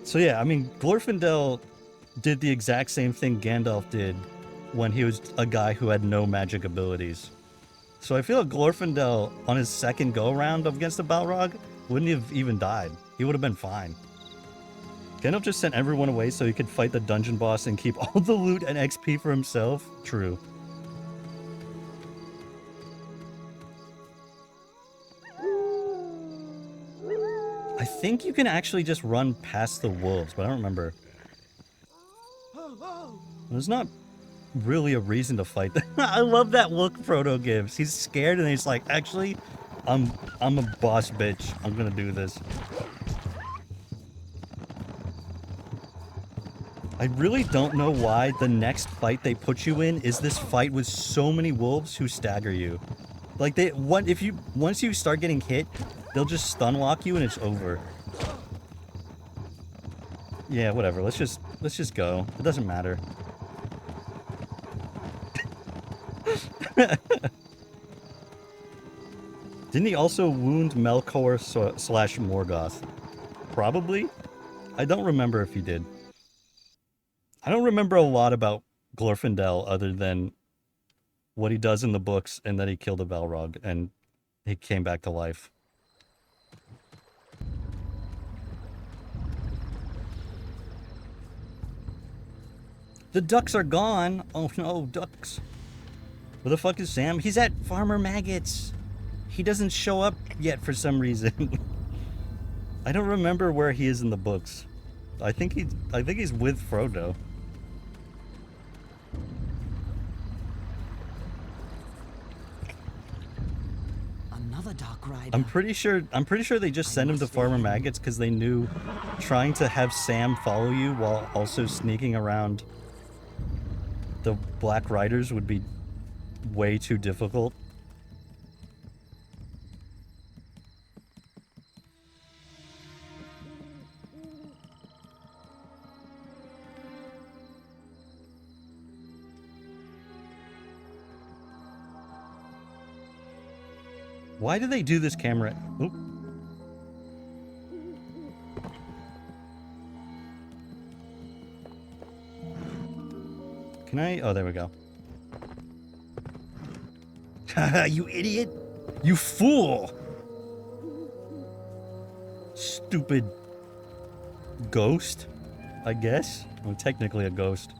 So yeah, I mean, Glorfindel did the exact same thing Gandalf did when he was a guy who had no magic abilities. So I feel like Glorfindel, on his second go-around against the Balrog, wouldn't have even died. He would have been fine. Gandalf just sent everyone away so he could fight the dungeon boss and keep all the loot and XP for himself? True. I think you can actually just run past the wolves, but I don't remember. There's not really a reason to fight them. I love that look Frodo gives. He's scared and he's like, actually, I'm a boss bitch. I'm gonna do this. I really don't know why the next fight they put you in is this fight with so many wolves who stagger you. Like once you start getting hit, they'll just stun lock you and it's over. Yeah, whatever. Let's just go. It doesn't matter. Didn't he also wound Melkor slash Morgoth? Probably. I don't remember if he did. I don't remember a lot about Glorfindel other than what he does in the books and that he killed a Balrog and he came back to life. The ducks are gone. Oh no, ducks. Where the fuck is Sam? He's at Farmer Maggot's. He doesn't show up yet for some reason. I don't remember where he is in the books. I think he's with Frodo. Another dark rider. I'm pretty sure they just sent him to Farmer Maggot's because they knew trying to have Sam follow you while also sneaking around the Black Riders would be way too difficult. Why do they do this camera? Oop. Can I? Oh, there we go. Haha, you idiot! You fool! Stupid ghost, I guess. I'm technically a ghost.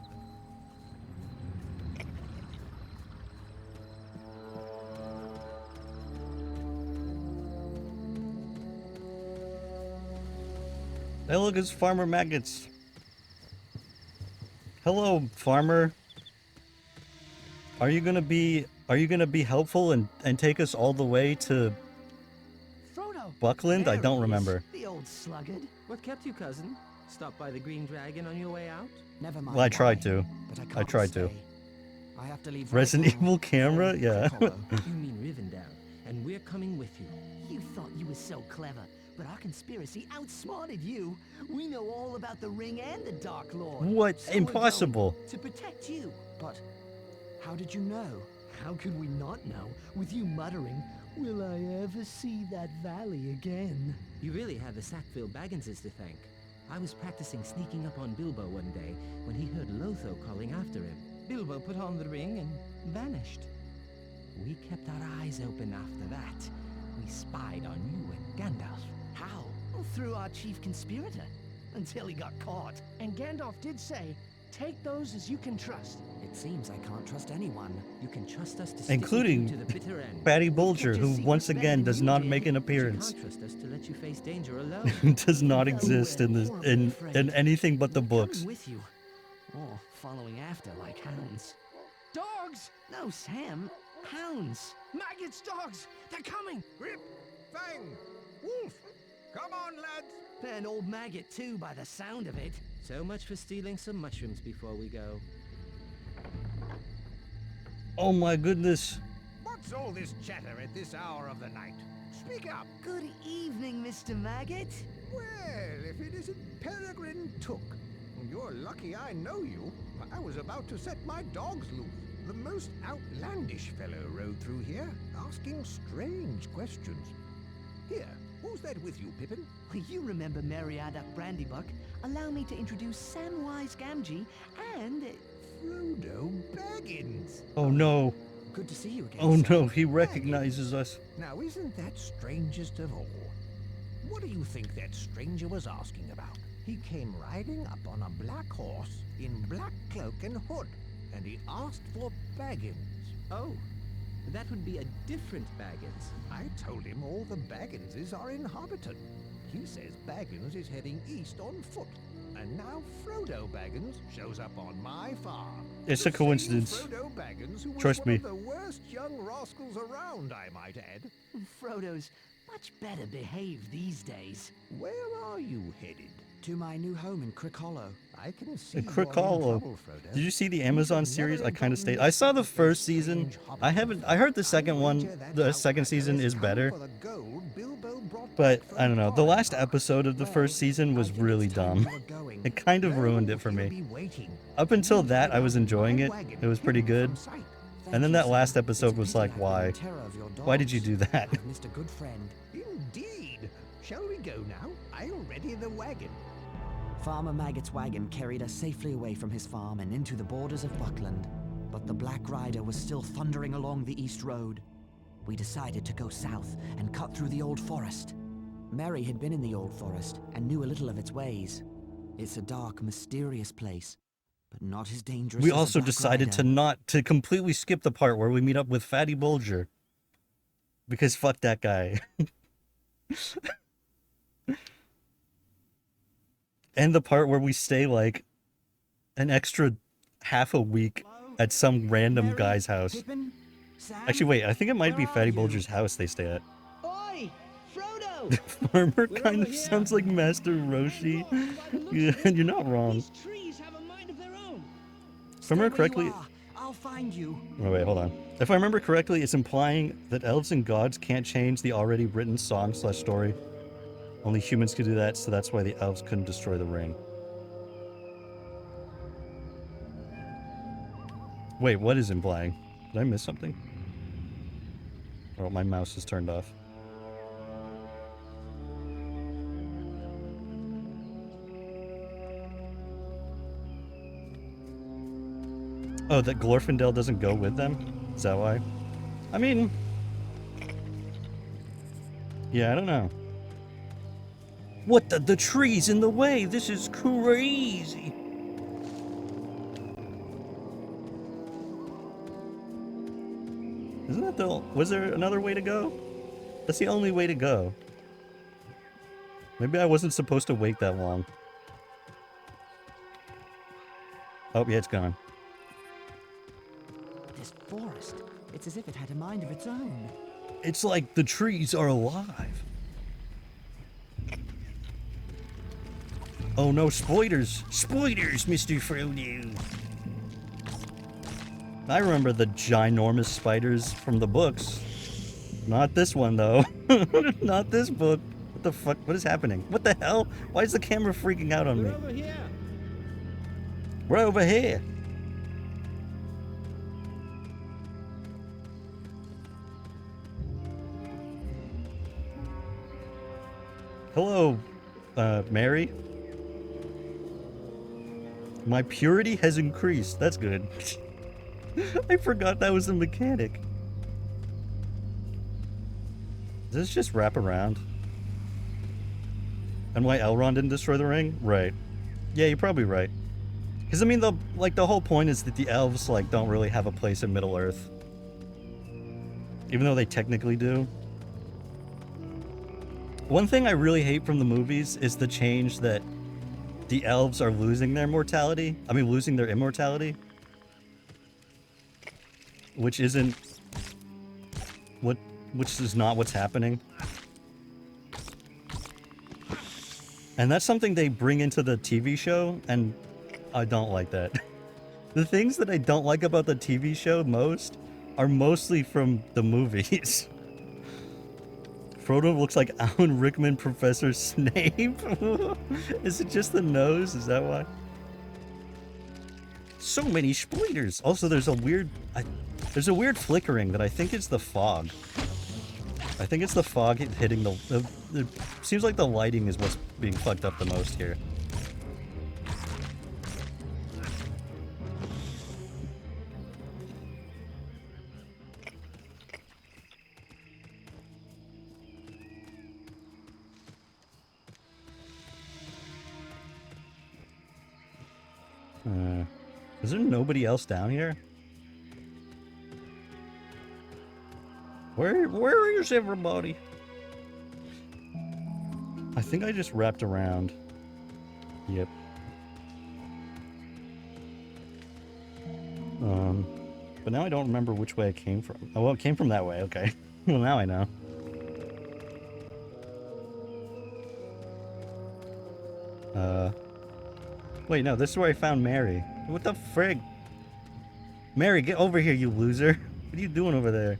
Hey, look, it's Farmer Maggot's. Hello, farmer. Are you gonna be helpful and take us all the way to Frodo! Buckland? I There don't he is, remember. the old sluggard. What kept you, cousin? Stop by the Green Dragon on your way out? Never mind. Well, I tried why, to. But I I can't tried stay. to. I have to leave Resident right now Evil camera? for Yeah. Crickhollow. You mean Rivendell, and we're coming with you. You thought you were so clever, but our conspiracy outsmarted you. We know all about the ring and the Dark Lord. What? So we're Impossible. going to protect you. But how did you know? How could we not know, with you muttering, "Will I ever see that valley again?" You really have the Sackville Bagginses to thank. I was practicing sneaking up on Bilbo one day when he heard Lotho calling after him. Bilbo put on the ring and vanished. We kept our eyes open after that. We spied on you and Gandalf. How? Well, through our chief conspirator, until he got caught. And Gandalf did say, take those as you can trust. It seems I can't trust anyone. You can trust us to stick Including with you to the bitter end. Fatty Bulger, who once again does not make an But you appearance. can't trust us to let you face danger alone. Does not exist in the in anything but the books. Coming with you, or following after like hounds. Dogs! No, Sam, hounds. Maggots, dogs! They're coming! Grip, Fang, Wolf, come on, lads. An old maggot too, by the sound of it. So much for stealing some mushrooms before we go. Oh my goodness. What's all this chatter at this hour of the night? Speak up. Good evening, Mr. Maggot. Well, if it isn't Peregrine Took. You're lucky I know you. I was about to set my dogs loose. The most outlandish fellow rode through here, asking strange questions. Here, who's that with you, Pippin? You remember Meriadoc Brandybuck? Allow me to introduce Samwise Gamgee and... Frodo Baggins. Oh no. Good to see you again. Oh sir. no, he recognizes us. Now, isn't that strangest of all? What do you think that stranger was asking about? He came riding up on a black horse in black cloak and hood, and he asked for Baggins. Oh, that would be a different Baggins. I told him all the Bagginses are in Hobbiton. He says Baggins is heading east on foot, and now Frodo Baggins shows up on my farm. It's The a coincidence. same Frodo Baggins, who was Trust one me. of the worst young rascals around, I might add. Frodo's much better behaved these days. Where are you headed? To my new home in Crickhollow. I can see In you're in Crickhollow. trouble, Frodo. Did you see the Amazon series? I kind of stayed. I saw the first season. I heard the second one. The second season is better. But I don't know. The last episode of the first season was really dumb. It kind of ruined it for me. Up until that, I was enjoying it. It was pretty good. And then that last episode was like, why? Why did you do that? Mr. Good Friend. Indeed. Shall we go now? I'll ready the wagon. Farmer Maggot's wagon carried us safely away from his farm and into the borders of Buckland. But the Black Rider was still thundering along the East Road. We decided to go south and cut through the Old Forest. Merry had been in the Old Forest and knew a little of its ways. It's a dark, mysterious place, but not as dangerous We as the also Black decided Rider. to completely skip the part where we meet up with Fatty Bulger. Because fuck that guy. And the part where we stay like an extra half a week at some random guy's house. Pippin? Sam? Actually, wait, I think it might be Where are Fatty you? Bulger's house they stay at. Oi! Frodo! Farmer kind of sounds like Master Roshi. Yeah, and you're not wrong. These trees have a mind of their own. If I remember Stay where you correctly... are. I'll find you. Oh, wait, hold on. If I remember correctly, it's implying that elves and gods can't change the already written song/story. Only humans could do that, so that's why the elves couldn't destroy the ring. Wait, what is implying? Did I miss something? Oh, my mouse is turned off. Oh, that Glorfindel doesn't go with them? Is that why? I mean... yeah, I don't know. What the tree's in the way? This is crazy. Isn't that the... was there another way to go? That's the only way to go. Maybe I wasn't supposed to wait that long. Oh, yeah, it's gone. This It's as if it had a mind of its own. It's like the trees are alive. Oh no, spoilers! Spoilers, Mr. Frodo! I remember the ginormous spiders from the books. Not this one, though. Not this book. What the fuck? What is happening? What the hell? Why is the camera freaking out on me? Over here. We're over here. Hello, Mary. My purity has increased. That's good. I forgot that was a mechanic. Does this just wrap around? And why Elrond didn't destroy the ring? Right. Yeah, you're probably right. Because, I mean, the whole point is that the elves, like, don't really have a place in Middle-earth. Even though they technically do. One thing I really hate from the movies is the change that the elves are losing their mortality. I mean, losing their immortality. Which isn't... Which is not what's happening. And that's something they bring into the TV show, and I don't like that. The things that I don't like about the TV show most are mostly from the movies. Frodo looks like Alan Rickman Professor Snape. Is it just the nose? Is that why? So many spoilers. Also, there's a weird flickering that I think is the fog. I think it's the fog hitting the... It seems like the lighting is what's being fucked up the most here. Is there nobody else down here? Where is everybody? I think I just wrapped around. Yep. But now I don't remember which way I came from. Oh, well, it came from that way. Okay. Well, now I know. Wait, no, this is where I found Mary. What the frig? Mary, get over here, you loser. What are you doing over there?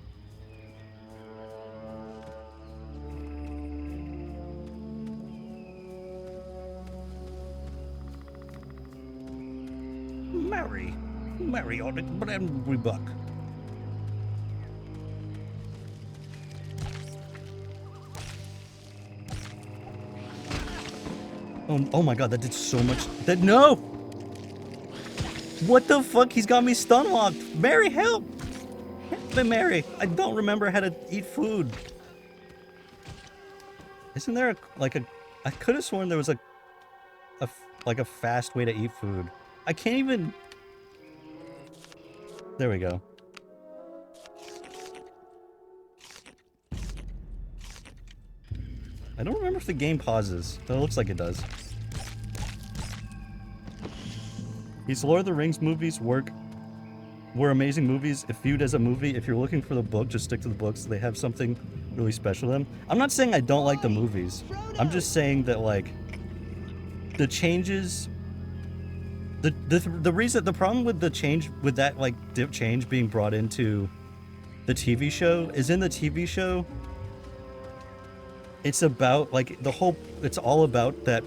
Mary on it, Brandy Buck. Oh my god, that did so much. No! What the fuck? He's got me stun locked. Mary, help! Help me, Mary. I don't remember how to eat food. Isn't there I could have sworn there was a fast way to eat food. I can't even... There we go. I don't remember if the game pauses. It looks like it does. These Lord of the Rings movies were amazing movies. If viewed as a movie, if you're looking for the book, just stick to the books. They have something really special in them. I'm not saying I don't like the movies. I'm just saying that, like, the changes... The problem with the change, with that, like, change being brought into the TV show is in the TV show, it's about, like, it's all about that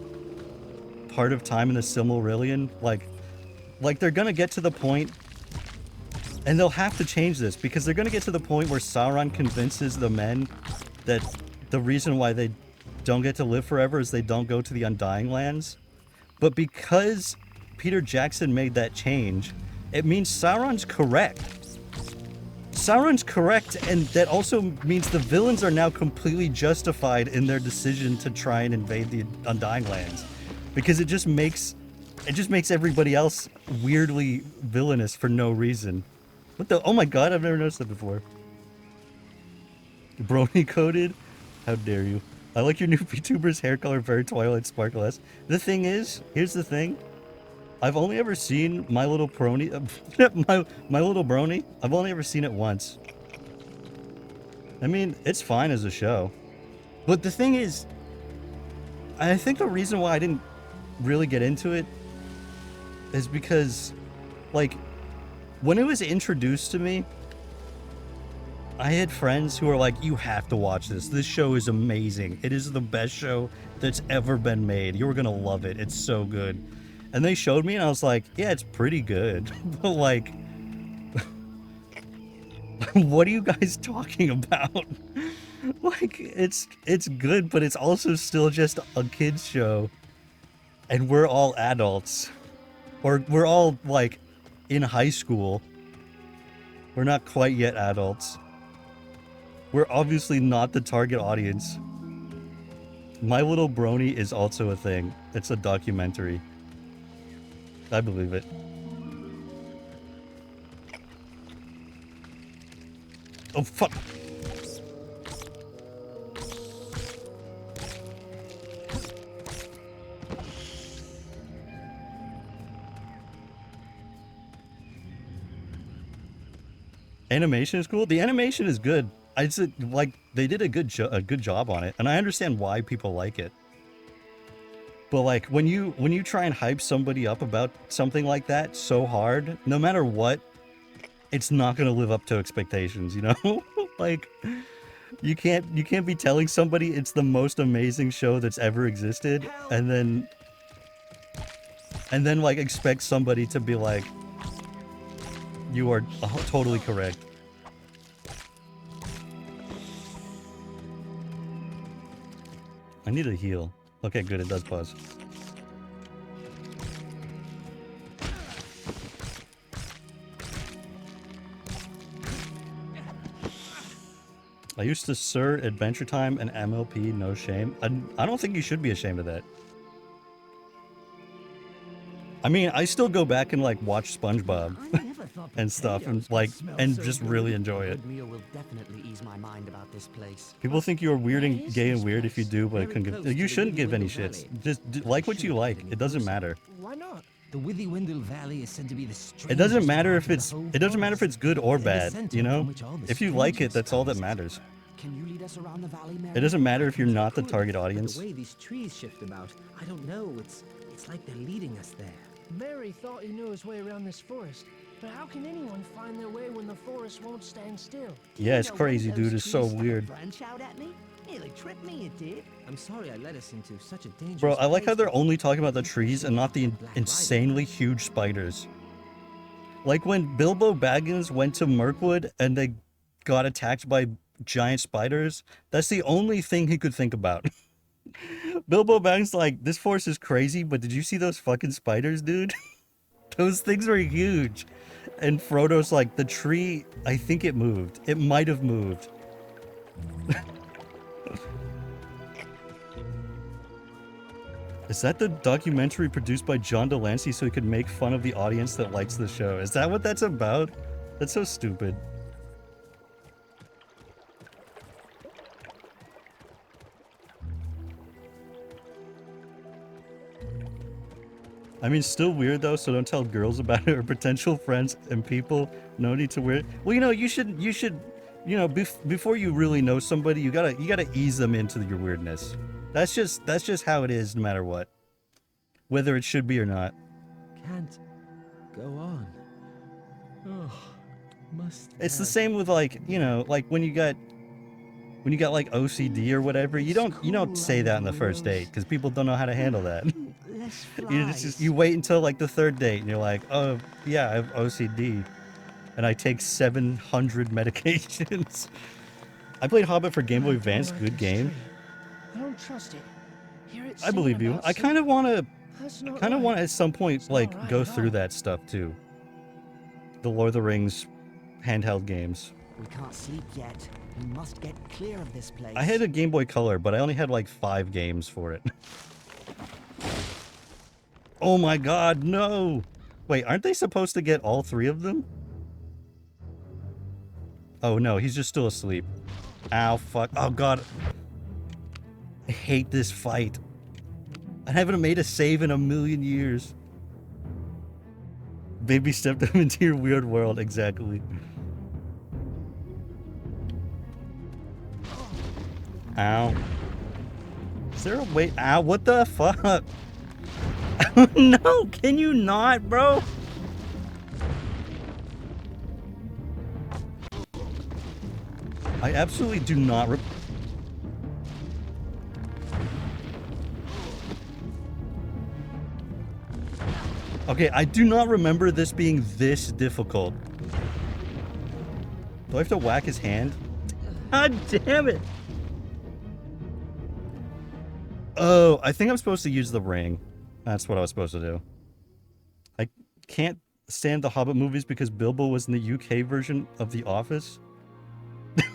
part of time in the Silmarillion. Like they're gonna get to the point, and they'll have to change this, because they're gonna get to the point where Sauron convinces the men that the reason why they don't get to live forever is they don't go to the Undying Lands. But because Peter Jackson made that change, it means Sauron's correct. Sauron's correct, and that also means the villains are now completely justified in their decision to try and invade the Undying Lands. Because it just makes everybody else weirdly villainous for no reason. What the? Oh my god, I've never noticed that before. Brony coded? How dare you. I like your new VTuber's hair color, very Twilight Sparkle-esque. The thing is, here's the thing. I've only ever seen My Little Brony, My Little Brony. I've only ever seen it once. I mean, it's fine as a show. But the thing is, I think the reason why I didn't really get into it is because, like, when it was introduced to me, I had friends who were like, you have to watch this. This show is amazing. It is the best show that's ever been made. You're going to love it. It's so good. And they showed me and I was like, yeah, it's pretty good. But like, what are you guys talking about? Like, it's good, but it's also still just a kid's show. And we're all adults. Or we're all, like, in high school. We're not quite yet adults. We're obviously not the target audience. My Little Brony is also a thing. It's a documentary. I believe it. Oh, fuck. Animation is cool. The animation is good. I just like they did a good job on it, and I understand why people like it. But like when you try and hype somebody up about something like that so hard, no matter what, it's not gonna live up to expectations. You know, like you can't be telling somebody it's the most amazing show that's ever existed, and then like expect somebody to be like, you are totally correct. I need a heal. Okay, good, it does pause. I used to Sir Adventure Time and MLP, no shame. I don't think you should be ashamed of that. I mean, I still go back and like watch SpongeBob and stuff, and like just really enjoy it. Meal will definitely ease my mind about this place. People think you're weird and gay and weird if you do, but I couldn't give. You shouldn't give any shits. Just like what you like. It doesn't matter. Why not? The Withywindle Valley is said to be the strangest. It doesn't matter if part of it's. the whole It doesn't matter if forest. it's good or And the bad. center You know, from which all the if you like it, strangest that's all that comes. matters. Can you lead us around the valley, Mary? It doesn't matter if you're not the Could, target but audience. The way these trees shift about, I don't know. It's like they're leading us there. Mary thought he knew his way around this forest. But how can anyone find their way when the forest won't stand still? Yeah, it's crazy, dude. It's so weird. Branch out at me? Nearly tripped me, it did. I'm sorry I led us into such a dangerous Bro, I like how place, they're but only talking about the trees and not the Black Rider. insanely huge spiders. Like when Bilbo Baggins went to Mirkwood and they got attacked by giant spiders, that's the only thing he could think about. Bilbo Baggins like, this forest is crazy, but did you see those fucking spiders, dude? Those things were huge. And Frodo's like, the tree, I think it moved. It might have moved. Is that the documentary produced by John Delancey so he could make fun of the audience that likes the show? Is that what that's about? That's so stupid. I mean, still weird though, so don't tell girls about it or potential friends and people. No need to wear it. Well, you know, you should, you know, before you really know somebody, you gotta ease them into your weirdness. That's just how it is, no matter what, whether it should be or not. Can't go on. Oh, must. It's the same with like, you know, like when you got like OCD or whatever. You don't say that on the first date because people don't know how to handle that. You wait until like the third date and you're like, oh yeah, I have OCD and I take 700 medications. I played Hobbit for Game Boy Advance. Good game. I don't trust it. Hear it I believe singing you. about I kind of want to That's not kind of right. want to at some point It's not like right go at through all. that stuff too. The Lord of the Rings handheld games. We can't sleep yet. We must get clear of this place. I had a Game Boy Color, but I only had like 5 games for it. Oh my god, no! Wait, aren't they supposed to get all 3 of them? Oh no, he's just still asleep. Ow, fuck. Oh god. I hate this fight. I haven't made a save in a million years. Baby stepped them into your weird world, exactly. Ow. Is there a way? Ow, what the fuck? No, can you not, bro? I absolutely do not. Okay, I do not remember this being this difficult. Do I have to whack his hand? God damn it! Oh, I think I'm supposed to use the ring. That's what I was supposed to do. I can't stand the Hobbit movies because Bilbo was in the UK version of The Office.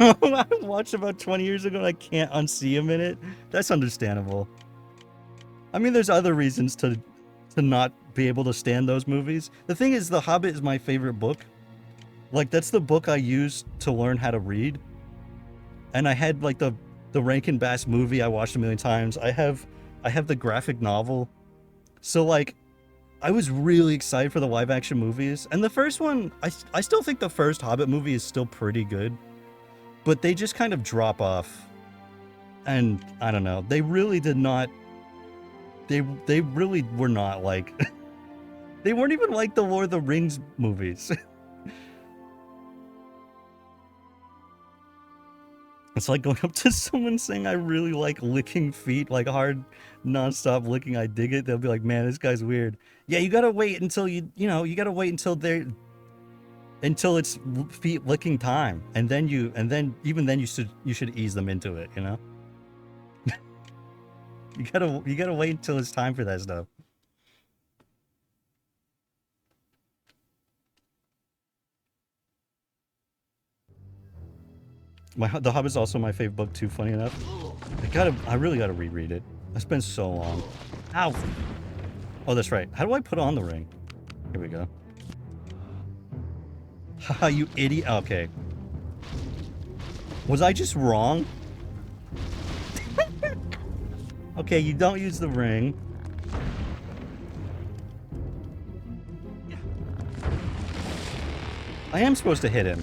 I watched about 20 years ago and I can't unsee him in it. That's understandable. I mean, there's other reasons to not be able to stand those movies. The thing is, The Hobbit is my favorite book. Like, that's the book I used to learn how to read. And I had, like, the Rankin Bass movie I watched a million times. I have the graphic novel. So, like, I was really excited for the live-action movies. And the first one, I still think the first Hobbit movie is still pretty good. But they just kind of drop off. And, I don't know, they really did not... They really were not, like... They weren't even like the Lord of the Rings movies. It's like going up to someone saying, I really like licking feet, like hard, non-stop licking, I dig it. They'll be like, man, this guy's weird. Yeah, you gotta wait until you gotta wait until until it's feet licking time. And then even then you should ease them into it, you know? You gotta wait until it's time for that stuff. The Hobbit's also my favorite book too, funny enough. I really gotta reread it. It's been so long. Ow! Oh, that's right. How do I put on the ring? Here we go. Haha, you idiot. Okay. Was I just wrong? Okay, you don't use the ring. I am supposed to hit him.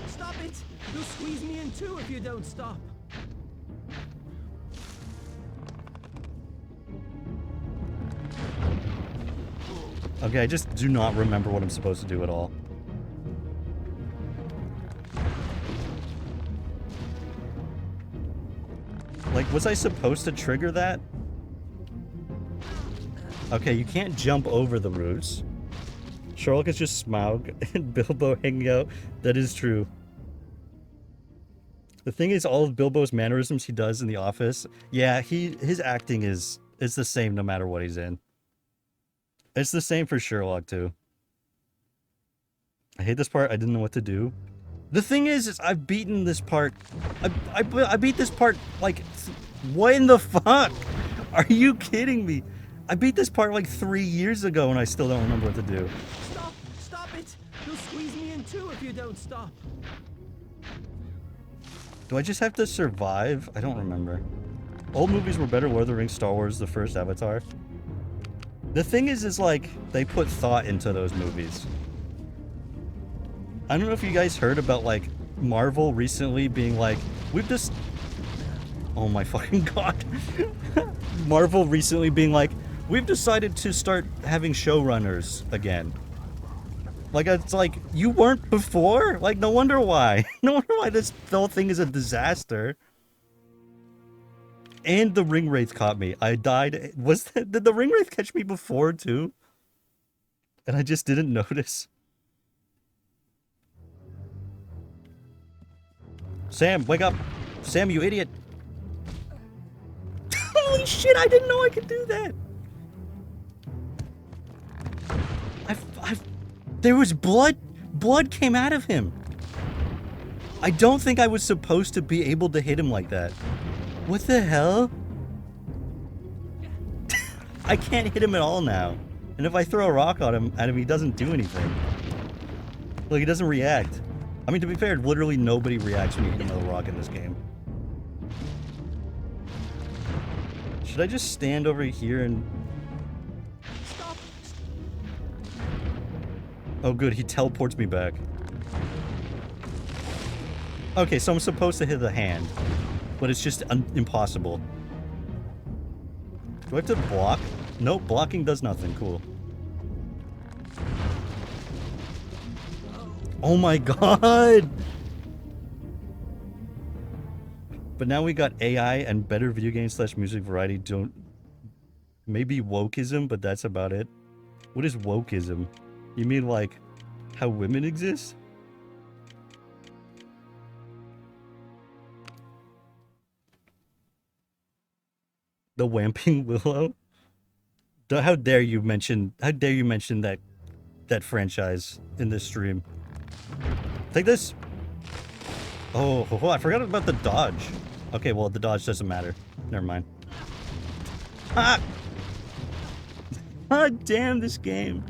Stop it! You'll squeeze me in too if you don't stop. Okay, I just do not remember what I'm supposed to do at all. Like, was I supposed to trigger that? Okay, you can't jump over the roots. Sherlock is just Smaug and Bilbo hanging out. That is true. The thing is, all of Bilbo's mannerisms he does in The Office, yeah, his acting is the same no matter what he's in. It's the same for Sherlock, too. I hate this part. I didn't know what to do. The thing is I've beaten this part. I beat this part, like, what in the fuck? Are you kidding me? I beat this part like 3 years ago and I still don't remember what to do. Stop it! You'll squeeze me in too if you don't stop. Do I just have to survive? I don't remember. Old movies were better. Lord of the Rings, Star Wars, the first Avatar. The thing is like, they put thought into those movies. I don't know if you guys heard about, like, Marvel recently being like, we've just... Oh my fucking god. Marvel recently being like, we've decided to start having showrunners again. Like, it's like, you weren't before? Like, no wonder why. No wonder why this whole thing is a disaster. And the ring wraith caught me. I died. Did the ring wraith catch me before, too? And I just didn't notice. Sam, wake up! Sam, you idiot! Holy shit, I didn't know I could do that! There was blood! Blood came out of him! I don't think I was supposed to be able to hit him like that. What the hell? I can't hit him at all now. And if I throw a rock at him, he doesn't do anything. Like, he doesn't react. I mean, to be fair, literally nobody reacts when you hit him with a rock in this game. Should I just stand over here and... Stop! Oh good, he teleports me back. Okay, so I'm supposed to hit the hand. but it's just impossible. Do I have to block? Nope, blocking does nothing. Cool. Oh my god! But now we got AI and better video game / music variety. Don't... Maybe wokeism, but that's about it. What is wokeism? You mean like how women exist? The Wamping Willow? How dare you mention that franchise in this stream? Take this. Oh, I forgot about the dodge. Okay, well, the dodge doesn't matter. Never mind. Ah! God damn this game.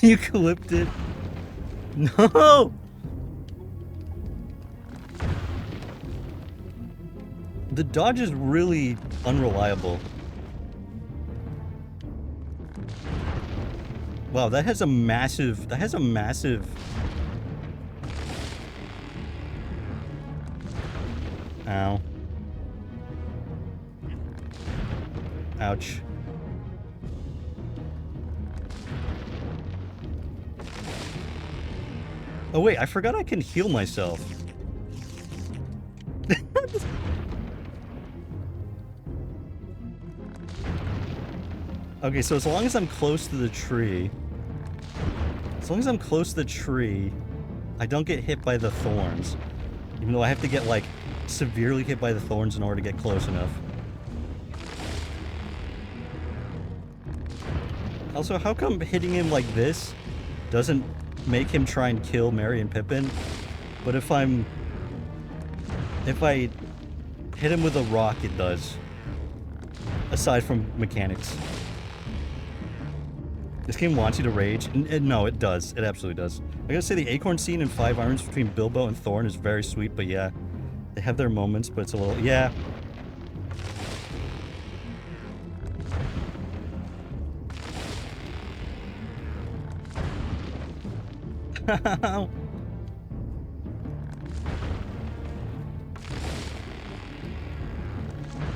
You clipped it. No! The dodge is really unreliable. Wow, that has a massive... Ow. Ouch. Oh wait, I forgot I can heal myself. Okay, so as long as I'm close to the tree... I don't get hit by the thorns. Even though I have to get, like, severely hit by the thorns in order to get close enough. Also, how come hitting him like this doesn't make him try and kill Merry and Pippin? But if I hit him with a rock, it does. Aside from mechanics. This game wants you to rage, and no, it does. It absolutely does. I gotta say, the acorn scene in 5 Irons between Bilbo and Thorn is very sweet, but yeah. They have their moments, but it's a little... Yeah.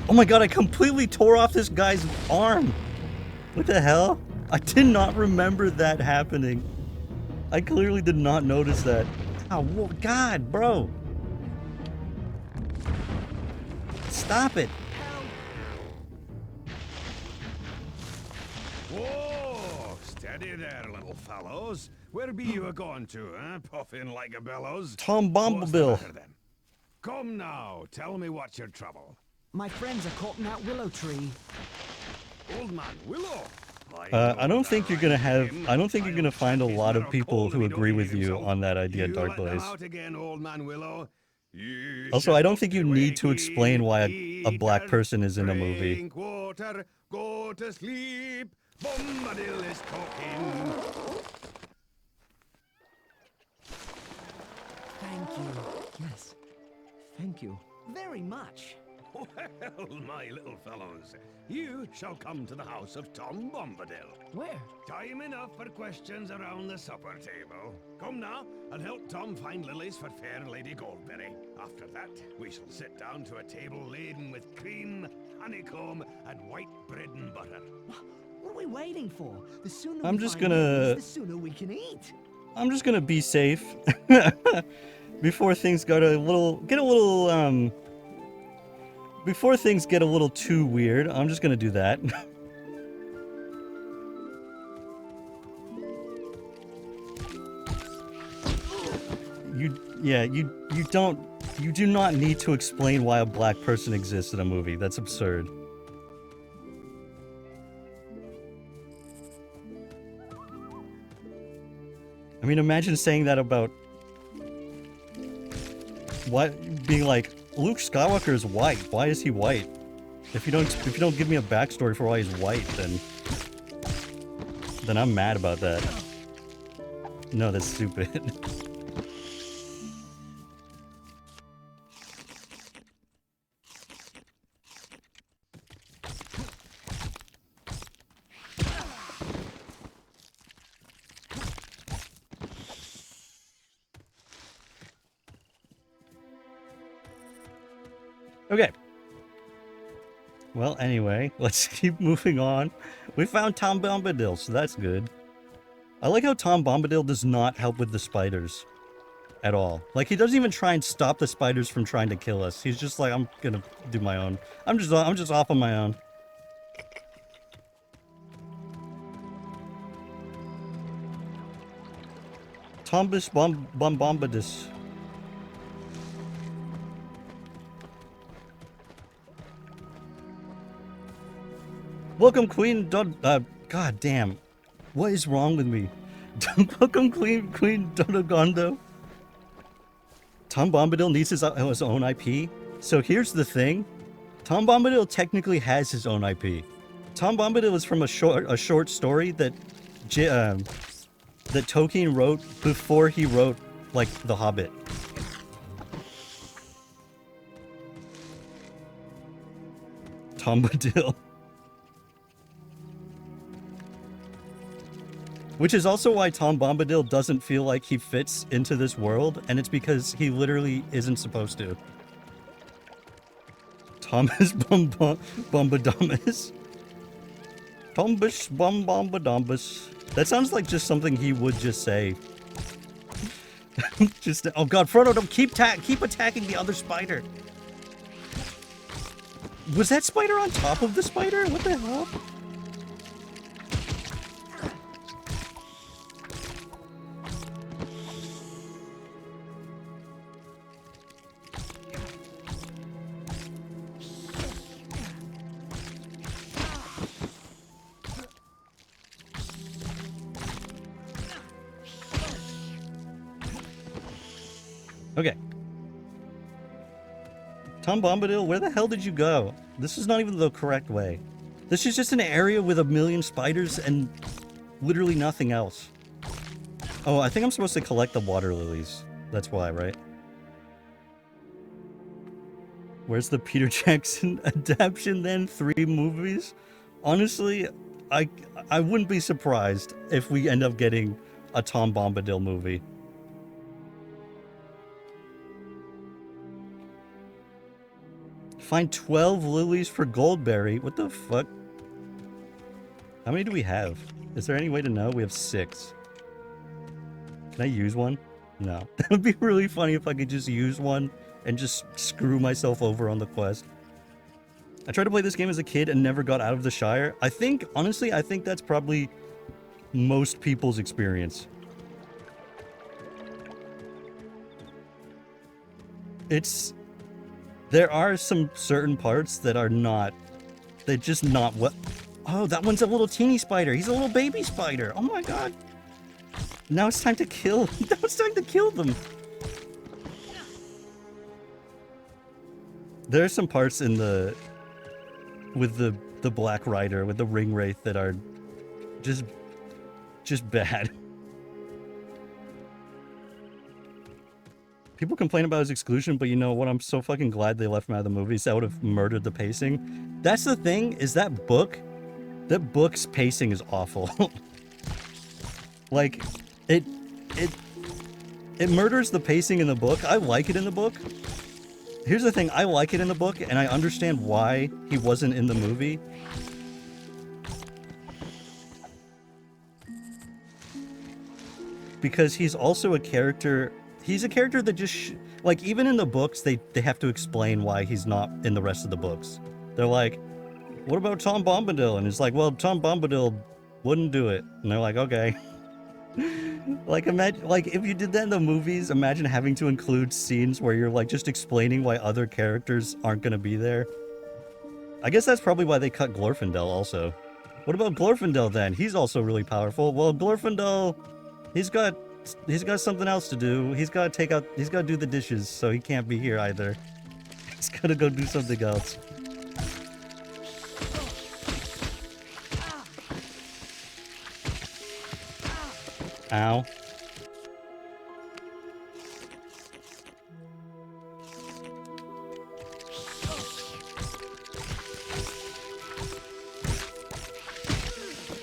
Oh my god, I completely tore off this guy's arm! What the hell? I did not remember that happening. I clearly did not notice that. Oh, god, bro! Stop it! Whoa! Steady there, little fellows. Where be you a-going to, eh? Puffing like a bellows? Tom What's the Bombadil. matter, then? Come now, tell me what's your trouble. My friends are caught in that willow tree. Old man Willow? I don't think you're gonna have... I don't think you're gonna find a lot of people who agree with you on that idea, Dark Blaze. Also, I don't think you need to explain why a black person is in a movie. Water, go to sleep. Bombadil is talking. Thank you. Yes. Thank you. Very much. Well, my little fellows, you shall come to the house of Tom Bombadil. Where? Time enough for questions around the supper table. Come now, and help Tom find lilies for fair Lady Goldberry. After that, we shall sit down to a table laden with cream, honeycomb, and white bread and butter. What are we waiting for? The sooner I'm we just find gonna... lilies, the sooner we can eat. I'm just gonna be safe. Before things get a little... Before things get a little too weird, I'm just gonna do that. You do not need to explain why a black person exists in a movie. That's absurd. I mean, imagine saying that about... What? Being like, Luke Skywalker is white. Why is he white? If you don't give me a backstory for why he's white, then I'm mad about that. No, that's stupid. Okay. Well, anyway, let's keep moving on. We found Tom Bombadil, so that's good. I like how Tom Bombadil does not help with the spiders at all. Like, he doesn't even try and stop the spiders from trying to kill us. He's just like, I'm gonna do my own. I'm just off on my own. Tombus Bombadis. Welcome, Queen God damn. What is wrong with me? Welcome, Queen Dodogondo. Tom Bombadil needs his own IP. So here's the thing. Tom Bombadil technically has his own IP. Tom Bombadil is from a short story that that Tolkien wrote before he wrote, like, The Hobbit. Tom Bombadil. Which is also why Tom Bombadil doesn't feel like he fits into this world, and it's because he literally isn't supposed to. Thomas Bombadamus. Tombus Bombadamus. That sounds like just something he would just say. Just, oh god, Frodo, don't keep attacking the other spider. Was that spider on top of the spider? What the hell? Okay. Tom Bombadil, where the hell did you go? This is not even the correct way. This is just an area with a million spiders and literally nothing else. Oh, I think I'm supposed to collect the water lilies. That's why, right? Where's the Peter Jackson adaptation then? 3 movies? Honestly, I wouldn't be surprised if we end up getting a Tom Bombadil movie. Find 12 lilies for Goldberry. What the fuck? How many do we have? Is there any way to know? We have 6. Can I use one? No. That would be really funny if I could just use one and just screw myself over on the quest. I tried to play this game as a kid and never got out of the Shire. Honestly, I think that's probably most people's experience. There are some certain parts that are not, they're just not what... Oh, that one's a little teeny spider. He's a little baby spider. Oh my god. Now it's time to kill, now it's time to kill them. There are some parts in with the Black Rider, with the Ring Wraith that are just bad. People complain about his exclusion, but you know what? I'm so fucking glad they left him out of the movies. That would have murdered the pacing. That's the thing, is that book's pacing is awful. Like, it murders the pacing in the book. I like it in the book. Here's the thing, I like it in the book, and I understand why he wasn't in the movie. Because he's also a character... He's a character that just... like, even in the books, they have to explain why he's not in the rest of the books. They're like, what about Tom Bombadil? And it's like, well, Tom Bombadil wouldn't do it. And they're like, okay. Like, imagine, like, if you did that in the movies, imagine having to include scenes where you're, like, just explaining why other characters aren't gonna be there. I guess that's probably why they cut Glorfindel also. What about Glorfindel then? He's also really powerful. Well, Glorfindel, he's got something else to do. He's got to do the dishes, so he can't be here either. He's gotta go do something else. Ow.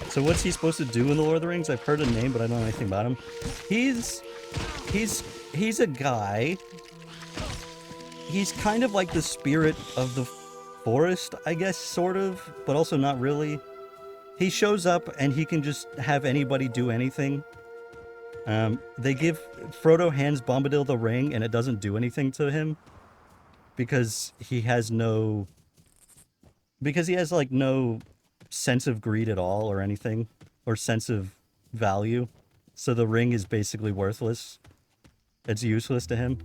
So what's he supposed to do in the Lord of the Rings? I've heard a name, but I don't know anything about him. He's a guy. he's kind of like the spirit of the forest, I guess, sort of, but also not really. He shows up and he can just have anybody do anything. They give Frodo hands Bombadil the ring and it doesn't do anything to him because he has like no sense of greed at all or anything, or sense of value. So the ring is basically worthless. It's useless to him.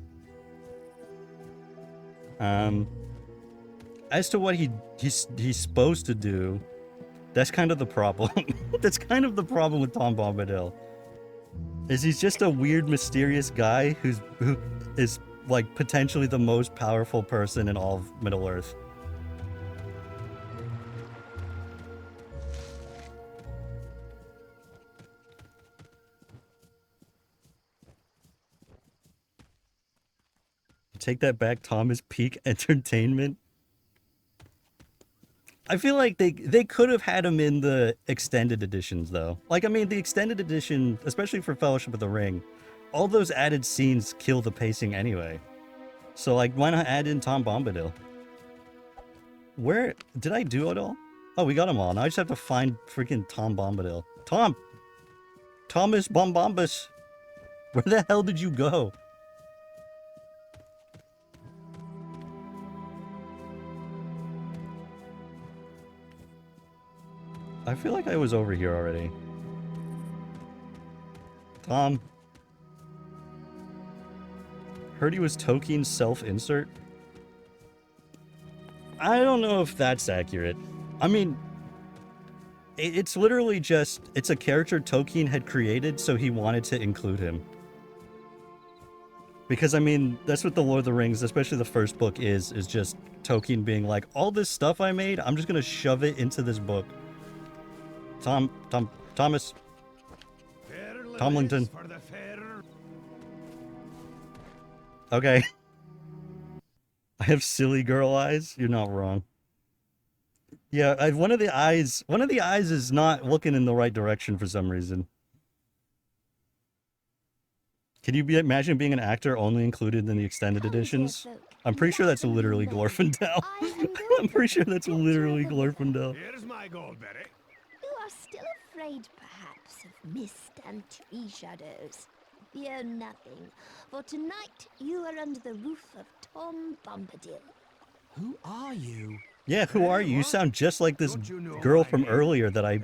As to what he's supposed to do, that's kind of the problem. That's kind of the problem with Tom Bombadil. Is he's just a weird, mysterious guy who is like potentially the most powerful person in all of Middle-earth. Take that back, Tom is peak entertainment. I feel like they could have had him in the extended editions, though. Like, I mean, the extended edition, especially for Fellowship of the Ring, all those added scenes kill the pacing anyway. So, like, why not add in Tom Bombadil? Where did I do it all? Oh, we got them all. Now I just have to find freaking Tom Bombadil. Thomas Bombombus. Where the hell did you go? I feel like I was over here already. Tom. Heard he was Tolkien's self-insert? I don't know if that's accurate. I mean, it's literally just, it's a character Tolkien had created, so he wanted to include him. Because, I mean, that's what the Lord of the Rings, especially the first book, is just Tolkien being like, all this stuff I made, I'm just gonna shove it into this book. Thomas. Tomlington. Okay. I have silly girl eyes? You're not wrong. Yeah, one of the eyes is not looking in the right direction for some reason. Can you imagine being an actor only included in the extended editions? I'm pretty sure that's literally Glorfindel. I'm pretty sure that's literally Glorfindel. Here's my Goldberry. You are still afraid, perhaps, of mist and tree shadows. Fear nothing, for tonight you are under the roof of Tom Bombadil. Who are you? Yeah, who are you? You sound just like this girl from earlier that I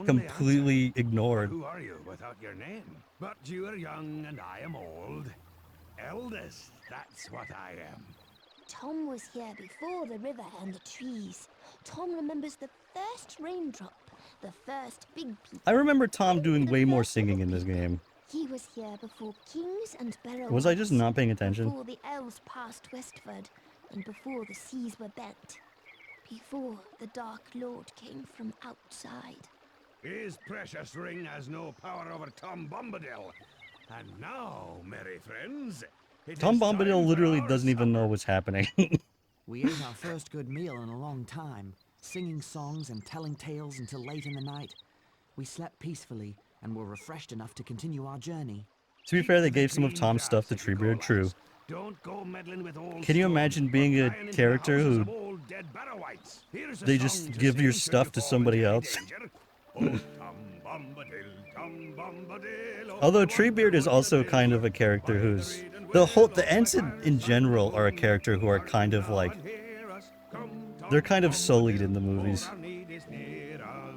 completely ignored. Who are you without your name? But you are young and I am old. Eldest, that's what I am. Tom was here before the river and the trees. Tom remembers the first raindrop, the first big peak. I remember Tom doing way more singing in this game. He was here before kings and barrow. Was I just not paying attention? Before the elves passed westward, and before the seas were bent. Before the Dark Lord came from outside. His precious ring has no power over Tom Bombadil. And now, merry friends, Tom Bombadil literally doesn't even know what's happening. We ate our first good meal in a long time, singing songs and telling tales until late in the night. We slept peacefully and were refreshed enough to continue our journey. To be fair, they gave some of Tom's stuff to Treebeard, true. Can you imagine being a character who they just give your stuff to somebody else? Although Treebeard is also kind of a character who's the Ents in general are a character who are kind of like they're kind of sullied in the movies.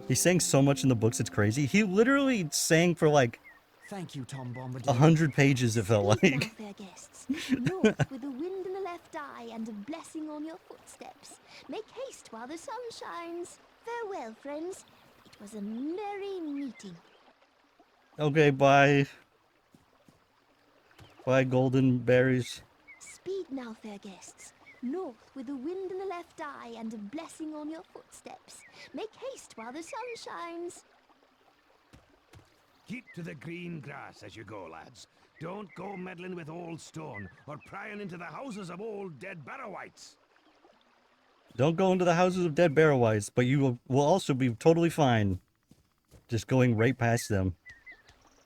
He sang so much in the books, it's crazy. He literally sang for like Thank you, Tom Bombadil. 100 pages, it felt like. Fair guests, north with the wind in the left eye and a blessing on your footsteps. Make haste while the sun shines. Farewell, friends. It was a merry meeting. Okay, bye. Bye, golden berries. Speed now, fair guests. North with the wind in the left eye and a blessing on your footsteps. Make haste while the sun shines. Keep to the green grass as you go, lads. Don't go meddling with old stone or prying into the houses of old dead Barrow-wights. Don't go into the houses of dead Barrow-wights, but you will also be totally fine just going right past them.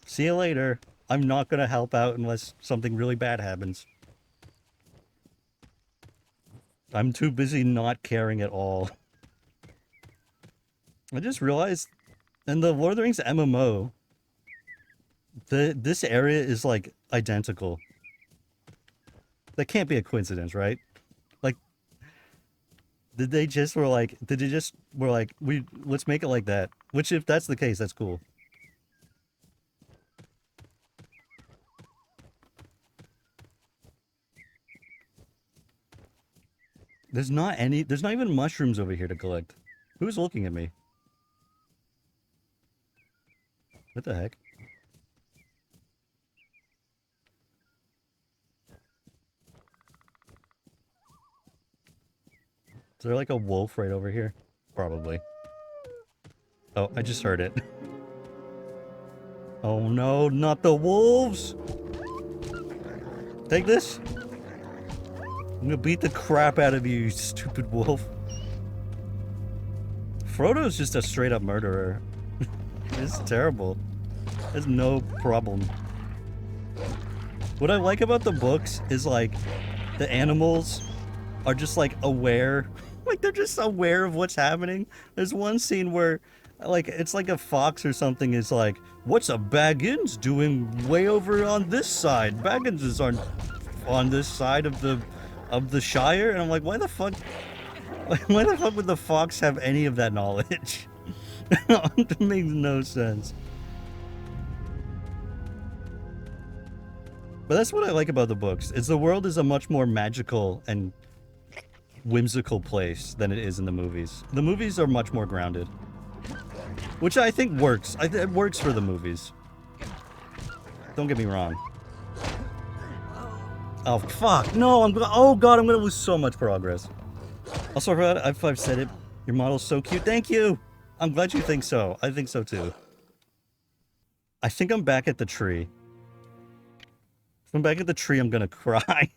See you later. I'm not going to help out unless something really bad happens. I'm too busy not caring at all. I just realized in the Lord of the Rings MMO, this area is like identical. That can't be a coincidence, right? Like, did they just were like, let's make it like that. Which, if that's the case, that's cool. There's not even mushrooms over here to collect. Who's looking at me? What the heck? Is there like a wolf right over here? Probably. Oh, I just heard it. Oh no, not the wolves! Take this! I'm gonna beat the crap out of you, you stupid wolf. Frodo's just a straight up murderer. It's terrible. There's no problem. What I like about the books is like the animals are just like aware. Like they're just aware of what's happening. There's one scene where like it's like a fox or something is like, what's a Baggins doing way over on this side? Bagginses aren't on this side of the Shire. And I'm like, why the fuck would the fox have any of that knowledge? It makes no sense. But that's what I like about the books, is the world is a much more magical and whimsical place than it is in the movies. The movies are much more grounded. Which I think works. It works for the movies. Don't get me wrong. Oh, fuck. No, oh god, I'm gonna lose so much progress. Also, I've said it. Your model's so cute. Thank you! I'm glad you think so. I think so too. I think I'm back at the tree. If I'm back at the tree, I'm gonna cry.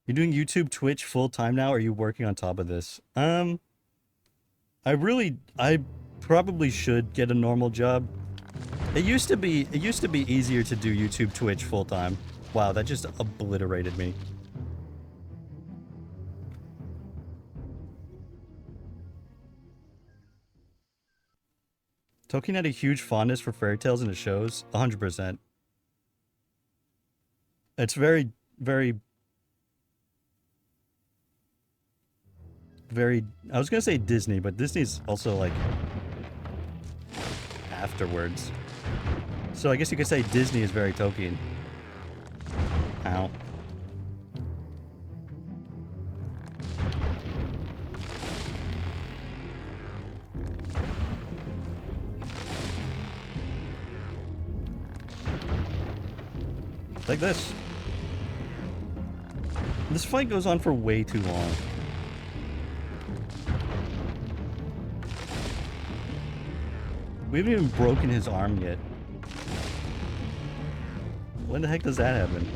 You're doing YouTube, Twitch full time now, or are you working on top of this? I probably should get a normal job. It used to be easier to do YouTube, Twitch full time. Wow, that just obliterated me. Tolkien had a huge fondness for fairy tales and it shows. 100%. It's very, very... very... I was gonna say Disney, but Disney's also, like... afterwards. So I guess you could say Disney is very Tolkien. Ow. Like this. This fight goes on for way too long. We haven't even broken his arm yet. When the heck does that happen?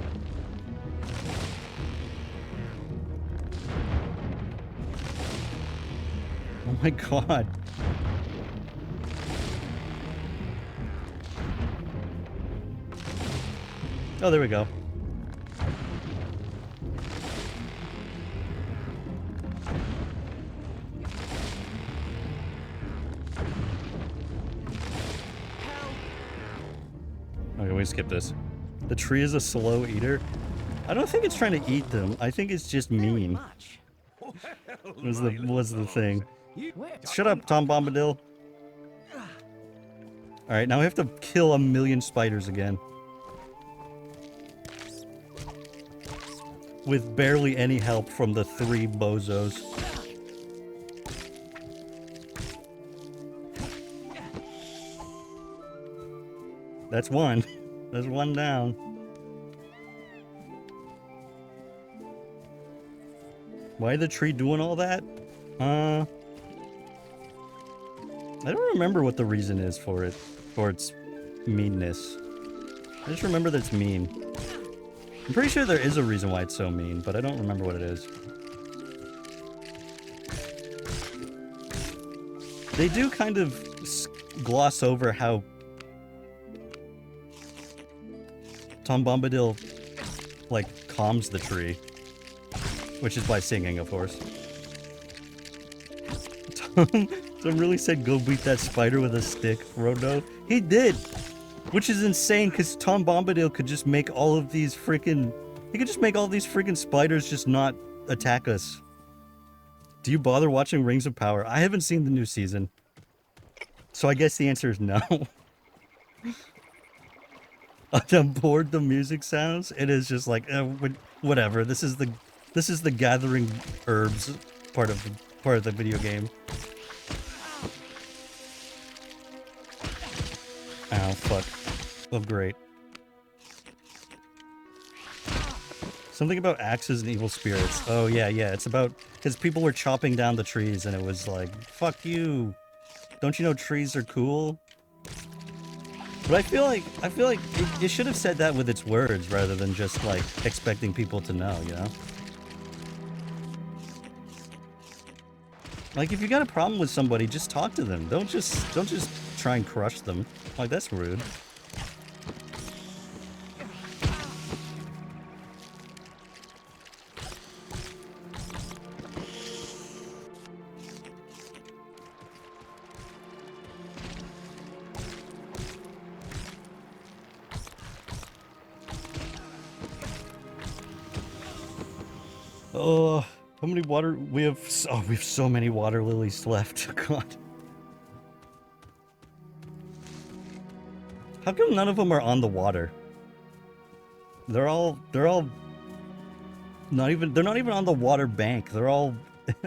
Oh my god. Oh, there we go. Okay, we skip this. The tree is a slow eater. I don't think it's trying to eat them. I think it's just mean. Was the thing. Shut up, Tom Bombadil. Alright, now we have to kill 1,000,000 spiders again. With barely any help from the 3 bozos. That's one. There's one down. Why is the tree doing all that? I don't remember what the reason is for it. For its meanness. I just remember that it's mean. I'm pretty sure there is a reason why it's so mean, but I don't remember what it is. They do kind of gloss over how Tom Bombadil, like, calms the tree. Which is by singing, of course. Tom really said go beat that spider with a stick, Frodo. He did! Which is insane, because Tom Bombadil could just make all of these freaking... He could just make all these freaking spiders just not attack us. Do you bother watching Rings of Power? I haven't seen the new season. So I guess the answer is no. I'm bored the music sounds. It is just like, whatever. This is the gathering herbs part of the video game. Oh, fuck. Oh, great. Something about axes and evil spirits. Oh, yeah. It's about... Because people were chopping down the trees, and it was like, fuck you. Don't you know trees are cool? But I feel like it should have said that with its words, rather than just, like, expecting people to know, you know? Like, if you got a problem with somebody, just talk to them. Don't just try and crush them. Like, that's rude. Oh, how many water we have? Oh, we have so many water lilies left. God. How come none of them are on the water? They're all not even, they're not even on the water bank. They're all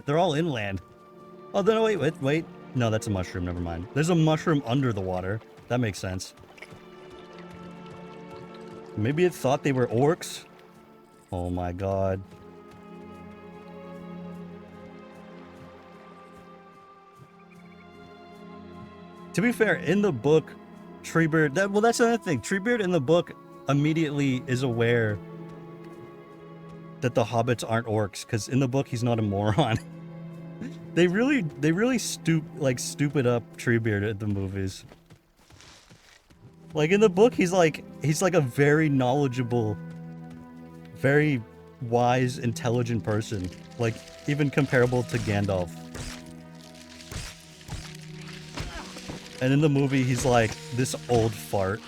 inland. Oh, then wait. No, that's a mushroom. Never mind. There's a mushroom under the water. That makes sense. Maybe it thought they were orcs. Oh my god. To be fair, in the book, Treebeard... that's another thing. Treebeard in the book immediately is aware that the hobbits aren't orcs, because in the book, he's not a moron. They really stoop it up Treebeard at the movies. Like, in the book, he's like a very knowledgeable, very wise, intelligent person. Like, even comparable to Gandalf. And in the movie, he's like this old fart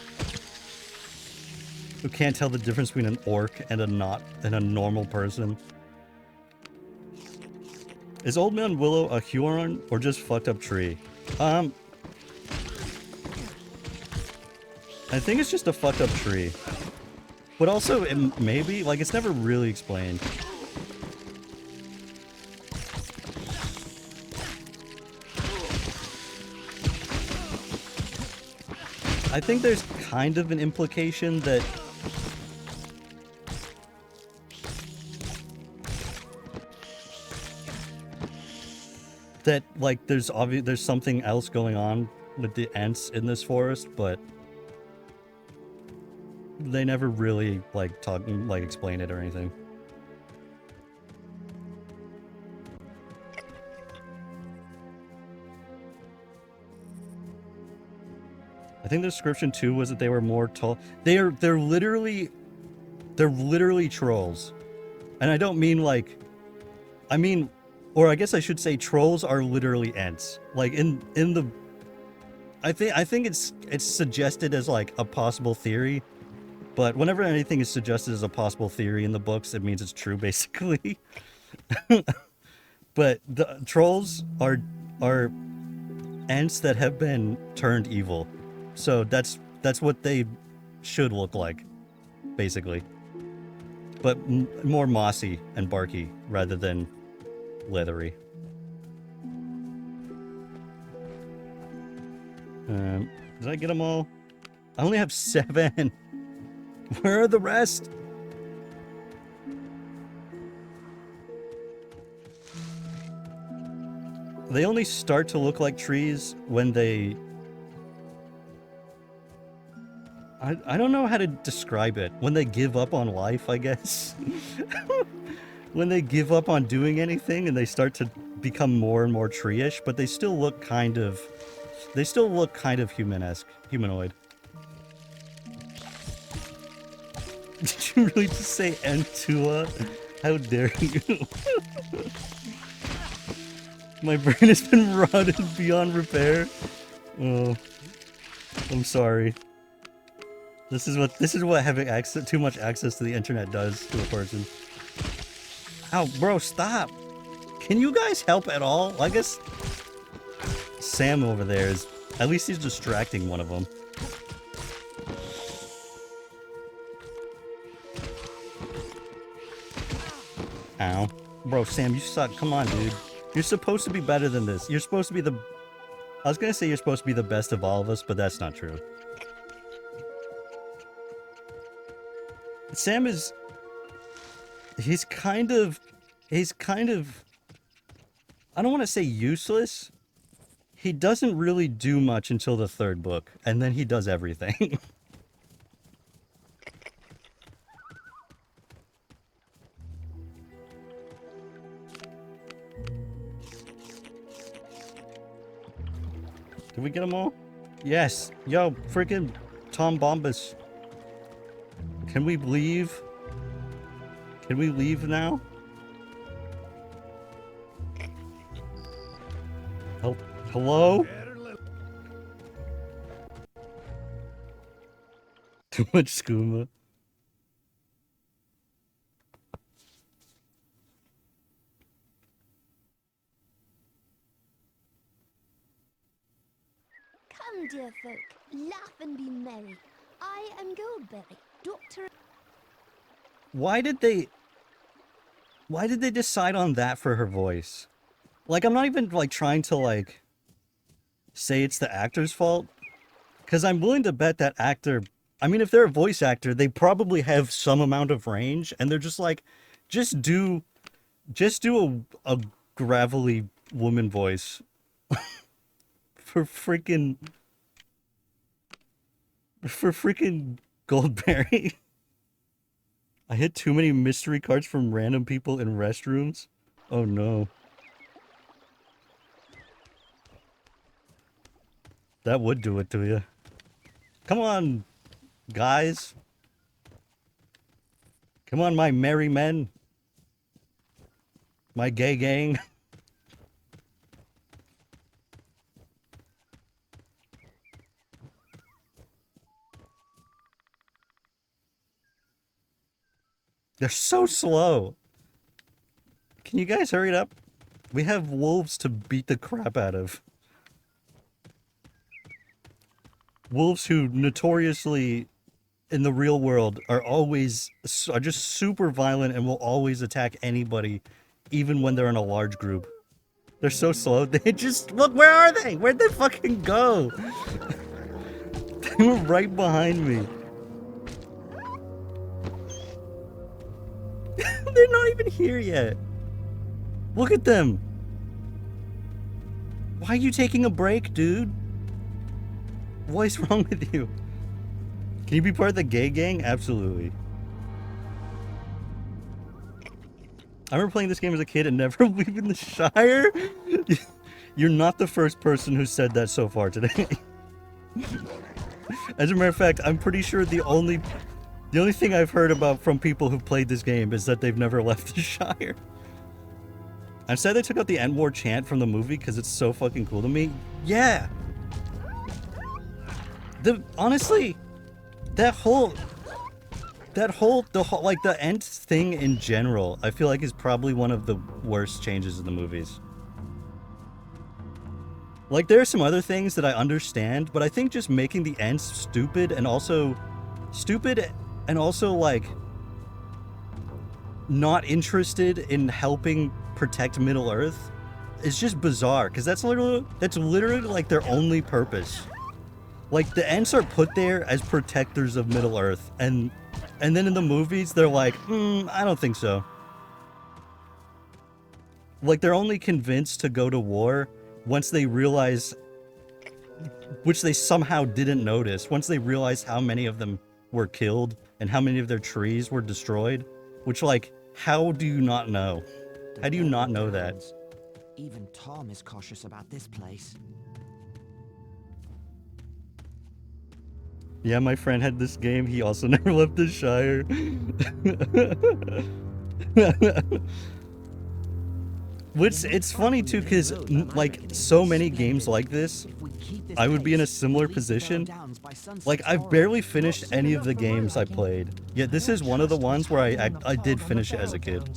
who can't tell the difference between an orc and a normal person. Is Old Man Willow a Huron or just fucked up tree? I think it's just a fucked up tree. But also, maybe, like, it's never really explained. I think there's kind of an implication that like there's something else going on with the Ents in this forest, but they never really explain it or anything. I think the description too was that they were more tall. They're literally trolls. And I don't mean like, I mean, or I guess I should say trolls are literally Ents. Like in the, I think it's suggested as like a possible theory, but whenever anything is suggested as a possible theory in the books, it means it's true basically. But the trolls are Ents that have been turned evil. So that's what they should look like, basically. But more mossy and barky rather than leathery. Did I get them all? I only have 7. Where are the rest? They only start to look like trees when they... I don't know how to describe it. When they give up on life, I guess. When they give up on doing anything and they start to become more and more tree-ish, but they still look kind of... They still look kind of human-esque, humanoid. Did you really just say Antua? How dare you? My brain has been rotted beyond repair. Oh, I'm sorry. This is what having too much access to the internet does to a person. Ow, bro, stop! Can you guys help at all? I guess Sam over there is, at least he's distracting one of them. Ow. Bro, Sam, you suck. Come on, dude. You're supposed to be better than this. You're supposed to be the... I was gonna say you're supposed to be the best of all of us, but that's not true. Sam is... He's kind of... I don't want to say useless. He doesn't really do much until the third book, and then he does everything. Did we get them all? Yes. Yo, freaking Tom Bombas. Can we leave? Can we leave now? Hello? Too much skooma. Come, dear folk, laugh and be merry. I am Goldberry, Doctor... Why did they decide on that for her voice? Like, I'm not even, like, trying to, like, say it's the actor's fault. Because I'm willing to bet that actor... I mean, if they're a voice actor, they probably have some amount of range. And they're just like, just do a gravelly woman voice. For freaking Goldberry. I hit too many mystery cards from random people in restrooms. Oh no. That would do it to you. Come on, guys. Come on, my merry men. My gay gang. They're so slow. Can you guys hurry it up? We have wolves to beat the crap out of. Wolves who notoriously, in the real world, are just super violent and will always attack anybody, even when they're in a large group. They're so slow. They just... Look, where are they? Where'd they fucking go? They were right behind me. They're not even here yet. Look at them. Why are you taking a break, dude? What is wrong with you? Can you be part of the gay gang? Absolutely. I remember playing this game as a kid and never leaving the Shire. You're not the first person who said that so far today. As a matter of fact, I'm pretty sure the only thing I've heard about from people who played this game is that they've never left the Shire. I'm sad they took out the End War chant from the movie because it's so fucking cool to me. Yeah. Honestly, the whole like the end thing in general, I feel like is probably one of the worst changes in the movies. Like, there are some other things that I understand, but I think just making the end stupid and also like not interested in helping protect Middle Earth is just bizarre, because that's literally like their only purpose. Like, the Ents are put there as protectors of Middle Earth, and then in the movies they're like, I don't think so. Like, they're only convinced to go to war once they realize, which they somehow didn't notice, once they realize how many of them were killed and how many of their trees were destroyed. Which, like, how do you not know? How do you not know that? Even Tom is cautious about this place. Yeah, my friend had this game. He also never left the Shire. Which, it's funny too, because like so many games like this, I would be in a similar position. Like, I've barely finished any of the games I played. Yet this is one of the ones where I did finish it as a kid.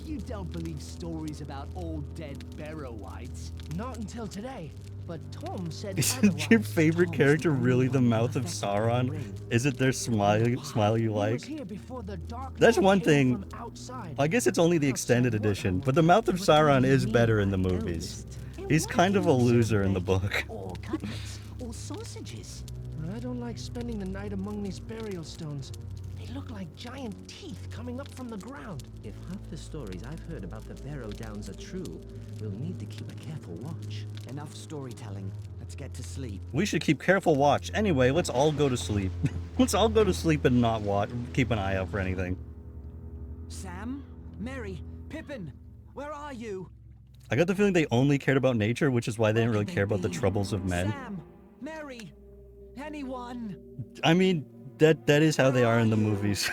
You don't believe stories about old dead Barrow-wites? Not until today. But Tom said Is otherwise. your favorite character really the mouth of Sauron? Is it their smile you like? That's one thing. I guess it's only the extended edition, but the mouth of Sauron is better in the movies. He's kind of a loser in the book. Or cutlets, or sausages. I don't like spending the night among these burial stones. They look like giant teeth coming up from the ground. If half the stories I've heard about the Barrow Downs are true, we'll need to keep a careful watch. Enough storytelling. Let's get to sleep. We should keep careful watch. Anyway, let's all go to sleep. Let's all go to sleep and not watch. Keep an eye out for anything. Sam? Mary? Pippin? Where are you? I got the feeling they only cared about nature, which is why they didn't really care about the troubles of men. Sam? Mary? Anyone? I mean, that is how they are in the movies.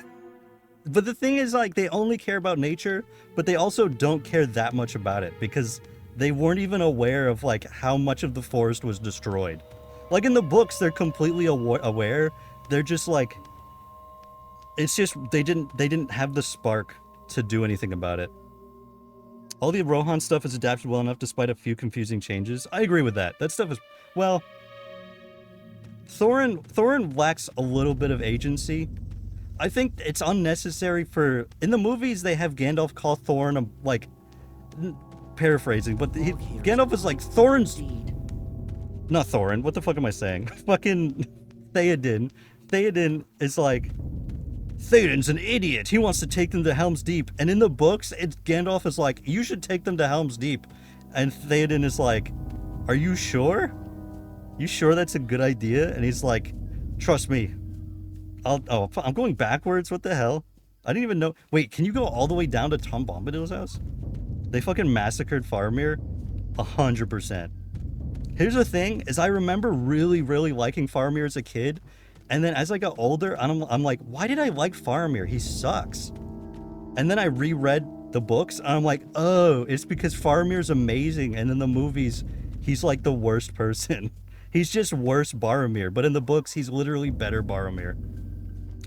But the thing is, like, they only care about nature, but they also don't care that much about it, because they weren't even aware of, like, how much of the forest was destroyed. Like, in the books, they're completely aware. They're just, like... It's just, they didn't have the spark to do anything about it. All the Rohan stuff is adapted well enough despite a few confusing changes. I agree with that. That stuff is... Well... Thorin lacks a little bit of agency. I think it's unnecessary for... In the movies, they have Gandalf call Thorin, like... Paraphrasing, but Gandalf is like, Thorin's... Not Thorin, what the fuck am I saying? Fucking Theoden. Theoden is like... Theoden's an idiot. He wants to take them to Helm's Deep. And in the books, Gandalf is like, you should take them to Helm's Deep. And Theoden is like, are you sure? You sure that's a good idea? And he's like, trust me. I'm going backwards. What the hell? I didn't even know. Wait, can you go all the way down to Tom Bombadil's house? They fucking massacred Faramir 100%. Here's the thing, is I remember really, really liking Faramir as a kid. And then as I got older, I'm like, why did I like Faramir? He sucks. And then I reread the books, and I'm like, oh, it's because Faramir's amazing. And in the movies, he's like the worst person. He's just worse Boromir, but in the books, he's literally better Boromir.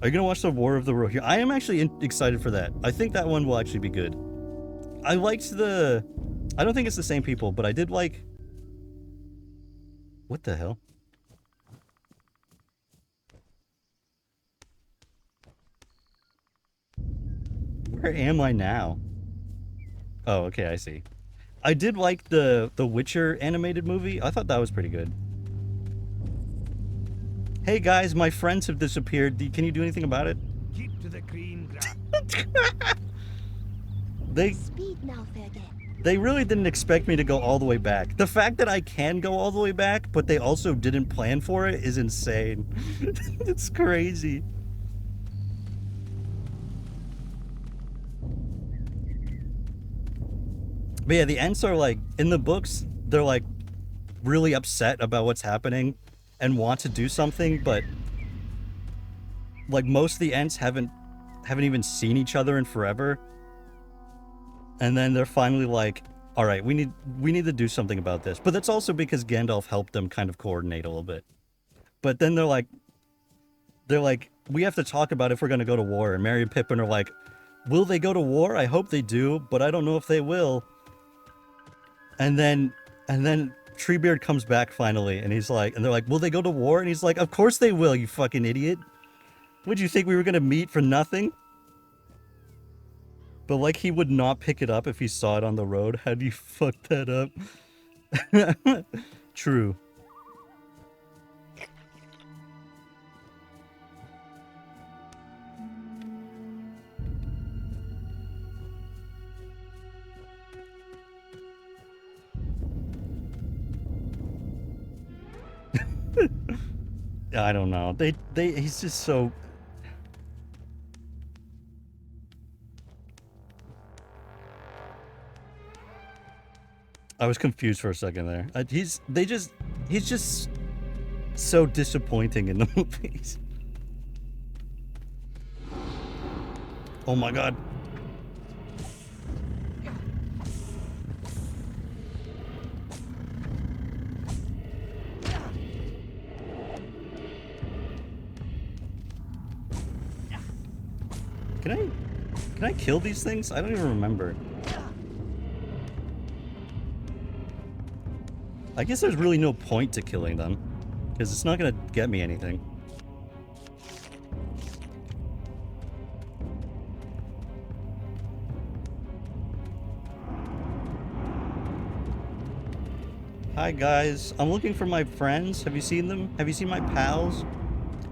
Are you going to watch the War of the Rohirrim? I am actually excited for that. I think that one will actually be good. I liked the... I don't think it's the same people, but I did like... What the hell? Where am I now? Oh, okay, I see. I did like the Witcher animated movie. I thought that was pretty good. Hey guys, my friends have disappeared. Can you do anything about it? Keep to the green grass. They really didn't expect me to go all the way back. The fact that I can go all the way back, but they also didn't plan for it, is insane. It's crazy. But yeah, the Ents are like, in the books, they're like really upset about what's happening and want to do something, but like most of the Ents haven't even seen each other in forever. And then they're finally like, all right, we need to do something about this. But that's also because Gandalf helped them kind of coordinate a little bit. But then they're like, we have to talk about if we're going to go to war. And Merry and Pippin are like, will they go to war? I hope they do, but I don't know if they will. And then Treebeard comes back finally, and he's like, and they're like, will they go to war? And he's like, of course they will, you fucking idiot. Would you think we were going to meet for nothing? But like, he would not pick it up if he saw it on the road. How do you fuck that up? True. I don't know. He's just so... I was confused for a second there. He's just so disappointing in the movies. Oh my god. Can I kill these things? I don't even remember. I guess there's really no point to killing them, because it's not gonna get me anything. Hi guys, I'm looking for my friends. Have you seen them? Have you seen my pals?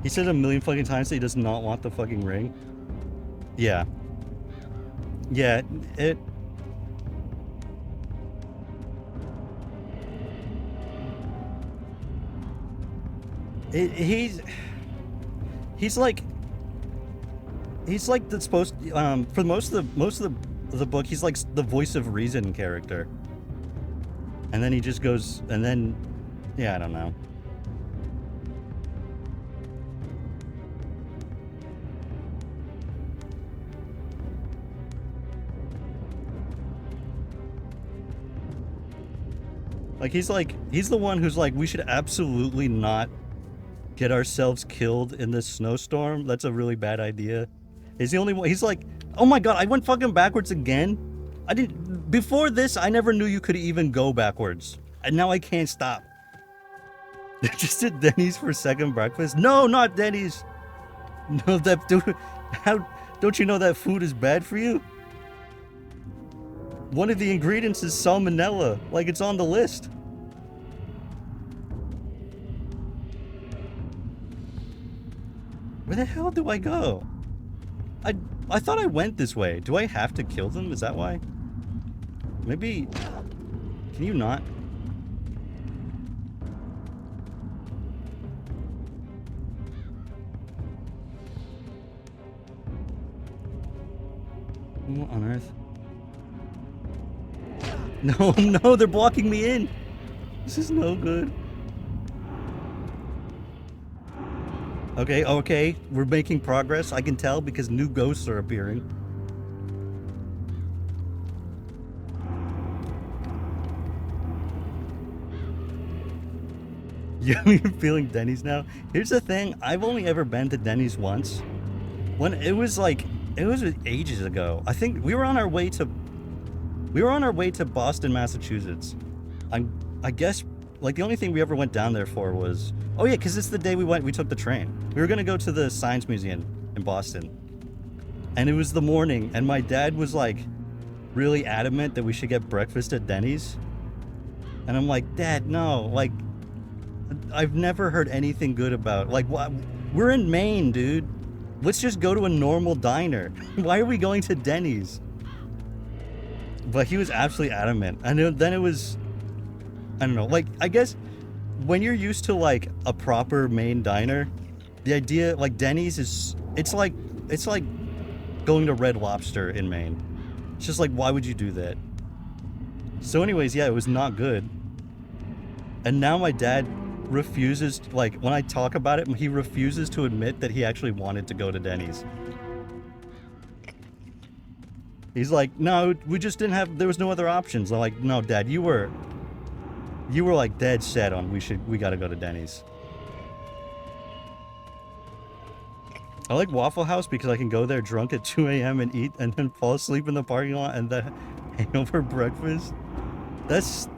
He said a million fucking times that he does not want the fucking ring. Yeah. Yeah, he's like the supposed for most of the book he's like the voice of reason character, and then he just goes, and then yeah, I don't know. Like he's the one who's like, we should absolutely not get ourselves killed in this snowstorm. That's a really bad idea. He's the only one. He's like, oh my god, I went fucking backwards again. I didn't. Before this, I never knew you could even go backwards, and now I can't stop. Just at Denny's for second breakfast? No, not Denny's. No, that dude. How don't you know that food is bad for you? One of the ingredients is salmonella, like it's on the list. Where the hell do I go? I thought I went this way. Do I have to kill them? Is that why? Maybe... Can you not? What on earth? No, no, they're blocking me in. This is no good. Okay, okay, we're making progress. I can tell because new ghosts are appearing. You're feeling Denny's now? Here's the thing, I've only ever been to Denny's once. When it was ages ago. I think we were on our way to Boston, Massachusetts. I guess, like, the only thing we ever went down there for was... Oh yeah, because it's the day we took the train. We were going to go to the Science Museum in Boston. And it was the morning, and my dad was, like, really adamant that we should get breakfast at Denny's. And I'm like, Dad, no, like, I've never heard anything good about... Like, what? We're in Maine, dude. Let's just go to a normal diner. Why are we going to Denny's? But he was absolutely adamant. And then it was... I don't know, like, I guess... When you're used to, like, a proper Maine diner, the idea, like, Denny's is, it's like going to Red Lobster in Maine. It's just like, why would you do that? So anyways, yeah, it was not good. And now my dad refuses, like, when I talk about it, he refuses to admit that he actually wanted to go to Denny's. He's like, no, we just didn't have, there was no other options. I'm like, no, Dad, you were like dead set on we gotta go to Denny's. I like Waffle House because I can go there drunk at 2 a.m. and eat and then fall asleep in the parking lot and then hangover breakfast. That's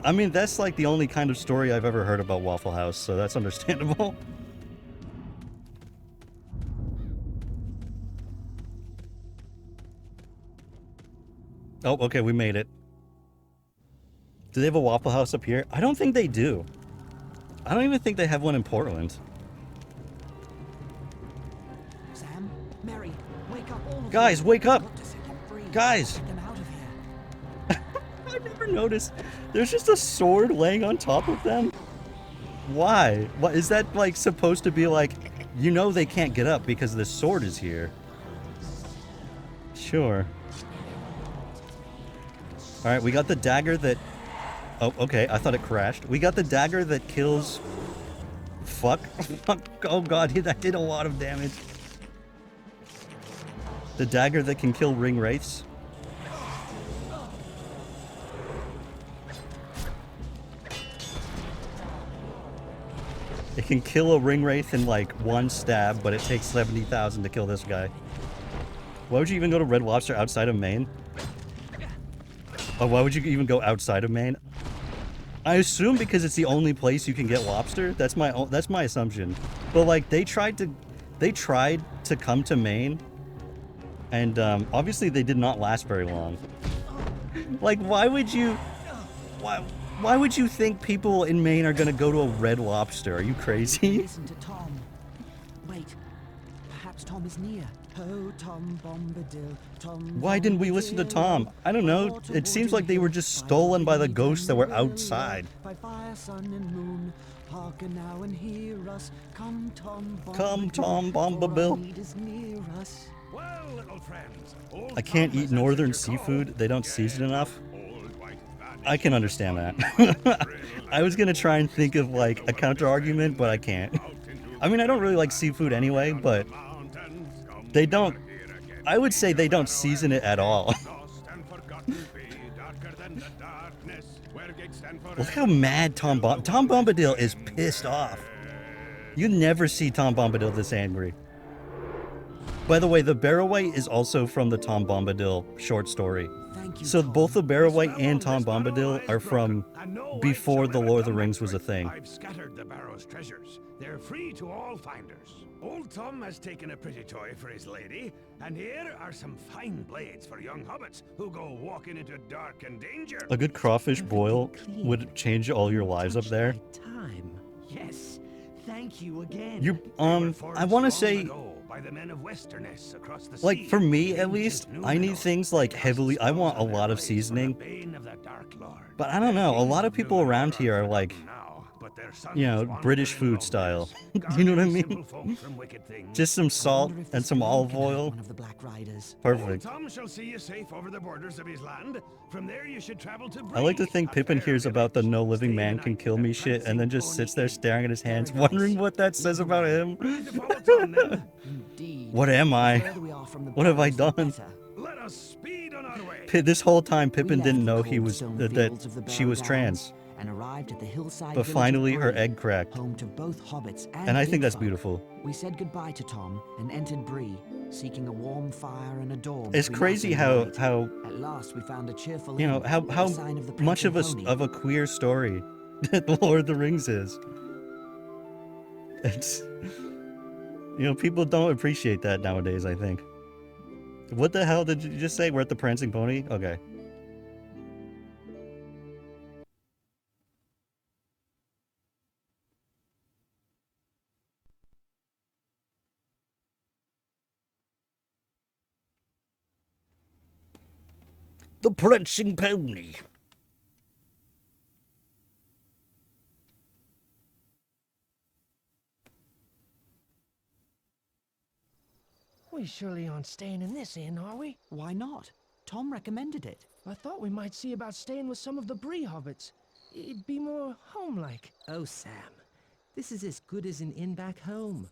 like the only kind of story I've ever heard about Waffle House, so that's understandable. Oh, okay, we made it. Do they have a Waffle House up here? I don't think they do. I don't even think they have one in Portland. Sam, Mary, wake up, all of Guys, you. wake up! Got to set them free. Guys! Get them out of here. I never noticed. There's just a sword laying on top of them. Why? What is that, like, supposed to be like, you know they can't get up because the sword is here? Sure. Alright, we got the dagger that... Oh, okay, I thought it crashed. We got the dagger that kills fuck? Oh god, that did a lot of damage. The dagger that can kill ring wraiths. It can kill a ring wraith in like one stab, but it takes 70,000 to kill this guy. Why would you even go to Red Lobster outside of Maine? Oh, why would you even go outside of Maine? I assume because it's the only place you can get lobster. That's my assumption. But like they tried to come to Maine, and obviously they did not last very long. Like why would you think people in Maine are gonna go to a Red Lobster? Are you crazy? Listen to Tom. Wait, perhaps Tom is near. Oh, Tom Bombadil, Tom. Why didn't we listen to Tom? I don't know. It seems like they were just stolen by the ghosts that were outside. By fire, sun, and moon, hearken now and hear us. Come, Tom Bombadil. Come, Tom Bombadil. Well, little friends, I can't eat northern seafood. They don't season enough. I can understand that. I was gonna try and think of like a counter argument, but I can't. I mean, I don't really like seafood anyway, but they don't. I would say they don't season it at all. Look how mad Tom Bombadil is pissed off. You never see Tom Bombadil this angry. By the way, the Barroway is also from the Tom Bombadil short story. So both the Barroway and Tom Bombadil are from before the Lord of the Rings was a thing. I've scattered the Barrow's treasures. They're free to all finders. Old Tom has taken a pretty toy for his lady, and here are some fine blades for young hobbits who go walking into dark and danger. A good crawfish boil would change all your lives up there. Time. Yes. Thank you again. You I want to say, by the men of Westerness across the like sea. for me at least, I need things like heavily. I want a lot of seasoning. But I don't know. A lot of people around here are like, you know, British food style. You know what I mean? Just some salt and some olive oil. Perfect. Tom shall see you safe over the borders of his land. From there you should travel to I like to think Pippin hears about the no living man can kill me shit and then just sits there staring at his hands, wondering what that says about him. What am I? What have I done? Let us speed on our way. This whole time Pippin didn't know he was that she was trans. And arrived at the hillside But village finally of her Bree, egg cracked. home to both hobbits And I think that's Bigfoot. beautiful. We said goodbye to Tom and entered Bree, seeking a warm fire and a door. It's between crazy us and the how night. At last we found a cheerful you know inn, how a sign of the much of prancing pony. a queer story that the Lord of the Rings is. It's, you know, people don't appreciate that nowadays, I think. What the hell did you just say? We're at the Prancing Pony? Okay. The Prancing Pony. We surely aren't staying in this inn, are we? Why not? Tom recommended it. I thought we might see about staying with some of the Bree hobbits. It'd be more home-like. Oh, Sam. This is as good as an inn back home.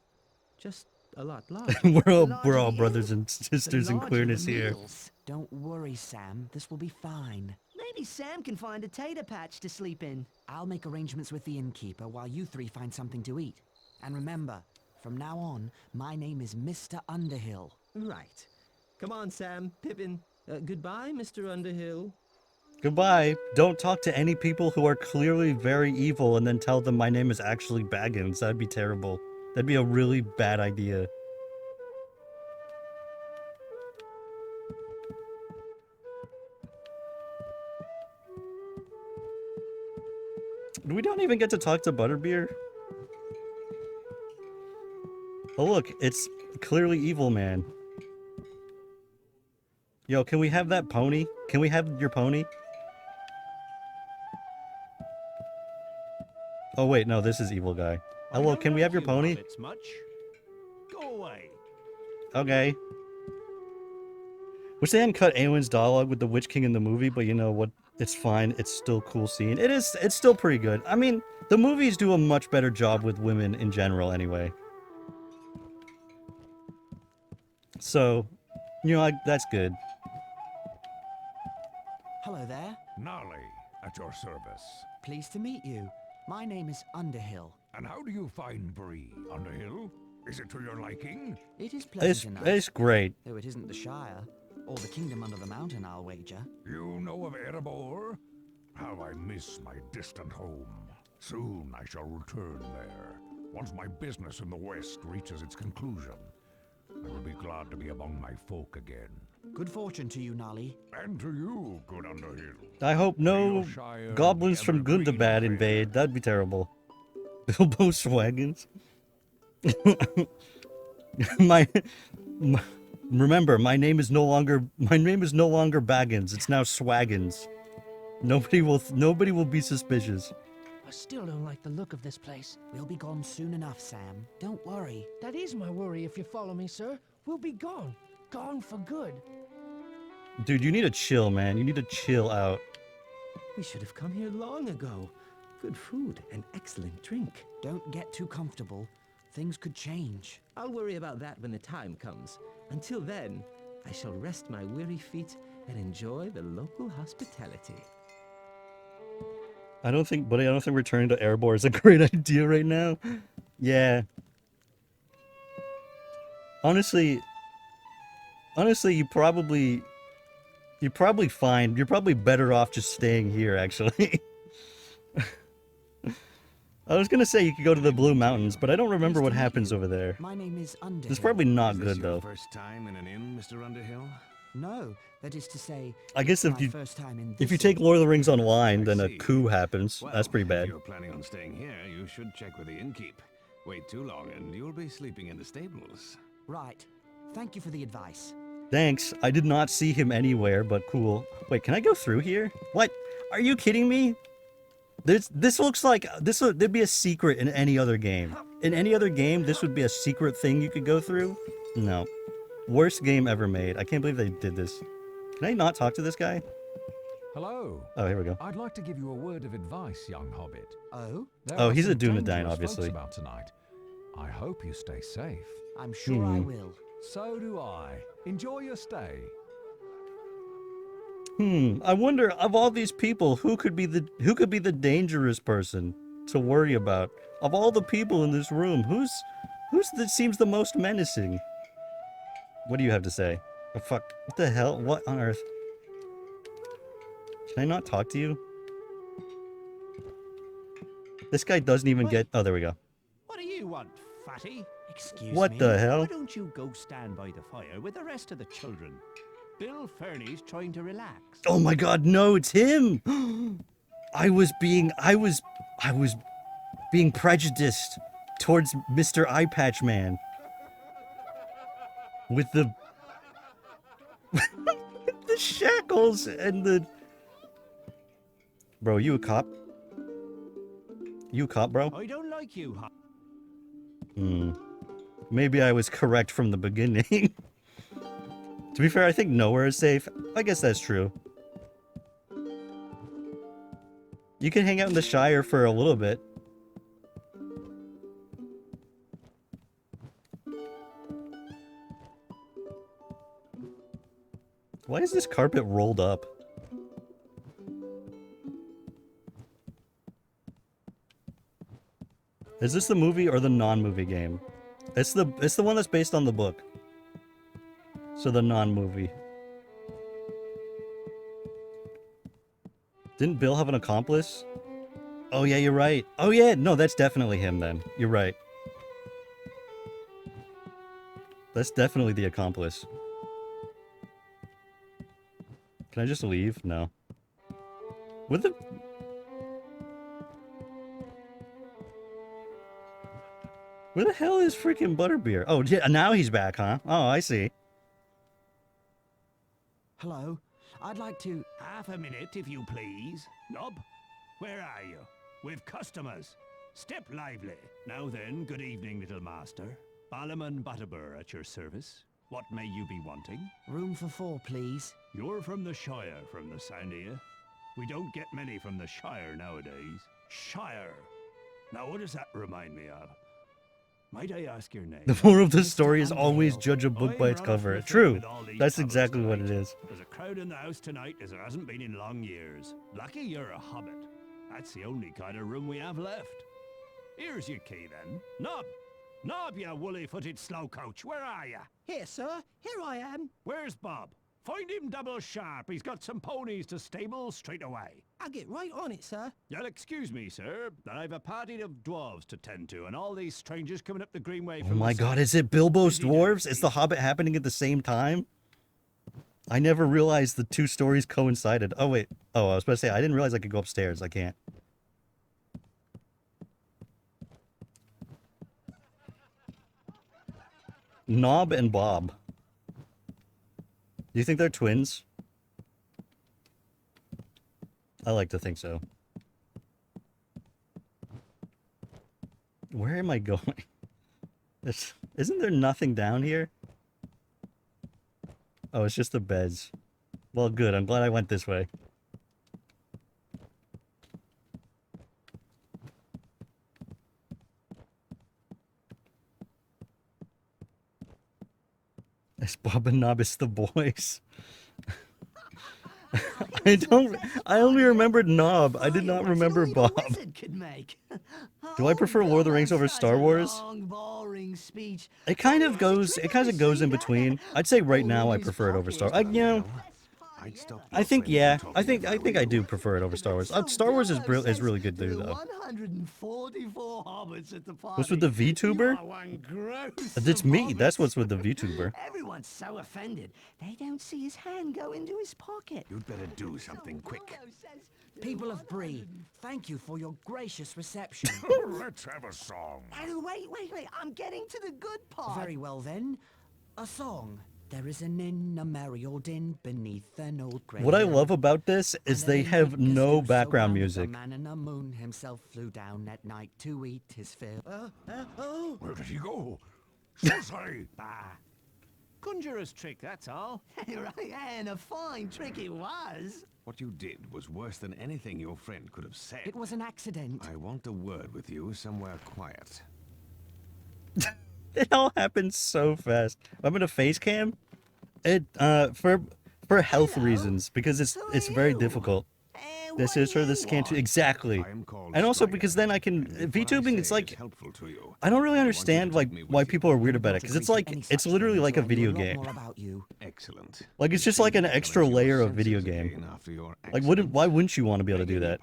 Just a lot larger. we're all brothers and sisters in larger queerness the here. meals. Don't worry, Sam. This will be fine. Maybe Sam can find a tater patch to sleep in. I'll make arrangements with the innkeeper while you three find something to eat. And remember, from now on, my name is Mr. Underhill. Right. Come on, Sam, Pippin. Goodbye, Mr. Underhill. Goodbye. Don't talk to any people who are clearly very evil and then tell them my name is actually Baggins. That'd be terrible. That'd be a really bad idea. We don't even get to talk to Butterbeer. Oh look, it's clearly Evil Man. Yo, can we have that pony? Can we have your pony? Oh wait, no, this is Evil Guy. Hello, can we have your pony? It's much. Go away. Okay. Wish they hadn't cut Eowyn's dialogue with the Witch King in the movie, but you know what? It's fine. It's still a cool scene. It's still pretty good. I mean, The movies do a much better job with women in general, anyway. So, you know, that's good. Hello there. Gnarly, at your service. Pleased to meet you. My name is Underhill. And how do you find Bree, Underhill? Is it to your liking? It is pleasant enough. It's great. Though it isn't the Shire, or the kingdom under the mountain, I'll wager. You know of Erebor? How I miss my distant home. Soon I shall return there. Once my business in the West reaches its conclusion, I will be glad to be among my folk again. Good fortune to you, Nolly. And to you, good Underhill. I hope no goblins from Gundabad invade. That'd be terrible. Bilbo Swaggins. Remember, my name is no longer Baggins. It's now Swaggins. Nobody will be suspicious. I still don't like the look of this place. We'll be gone soon enough, Sam. Don't worry. That is my worry if you follow me, sir. We'll be gone. Gone for good. Dude, you need to chill, man. You need to chill out. We should have come here long ago. Good food and excellent drink. Don't get too comfortable. Things could change. I'll worry about that when the time comes. Until then, I shall rest my weary feet and enjoy the local hospitality. I don't think returning to Erebor is a great idea right now. Yeah. Honestly, you're probably fine. You're probably better off just staying here, actually. I was gonna say you could go to the Blue Mountains, but I don't remember what happens over there. My name is Underhill. It's probably not Is good, this though. your first time in an inn, Mr. Underhill? No, that is to say, I guess it's my first time in if you this take Lord of the Rings Online, then a see. coup happens. Well, That's pretty bad. If you're planning on staying here, you should check with the innkeep. Wait too long and you'll be sleeping in the stables. Right. Thank you for the advice. Thanks. I did not see him anywhere, but cool. Wait, can I go through here? What? Are you kidding me? This looks like there'd be a secret in any other game. In any other game, this would be a secret thing you could go through? No. Worst game ever made. I can't believe they did this. Can I not talk to this guy? Hello. Oh, here we go. I'd like to give you a word of advice, young hobbit. Oh? Oh, he's a some Dunedain, dangerous obviously. folks about tonight. I hope you stay safe. I'm sure I Hmm. will. So do I. Enjoy your stay. I wonder of all these people, who could be the dangerous person to worry about? Of all the people in this room, who's that seems the most menacing? What do you have to say? Oh fuck. What the hell? What on earth? Can I not talk to you? This guy doesn't even get... Oh, there we go. What do you want, fatty? Excuse What me? the hell? Why don't you go stand by the fire with the rest of the children? Bill Fernie's trying to relax. Oh my god, no, it's him! I was being prejudiced towards Mr. Eye Patch Man. With the... the shackles and the... Bro, you a cop? You a cop, bro? I don't like you, Maybe I was correct from the beginning. To be fair, I think nowhere is safe. I guess that's true. You can hang out in the Shire for a little bit. Why is this carpet rolled up? Is this the movie or the non-movie game? It's the one that's based on the book. So the non-movie. Didn't Bill have an accomplice? Oh yeah, you're right. Oh yeah, no, that's definitely him then. You're right. That's definitely the accomplice. Can I just leave? No. Where the hell is freaking Butterbeer? Oh, yeah, now he's back, huh? Oh, I see. Hello. I'd like to... Half a minute, if you please. Nob, where are you? We've customers. Step lively. Now then, good evening, little master. Ballerman Butterbur at your service. What may you be wanting? Room for 4, please. You're from the Shire, from the sound of you. We don't get many from the Shire nowadays. Shire. Now, what does that remind me of? Might I ask your name? The moral of the story is always judge a book by its I'm rather cover. flippant True. with all these That's hobbits exactly what it tonight. is. There's a crowd in the house tonight as there hasn't been in long years. Lucky you're a hobbit. That's the only kind of room we have left. Here's your key then. Nob! Nob, you woolly-footed slowcoach, where are you? Here, sir. Here I am. Where's Bob? Find him double sharp. He's got some ponies to stable straight away. I'll get right on it, sir. You'll excuse me, sir. I've a party of dwarves to tend to, and all these strangers coming up the Greenway Oh from my the god, south. is it Bilbo's Dwarves? Is The Hobbit happening at the same time? I never realized the two stories coincided. Oh, wait. Oh, I was about to say, I didn't realize I could go upstairs. I can't. Nob and Bob. Do you think they're twins? I like to think so. Where am I going? Isn't there nothing down here? Oh, it's just the beds. Well, good. I'm glad I went this way. It's Bob and Nob, it's the boys. I only remembered Nob. I did not remember Bob. Do I prefer Lord of the Rings over Star Wars? It kind of goes in between. I'd say right now I prefer it over Star. You know, I think I do prefer it over Star Wars. Star Wars is really good too, though. 144 hobbits at the party. What's with the VTuber? You are one gross It's me. That's what's with the VTuber. Everyone's so offended. They don't see his hand go into his pocket. You'd better do something quick. People of Bree, thank you for your gracious reception. Let's have a song. Oh, wait. I'm getting to the good part. Very well then. A song. There is an inn, a merry old inn, beneath an old grey What I hill. love about this is they have no background music. The man in the moon himself flew down at night to eat his fill. Where did he go? Sorry. Bah. Conjurer's trick, that's all. Right, and a fine trick it was. What you did was worse than anything your friend could have said. It was an accident. I want a word with you somewhere quiet. It all happens so fast. I'm in a face cam. It for health reasons, because it's very difficult. This is her. This can't. Exactly. And also because then I can VTubing. It's like I don't really understand like why people are weird about it, because it's like it's literally like a video game. Excellent. Like it's just like an extra layer of video game. Like why wouldn't you want to be able to do that?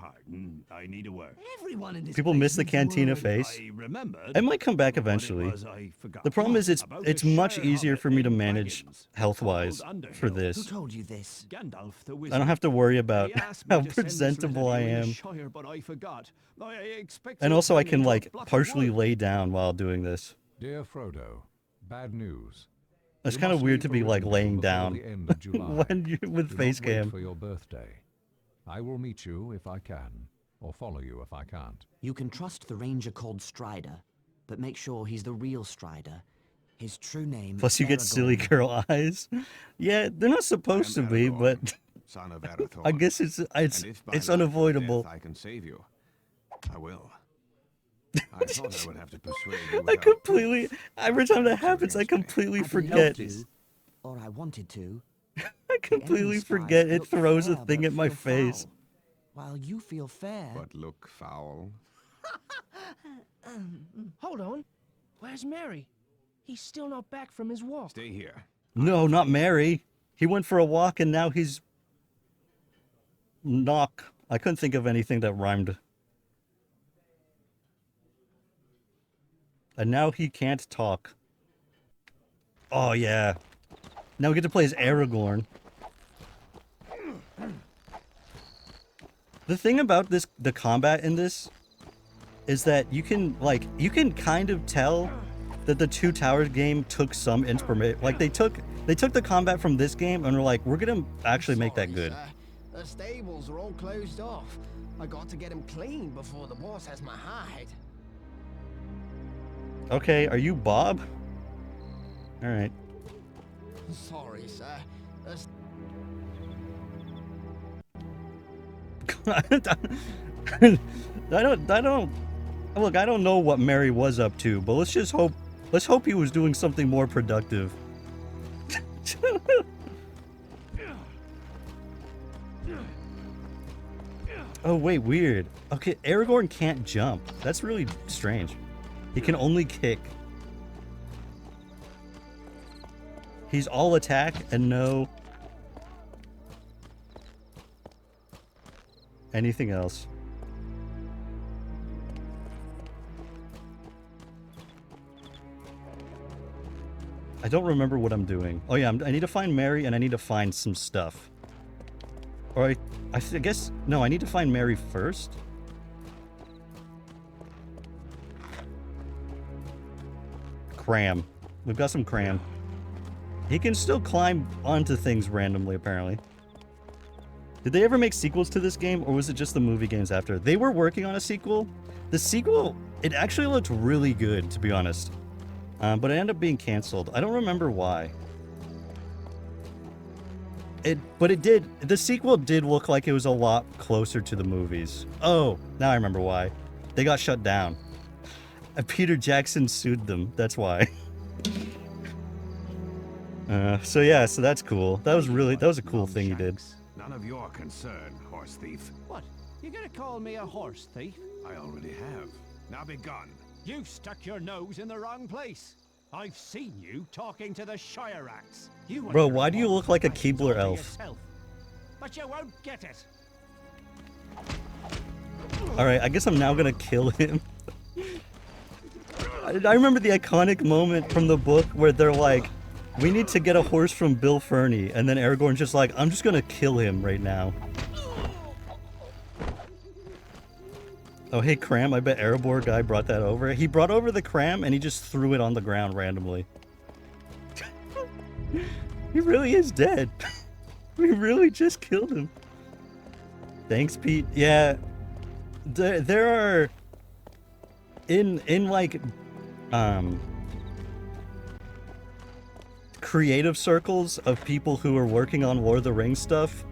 I need a word. Everyone in this People miss the cantina face. It might come back eventually. The problem is it's much easier for me to manage health-wise for this. Who told you this? Gandalf the I wizard. don't have to worry about He asked me how to send this letter presentable I to you in the am. Shire, but I forgot. I expected And also I to can find like a block of partially wood. lay down while doing this. Dear Frodo, bad news. It's You kind of must weird leave to for be like Rivendell laying before down the end of July. when you with Do face not wait cam. for your birthday. I will meet you if I can, or follow you if I can't. You can trust the ranger called Strider, but make sure he's the real Strider. His true name. Plus you get silly Aragorn. girl eyes. Yeah, they're not supposed to be, but Son of Arathorn. I guess it's And if by life or unavoidable. death I can save you. I will. I thought I would have to persuade you. I without completely every time that happens I completely I'd forget. love to, or I wanted to. I completely forget it throws a thing at my face. While you feel fair. But look foul. Hold on. Where's Mary? He's still not back from his walk. Stay here. No, not Mary. He went for a walk and now he's knock. I couldn't think of anything that rhymed. And now he can't talk. Oh yeah. Now we get to play as Aragorn. The thing about the combat in this is that you can kind of tell that the Two Towers game took some inspiration. Like they took the combat from this game and were like, we're gonna actually make that good. The stables are all closed off. I got to get them clean before the boss has my hide. Okay, are you Bob? All right. Sorry, sir. I don't Look, I don't know what Mary was up to, but let's just hope. Let's hope he was doing something more productive. Oh wait, weird. Okay, Aragorn can't jump. That's really strange. He can only kick. He's all attack and no anything else. I don't remember what I'm doing. Oh yeah, I need to find Mary and I need to find some stuff. Or I guess, no, I need to find Mary first. Cram. We've got some cram. He can still climb onto things randomly, apparently. Did they ever make sequels to this game, or was it just the movie games after? They were working on a sequel. The sequel, it actually looked really good, to be honest. But it ended up being canceled. I don't remember why. But it did, the sequel did look like it was a lot closer to the movies. Oh, now I remember why. They got shut down. Peter Jackson sued them, that's why. So yeah, so that's cool. That was a cool thing he did. None of your concern, horse thief. What? You gonna call me a horse thief? I already have. Now be gone. You've stuck your nose in the wrong place. I've seen you talking to the Shire Rats. Bro, why do you look like a Keebler elf? Yourself. But you won't get it. Alright, I guess I'm now gonna kill him. I remember the iconic moment from the book where they're like, we need to get a horse from Bill Ferny, and then Aragorn's just like, I'm just gonna kill him right now. Oh hey Cram, I bet Erebor guy brought that over. He brought over the Cram and he just threw it on the ground randomly. He really is dead. We really just killed him. Thanks, Pete. Yeah, there are in like creative circles of people who are working on Lord of the Rings stuff.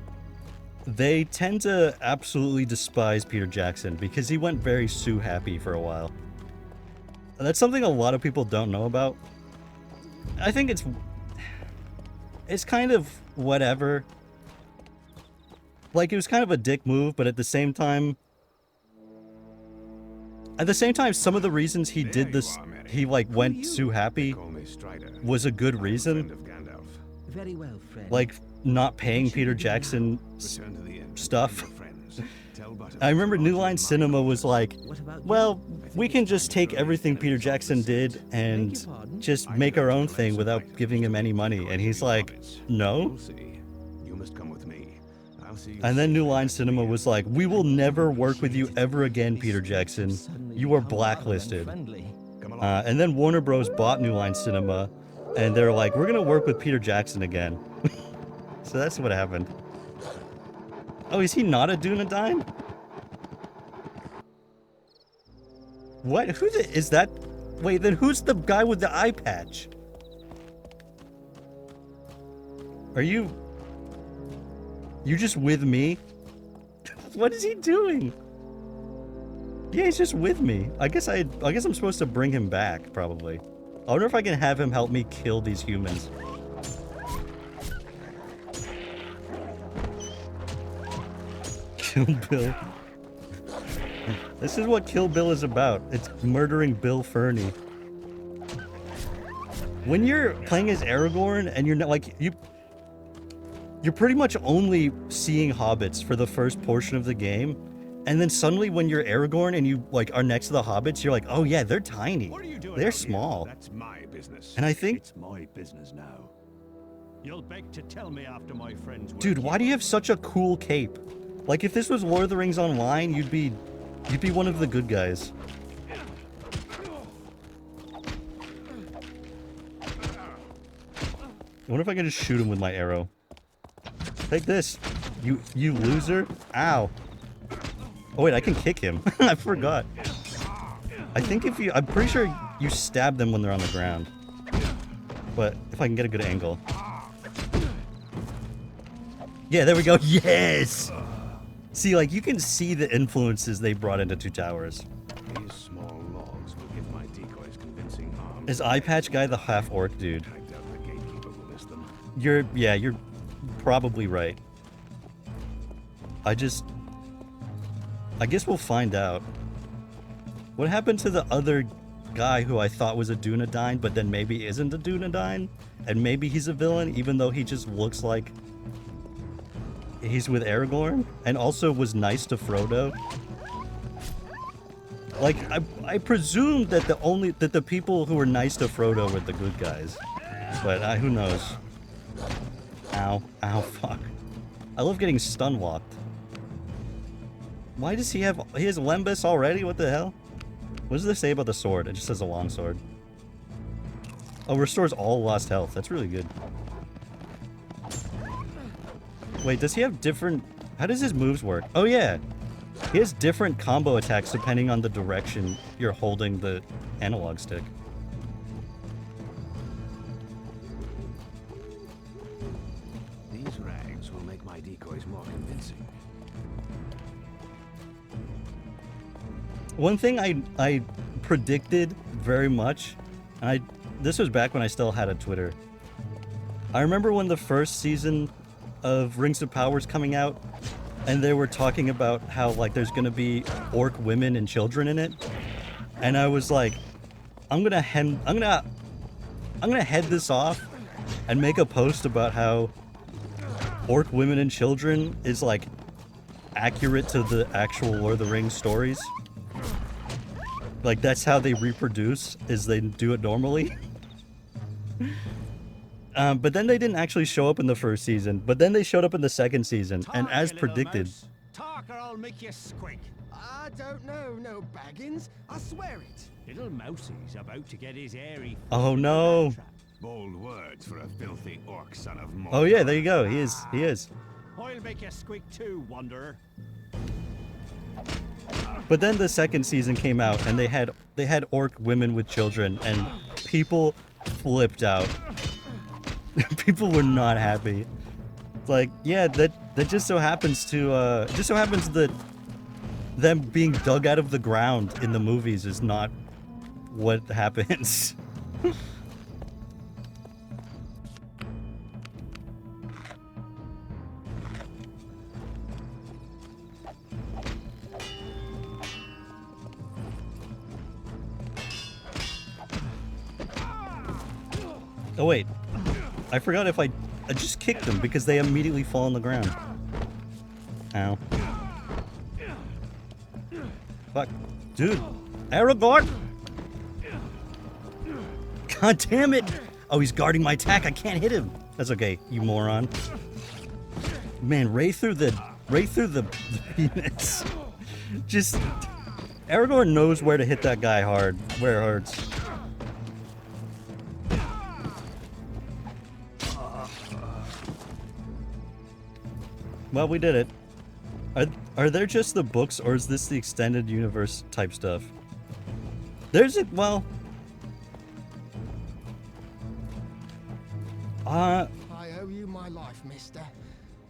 They tend to absolutely despise Peter Jackson because he went very Sue happy for a while. And that's something a lot of people don't know about. I think it's kind of whatever. Like, it was kind of a dick move, but at the same time, some of the reasons he did this, he like went Sue happy, was a good reason. Very well, friend. Like, not paying Peter Jackson stuff. I remember New Line Cinema was like, well, we can just take everything Peter Jackson did and just make our own thing without giving him any money. And he's like, no. You must come with me. And then New Line Cinema was like, we will never work with you ever again, Peter Jackson. You are blacklisted. And then Warner Bros. Bought New Line Cinema, and they're like, we're going to work with Peter Jackson again. So that's what happened. Oh, is he not a Dunedain? What? Who is that? Wait, then who's the guy with the eye patch? Are you just with me? What is he doing? Yeah, he's just with me. I guess I'm supposed to bring him back, probably. I wonder if I can have him help me kill these humans. Kill Bill. This is what Kill Bill is about. It's murdering Bill Ferny. When you're playing as Aragorn and you're not like you're pretty much only seeing hobbits for the first portion of the game, and then suddenly when you're Aragorn and you like are next to the hobbits, you're like, oh yeah, they're tiny. They're small. That's my business. And I think It's my business now. You'll beg to tell me after my friends. Dude, why do you have such a cool cape? Like, if this was Lord of the Rings Online, you'd be one of the good guys. I wonder if I can just shoot him with my arrow. Take this, you loser. Ow. Oh wait, I can kick him. I forgot. I think I'm pretty sure you stab them when they're on the ground. But if I can get a good angle. Yeah, there we go. Yes! See, like, you can see the influences they brought into Two Towers. These small Is Eye Patch Guy the half-orc dude? I doubt the gatekeeper will miss them. You're probably right. I guess we'll find out. What happened to the other guy who I thought was a Dunedain, but then maybe isn't a Dunedain? And maybe he's a villain, even though he just looks like he's with Aragorn? And also was nice to Frodo? Like, I presumed that the people who were nice to Frodo were the good guys. But who knows? Ow. Ow, fuck. I love getting stun-walked. Why does he has Lembas already? What the hell? What does this say about the sword? It just says a long sword. Oh, restores all lost health. That's really good. Wait, does he have different... How does his moves work? Oh, yeah. He has different combo attacks depending on the direction you're holding the analog stick. These rags will make my decoys more convincing. One thing I predicted very much, and this was back when I still had a Twitter. I remember when the first season of Rings of Power was coming out, and they were talking about how like there's gonna be orc women and children in it, and I was like, I'm gonna head this off and make a post about how orc women and children is like accurate to the actual Lord of the Rings stories. Like that's how they reproduce, is they do it normally. But then they didn't actually show up in the first season, but then they showed up in the second season, and as predicted. Talk or I'll make you squeak. I don't know, no Baggins. I swear it. Little Mousie's about to get his airy... Oh no. Bold words for a filthy orc son of Mordor. Oh yeah, there you go. He is. I'll make you squeak too, Wanderer. But then the second season came out, and they had orc women with children, and people flipped out. People were not happy. It's like, yeah, that just so happens that them being dug out of the ground in the movies is not what happens. Oh wait, I forgot if I just kicked them because they immediately fall on the ground. Ow. Fuck. Dude. Aragorn! God damn it! Oh, he's guarding my attack. I can't hit him. That's okay, you moron. Man, right through the penis. Just... Aragorn knows where to hit that guy hard. Where it hurts. Well, we did it. Are there just the books, or is this the extended universe type stuff? There's it. Well, I owe you my life, mister.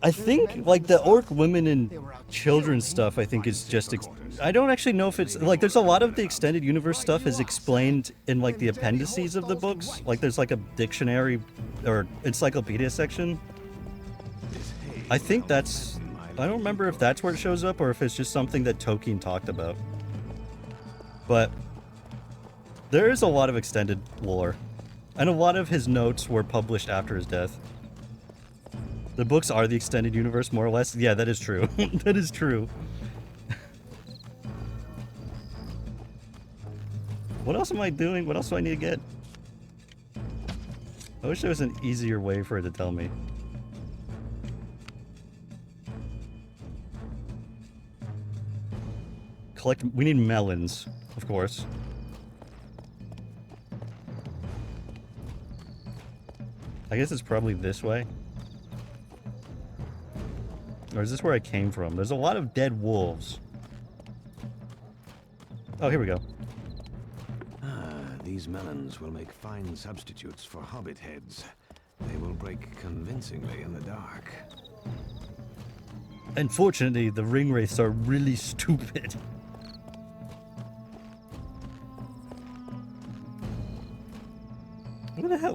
I think like the orc women and children stuff. I think is just. I don't actually know if it's like there's a lot of the extended universe stuff is explained in like the appendices of the books. Like there's like a dictionary or encyclopedia section. I think that's... I don't remember if that's where it shows up or if it's just something that Tolkien talked about. But there is a lot of extended lore. And a lot of his notes were published after his death. The books are the extended universe, more or less. Yeah, that is true. That is true. What else am I doing? What else do I need to get? I wish there was an easier way for it to tell me. We need melons, of course. I guess it's probably this way. Or is this where I came from? There's a lot of dead wolves. Oh, here we go. These melons will make fine substitutes for hobbit heads. They will break convincingly in the dark. Unfortunately, the ring wraiths are really stupid.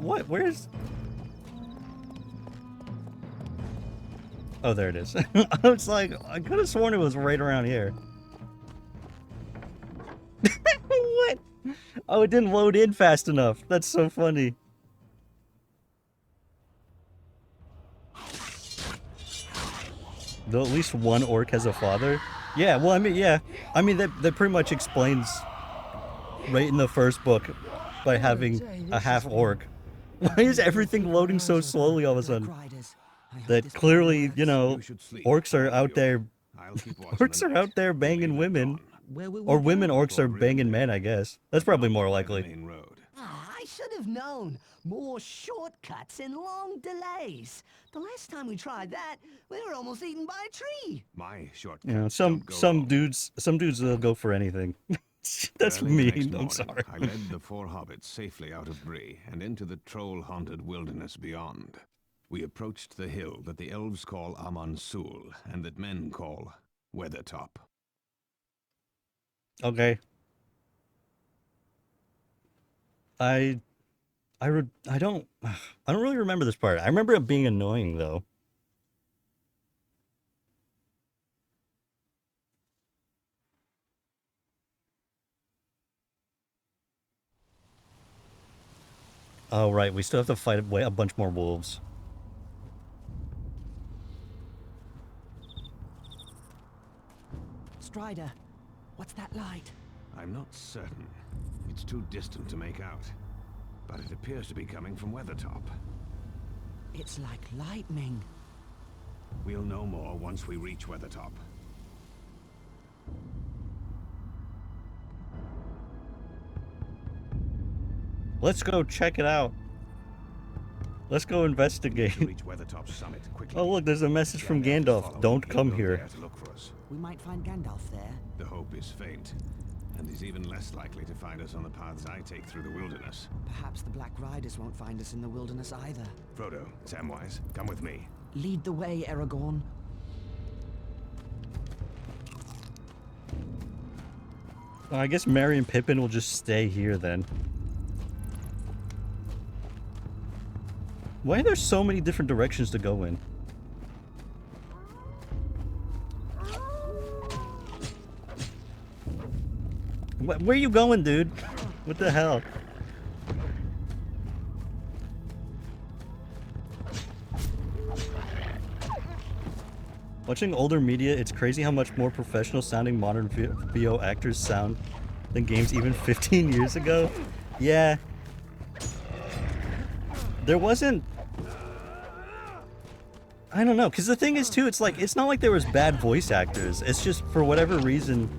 What? Where's... Oh, there it is. I was like, I could have sworn it was right around here. What? Oh, it didn't load in fast enough. That's so funny. Though at least one orc has a father. Yeah, well, I mean, yeah. I mean, that pretty much explains right in the first book by having a half orc. Why is everything loading so slowly all of a sudden? That clearly, you know, orcs are out there. Orcs are out there banging women. Or women orcs are banging men, I guess. That's probably more likely. I should have known. More shortcuts and long delays. The last time we tried that, we were almost eaten by a tree. My shortcuts. You know, some dudes will go for anything. That's mean. I'm sorry. I led the 4 hobbits safely out of Bree and into the troll-haunted wilderness beyond. We approached the hill that the elves call Amansul and that men call Weathertop. Okay. I don't really remember this part. I remember it being annoying though. Oh right, we still have to fight a bunch more wolves. Strider, what's that light? I'm not certain. It's too distant to make out. But it appears to be coming from Weathertop. It's like lightning. We'll know more once we reach Weathertop. Let's go check it out. Let's go investigate. Reach Weathertop's summit quickly. Oh look, there's a message from Gandalf. Don't come here. We might find Gandalf there. The hope is faint, and he's even less likely to find us on the paths I take through the wilderness. Perhaps the Black Riders won't find us in the wilderness either. Frodo, Samwise, come with me. Lead the way, Aragorn. Well, I guess Merry and Pippin will just stay here then. Why are there so many different directions to go in? Where are you going, dude? What the hell? Watching older media, it's crazy how much more professional sounding modern VO actors sound than games even 15 years ago. Yeah. There wasn't... I don't know, because the thing is too, it's like, it's not like there was bad voice actors. It's just, for whatever reason,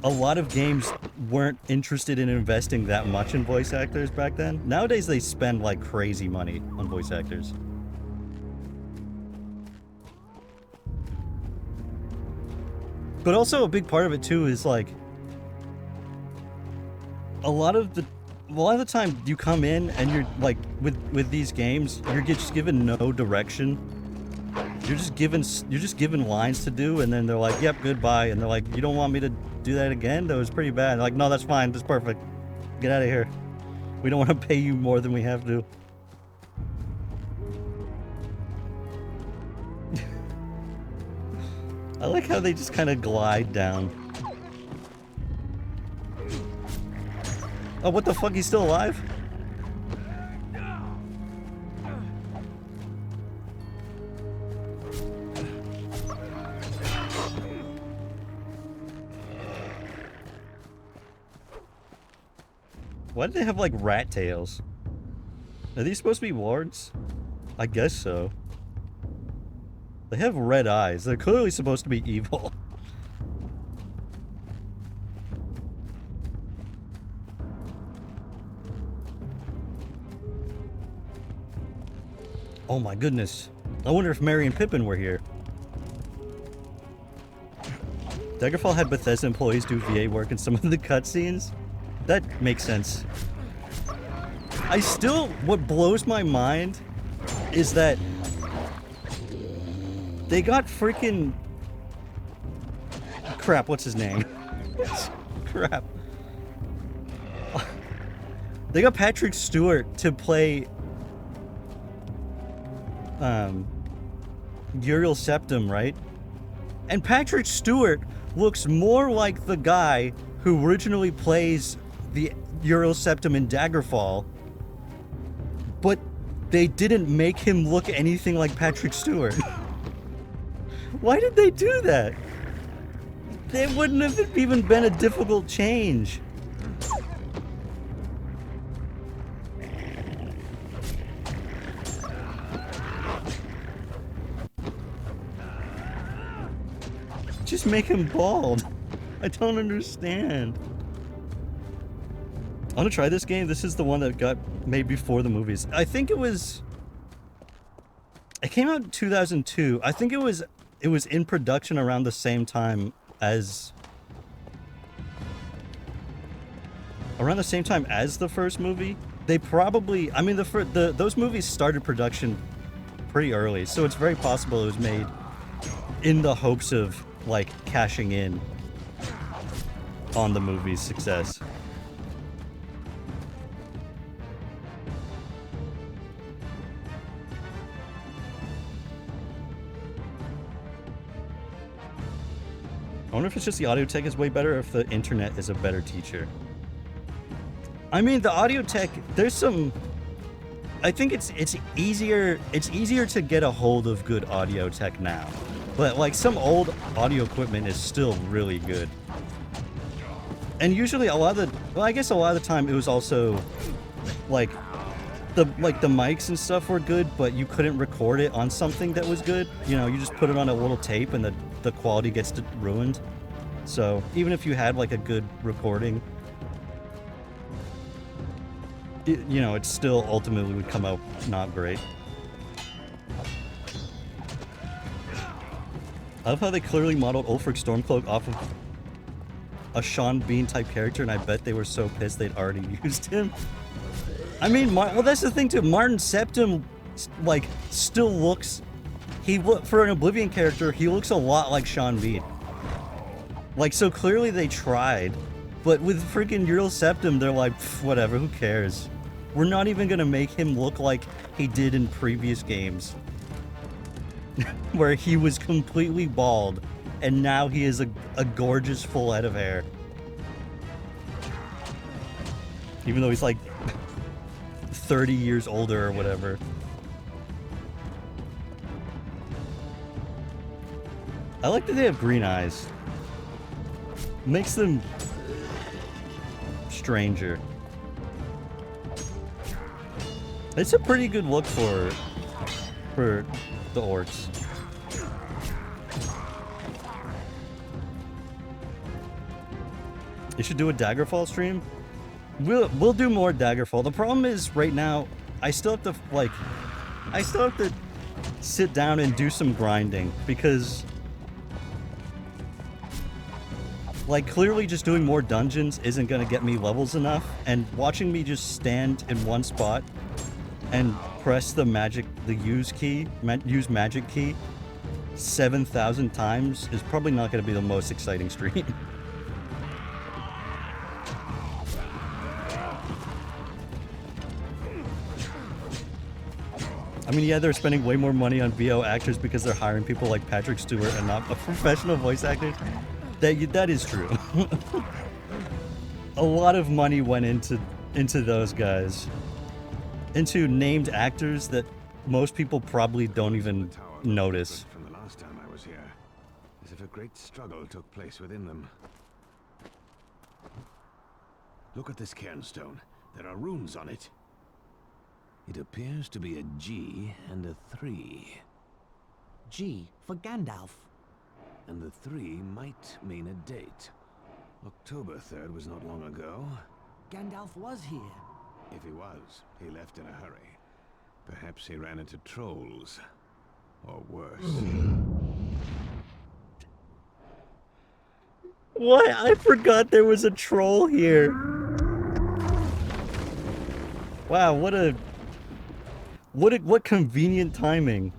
a lot of games weren't interested in investing that much in voice actors back then. Nowadays they spend like crazy money on voice actors. But also a big part of it too is like, a lot of the time you come in and you're like, with these games, you're just given no direction. You're just given lines to do, and then they're like, yep, goodbye. And they're like, you don't want me to do that again? That was pretty bad. They're like, no, that's fine, that's perfect. Get out of here. We don't want to pay you more than we have to. I like how they just kind of glide down. Oh, what the fuck? He's still alive? Why do they have like rat tails? Are these supposed to be wards? I guess so. They have red eyes. They're clearly supposed to be evil. Oh my goodness. I wonder if Merry and Pippin were here. Daggerfall had Bethesda employees do VA work in some of the cutscenes. That makes sense. What blows my mind is that they got freaking... Crap, what's his name? Crap. They got Patrick Stewart to play Uriel Septim, right? And Patrick Stewart looks more like the guy who originally plays the Uriel Septim in Daggerfall, but they didn't make him look anything like Patrick Stewart. Why did they do that? It wouldn't have even been a difficult change. Just make him bald. I don't understand. I want to try this game. This is the one that got made before the movies. I think it was... It came out in 2002. I think it was in production around the same time as... Around the same time as the first movie. They probably... I mean, those movies started production pretty early, so it's very possible it was made in the hopes of, like, cashing in on the movie's success. I wonder if it's just the audio tech is way better or if the internet is a better teacher. I mean, the audio tech, there's some... I think it's easier to get a hold of good audio tech now. But like some old audio equipment is still really good. And usually a lot of the, well, I guess a lot of the time it was also like the mics and stuff were good, but you couldn't record it on something that was good. You know, you just put it on a little tape and the quality gets ruined. So even if you had like a good recording, you know, it still ultimately would come out not great. I love how they clearly modeled Ulfric Stormcloak off of a Sean Bean type character, and I bet they were so pissed they'd already used him. I mean, well, that's the thing too. Martin Septim, like, still looks... for an Oblivion character, he looks a lot like Sean Bean. Like, so clearly they tried, but with freaking Uriel Septim, they're like, whatever, who cares? We're not even gonna make him look like he did in previous games. Where he was completely bald, and now he is a gorgeous full head of hair. Even though he's like 30 years older or whatever. I like that they have green eyes. Makes them stranger. It's a pretty good look for the orcs. You should do a Daggerfall stream. We'll do more Daggerfall. The problem is right now I still have to sit down and do some grinding because like clearly just doing more dungeons isn't gonna get me levels enough, and watching me just stand in one spot and press the use magic key 7,000 times is probably not going to be the most exciting stream. I mean, yeah, they're spending way more money on VO actors because they're hiring people like Patrick Stewart and not professional voice actors. That is true. A lot of money went into those guys. Into named actors that most people probably don't even notice. From the last time I was here, as if a great struggle took place within them. Look at this cairnstone. There are runes on it. It appears to be a G and a 3. G for Gandalf. And the 3 might mean a date. October 3rd was not long ago. Gandalf was here. If he was, he left in a hurry. Perhaps he ran into trolls. Or worse. What? I forgot there was a troll here. Wow, what convenient timing.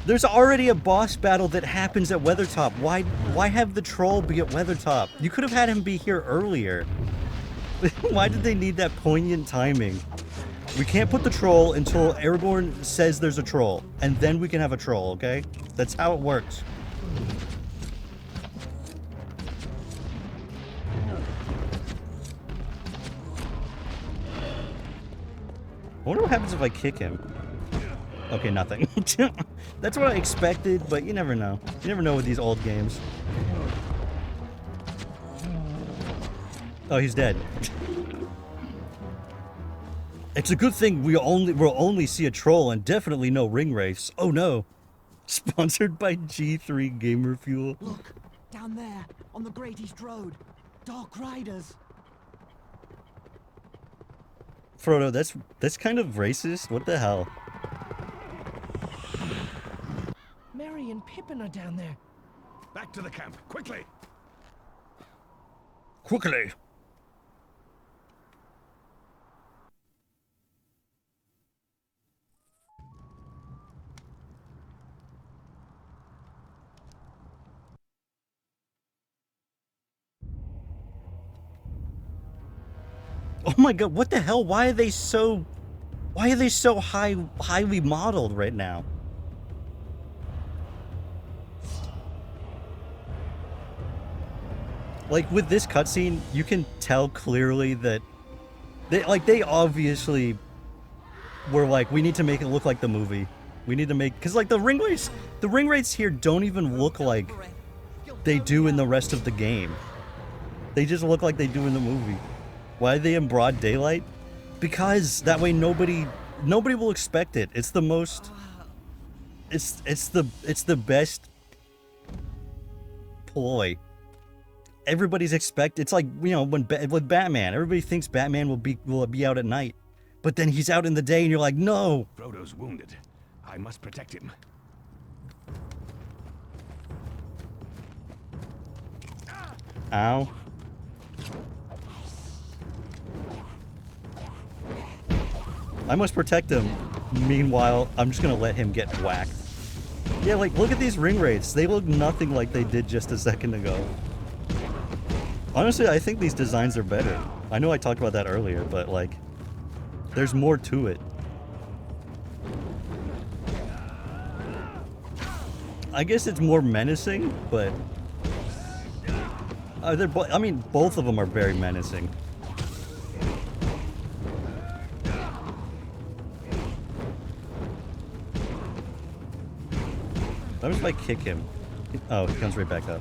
There's already a boss battle that happens at Weathertop. Why have the troll be at Weathertop? You could have had him be here earlier. Why did they need that poignant timing? We can't put the troll until Aragorn says there's a troll, and then we can have a troll, okay? That's how it works. I wonder what happens if I kick him. Okay, nothing. That's what I expected, but you never know. You never know with these old games. Oh, he's dead. It's a good thing we'll only see a troll and definitely no ring wraiths. Oh no. Sponsored by G3 Gamer Fuel. Look, down there, on the Great East Road. Dark Riders. Frodo, that's kind of racist. What the hell? Merry and Pippin are down there. Back to the camp, quickly! Quickly! Oh my god, what the hell? Why are they so highly modeled right now? Like with this cutscene, you can tell clearly that they obviously were like, we need to make it look like the movie. We need to make, cause like the ring wraiths here don't even look like they do in the rest of the game. They just look like they do in the movie. Why are they in broad daylight? Because that way nobody will expect it. It's the most. It's the best ploy. Everybody's it's like, you know, with Batman, everybody thinks Batman will be out at night, but then he's out in the day, and you're like, no. Frodo's wounded. I must protect him. Ow. I must protect him. Meanwhile, I'm just gonna let him get whacked. Yeah, like, look at these ring wraiths. They look nothing like they did just a second ago. Honestly, I think these designs are better. I know I talked about that earlier, but, like, there's more to it. I guess it's more menacing, but... I mean, both of them are very menacing. What if I kick him? Oh, he comes right back up.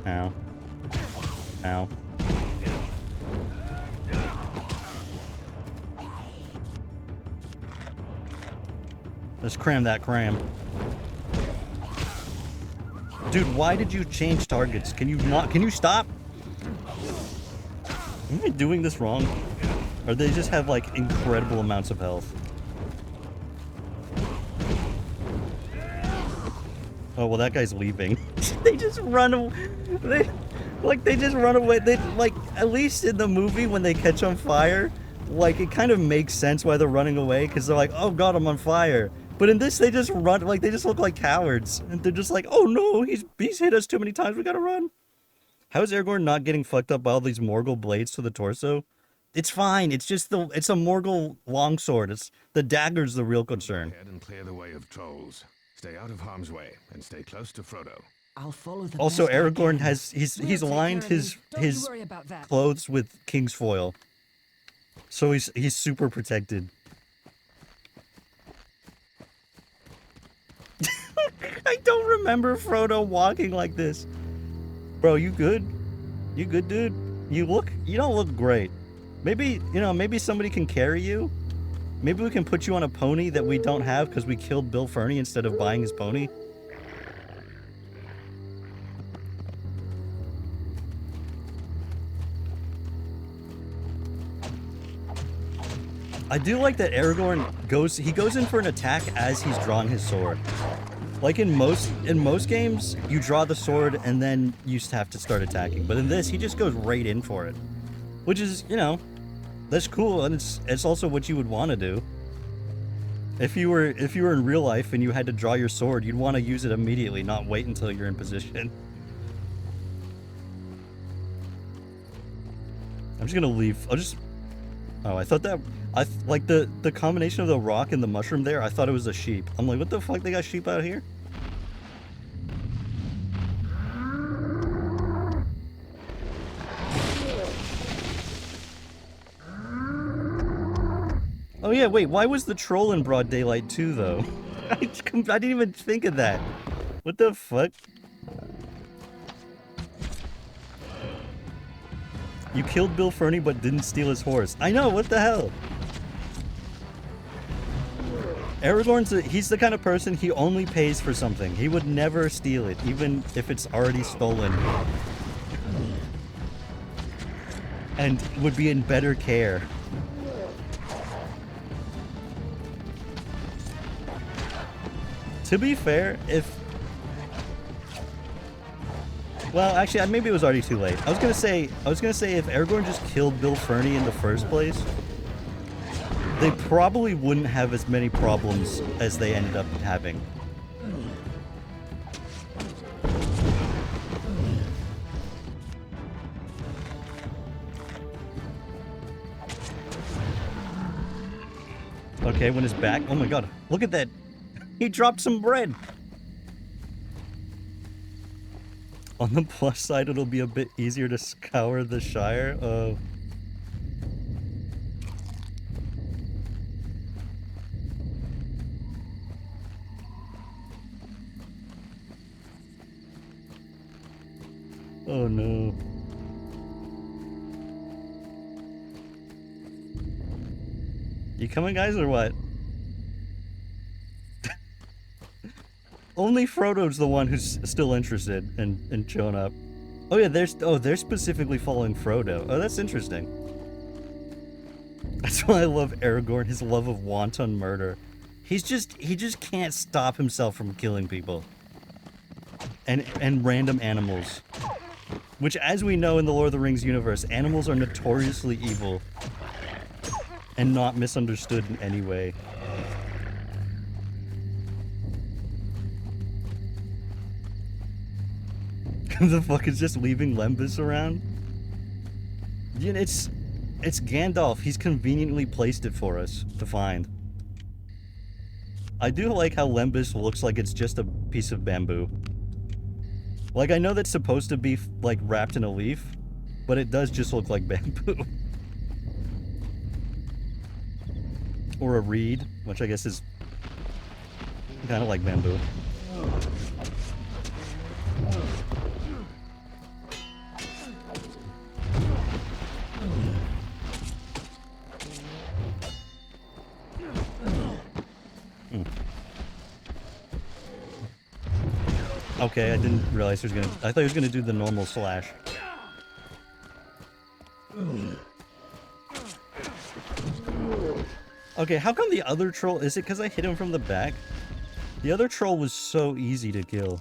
Ow. Ow. Let's cram that cram. Dude, why did you change targets? Can you stop? Am I doing this wrong? Or they just have, like, incredible amounts of health? Oh, well, that guy's leaving. They just run away. They just run away. They, like, at least in the movie when they catch on fire, like, it kind of makes sense why they're running away, because they're like, oh god, I'm on fire. But in this, they just run, like, they just look like cowards. And they're just like, oh no, he's hit us too many times, we gotta run. How is Aragorn not getting fucked up by all these Morgul blades to the torso? It's fine. It's just it's a Morgul longsword. It's the dagger's the real concern. Head and clear the way of trolls. Stay out of harm's way and stay close to Frodo. I'll follow the Also, best I Aragorn can. has he's lined his clothes with king's foil, so he's super protected. I don't remember Frodo walking like this. Bro, you good? You good, dude? You don't look great. Maybe, you know, maybe somebody can carry you. Maybe we can put you on a pony that we don't have because we killed Bill Ferny instead of buying his pony. I do like that Aragorn goes in for an attack as he's drawing his sword. Like in most games, you draw the sword and then you have to start attacking. But in this, he just goes right in for it. Which is, you know, that's cool, and it's also what you would want to do. If you were in real life and you had to draw your sword, you'd want to use it immediately, not wait until you're in position. I'm just gonna leave. Oh, I thought that like the combination of the rock and the mushroom there. I thought it was a sheep. I'm like, what the fuck? They got sheep out here? Oh yeah, wait, why was the troll in broad daylight too, though? I didn't even think of that. What the fuck? You killed Bill Fernie but didn't steal his horse. I know, what the hell? He's the kind of person, he only pays for something. He would never steal it, even if it's already stolen. And would be in better care. To be fair, well, actually, maybe it was already too late. I was gonna say if Aragorn just killed Bill Fernie in the first place, they probably wouldn't have as many problems as they ended up having. Okay, when it's back. Oh my god, look at that. He dropped some bread. On the plus side, it'll be a bit easier to scour the Shire. Oh no. You coming, guys, or what? Only Frodo's the one who's still interested and showing up. Oh yeah, they're specifically following Frodo. Oh, that's interesting. That's why I love Aragorn, his love of wanton murder. He just can't stop himself from killing people. And random animals. Which, as we know in the Lord of the Rings universe, animals are notoriously evil. And not misunderstood in any way. The fuck is just leaving Lembas around? Yeah, it's Gandalf. He's conveniently placed it for us to find. I do like how Lembas looks like it's just a piece of bamboo. Like, I know that's supposed to be, like, wrapped in a leaf, but it does just look like bamboo. Or a reed, which I guess is kind of like bamboo. Okay, I didn't realize he was gonna... I thought he was gonna do the normal slash. Okay, how come the other troll... Is it because I hit him from the back? The other troll was so easy to kill.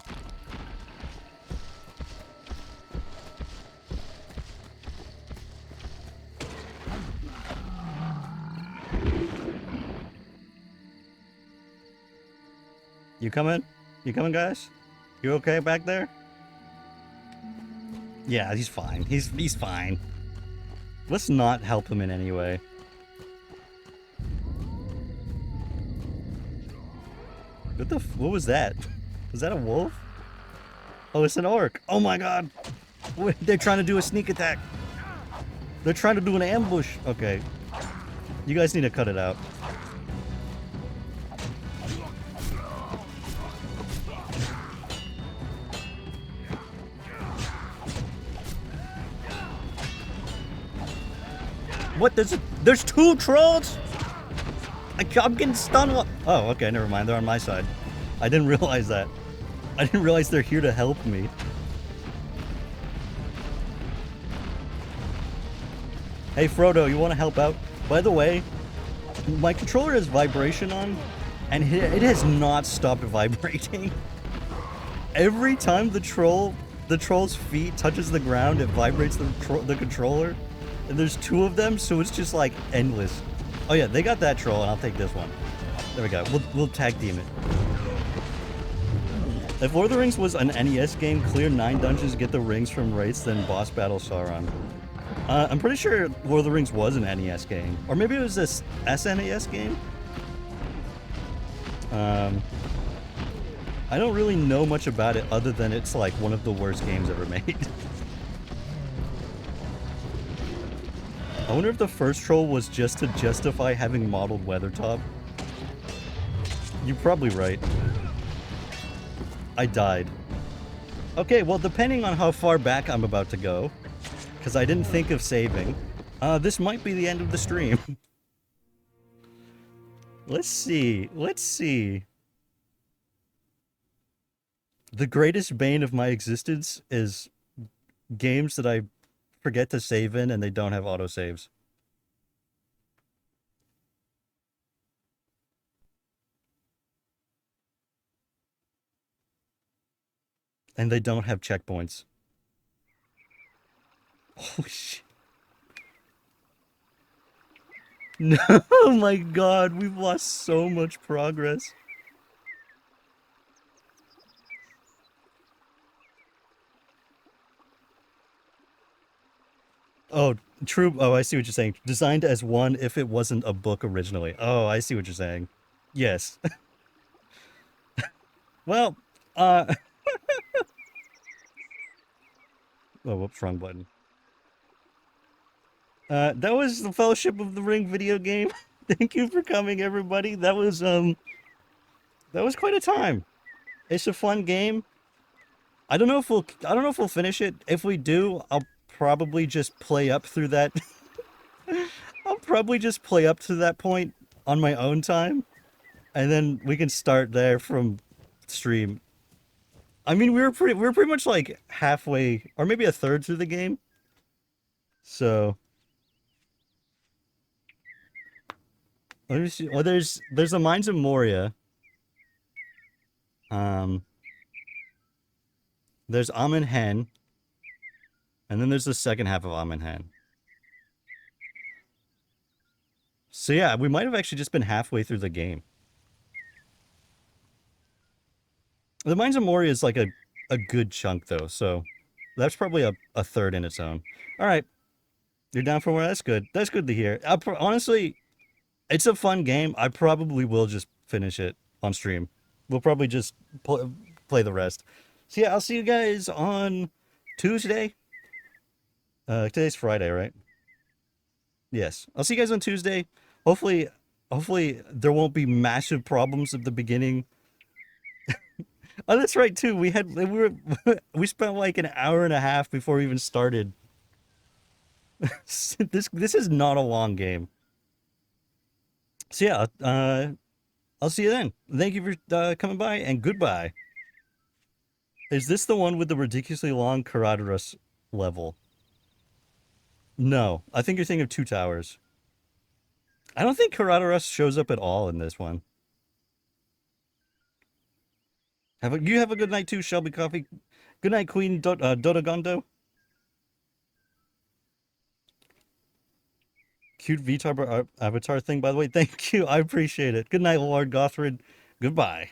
You coming? You coming, guys? You okay back there? Yeah, he's fine. He's fine. Let's not help him in any way. What was that? Was that a wolf? Oh, it's an orc. Oh my god. They're trying to do a sneak attack. They're trying to do an ambush. Okay. You guys need to cut it out. What? There's two trolls? I'm getting stunned. Oh, okay, never mind. They're on my side. I didn't realize that. I didn't realize they're here to help me. Hey, Frodo, you want to help out? By the way, my controller has vibration on, and it has not stopped vibrating. Every time the troll's feet touches the ground, it vibrates the controller. And there's two of them, so it's just like endless. Oh yeah, they got that troll, and I'll take this one. There we go. We'll tag team it. If Lord of the Rings was an NES game, clear 9 dungeons, get the rings from Wraiths, then boss battle Sauron. I'm pretty sure Lord of the Rings was an NES game. Or maybe it was this SNES game? I don't really know much about it other than it's like one of the worst games ever made. I wonder if the first troll was just to justify having modeled Weathertop. You're probably right. I died. Okay, well, depending on how far back I'm about to go, because I didn't think of saving, this might be the end of the stream. Let's see. Let's see. The greatest bane of my existence is games that I forget to save in and they don't have autosaves. And they don't have checkpoints. Holy shit. No, oh my god, we've lost so much progress. Oh, true. Oh, I see what you're saying. Designed as one if it wasn't a book originally. Oh, I see what you're saying. Yes. Well, oh, whoops, wrong button. That was the Fellowship of the Ring video game. Thank you for coming, everybody. That was quite a time. It's a fun game. I don't know if we'll finish it. If we do, I'll probably just play up through that. I'll probably just play up to that point on my own time, and then we can start there from stream. I mean, we were pretty much like halfway, or maybe a third through the game. So let me see. Well, there's the Mines of Moria. There's Amen Hen. And then there's the second half of Amen Hen. So yeah, we might have actually just been halfway through the game. The Mines of Moria is like a good chunk though, so that's probably a third in its own. Alright. You're down for more? That's good. That's good to hear. Honestly, it's a fun game. I probably will just finish it on stream. We'll probably just play the rest. So yeah, I'll see you guys on Tuesday. Today's Friday, right? Yes. I'll see you guys on Tuesday. Hopefully there won't be massive problems at the beginning. Oh, that's right too. We spent like an hour and a half before we even started. This is not a long game. So yeah, I'll see you then. Thank you for coming by, and goodbye. Is this the one with the ridiculously long Karaduras level? No, I think you're thinking of Two Towers. I don't think Karaduras shows up at all in this one. You have a good night too, Shelby Coffee. Good night, Queen Dodogondo. Cute VTuber avatar thing, by the way. Thank you. I appreciate it. Good night, Lord Gothrid. Goodbye.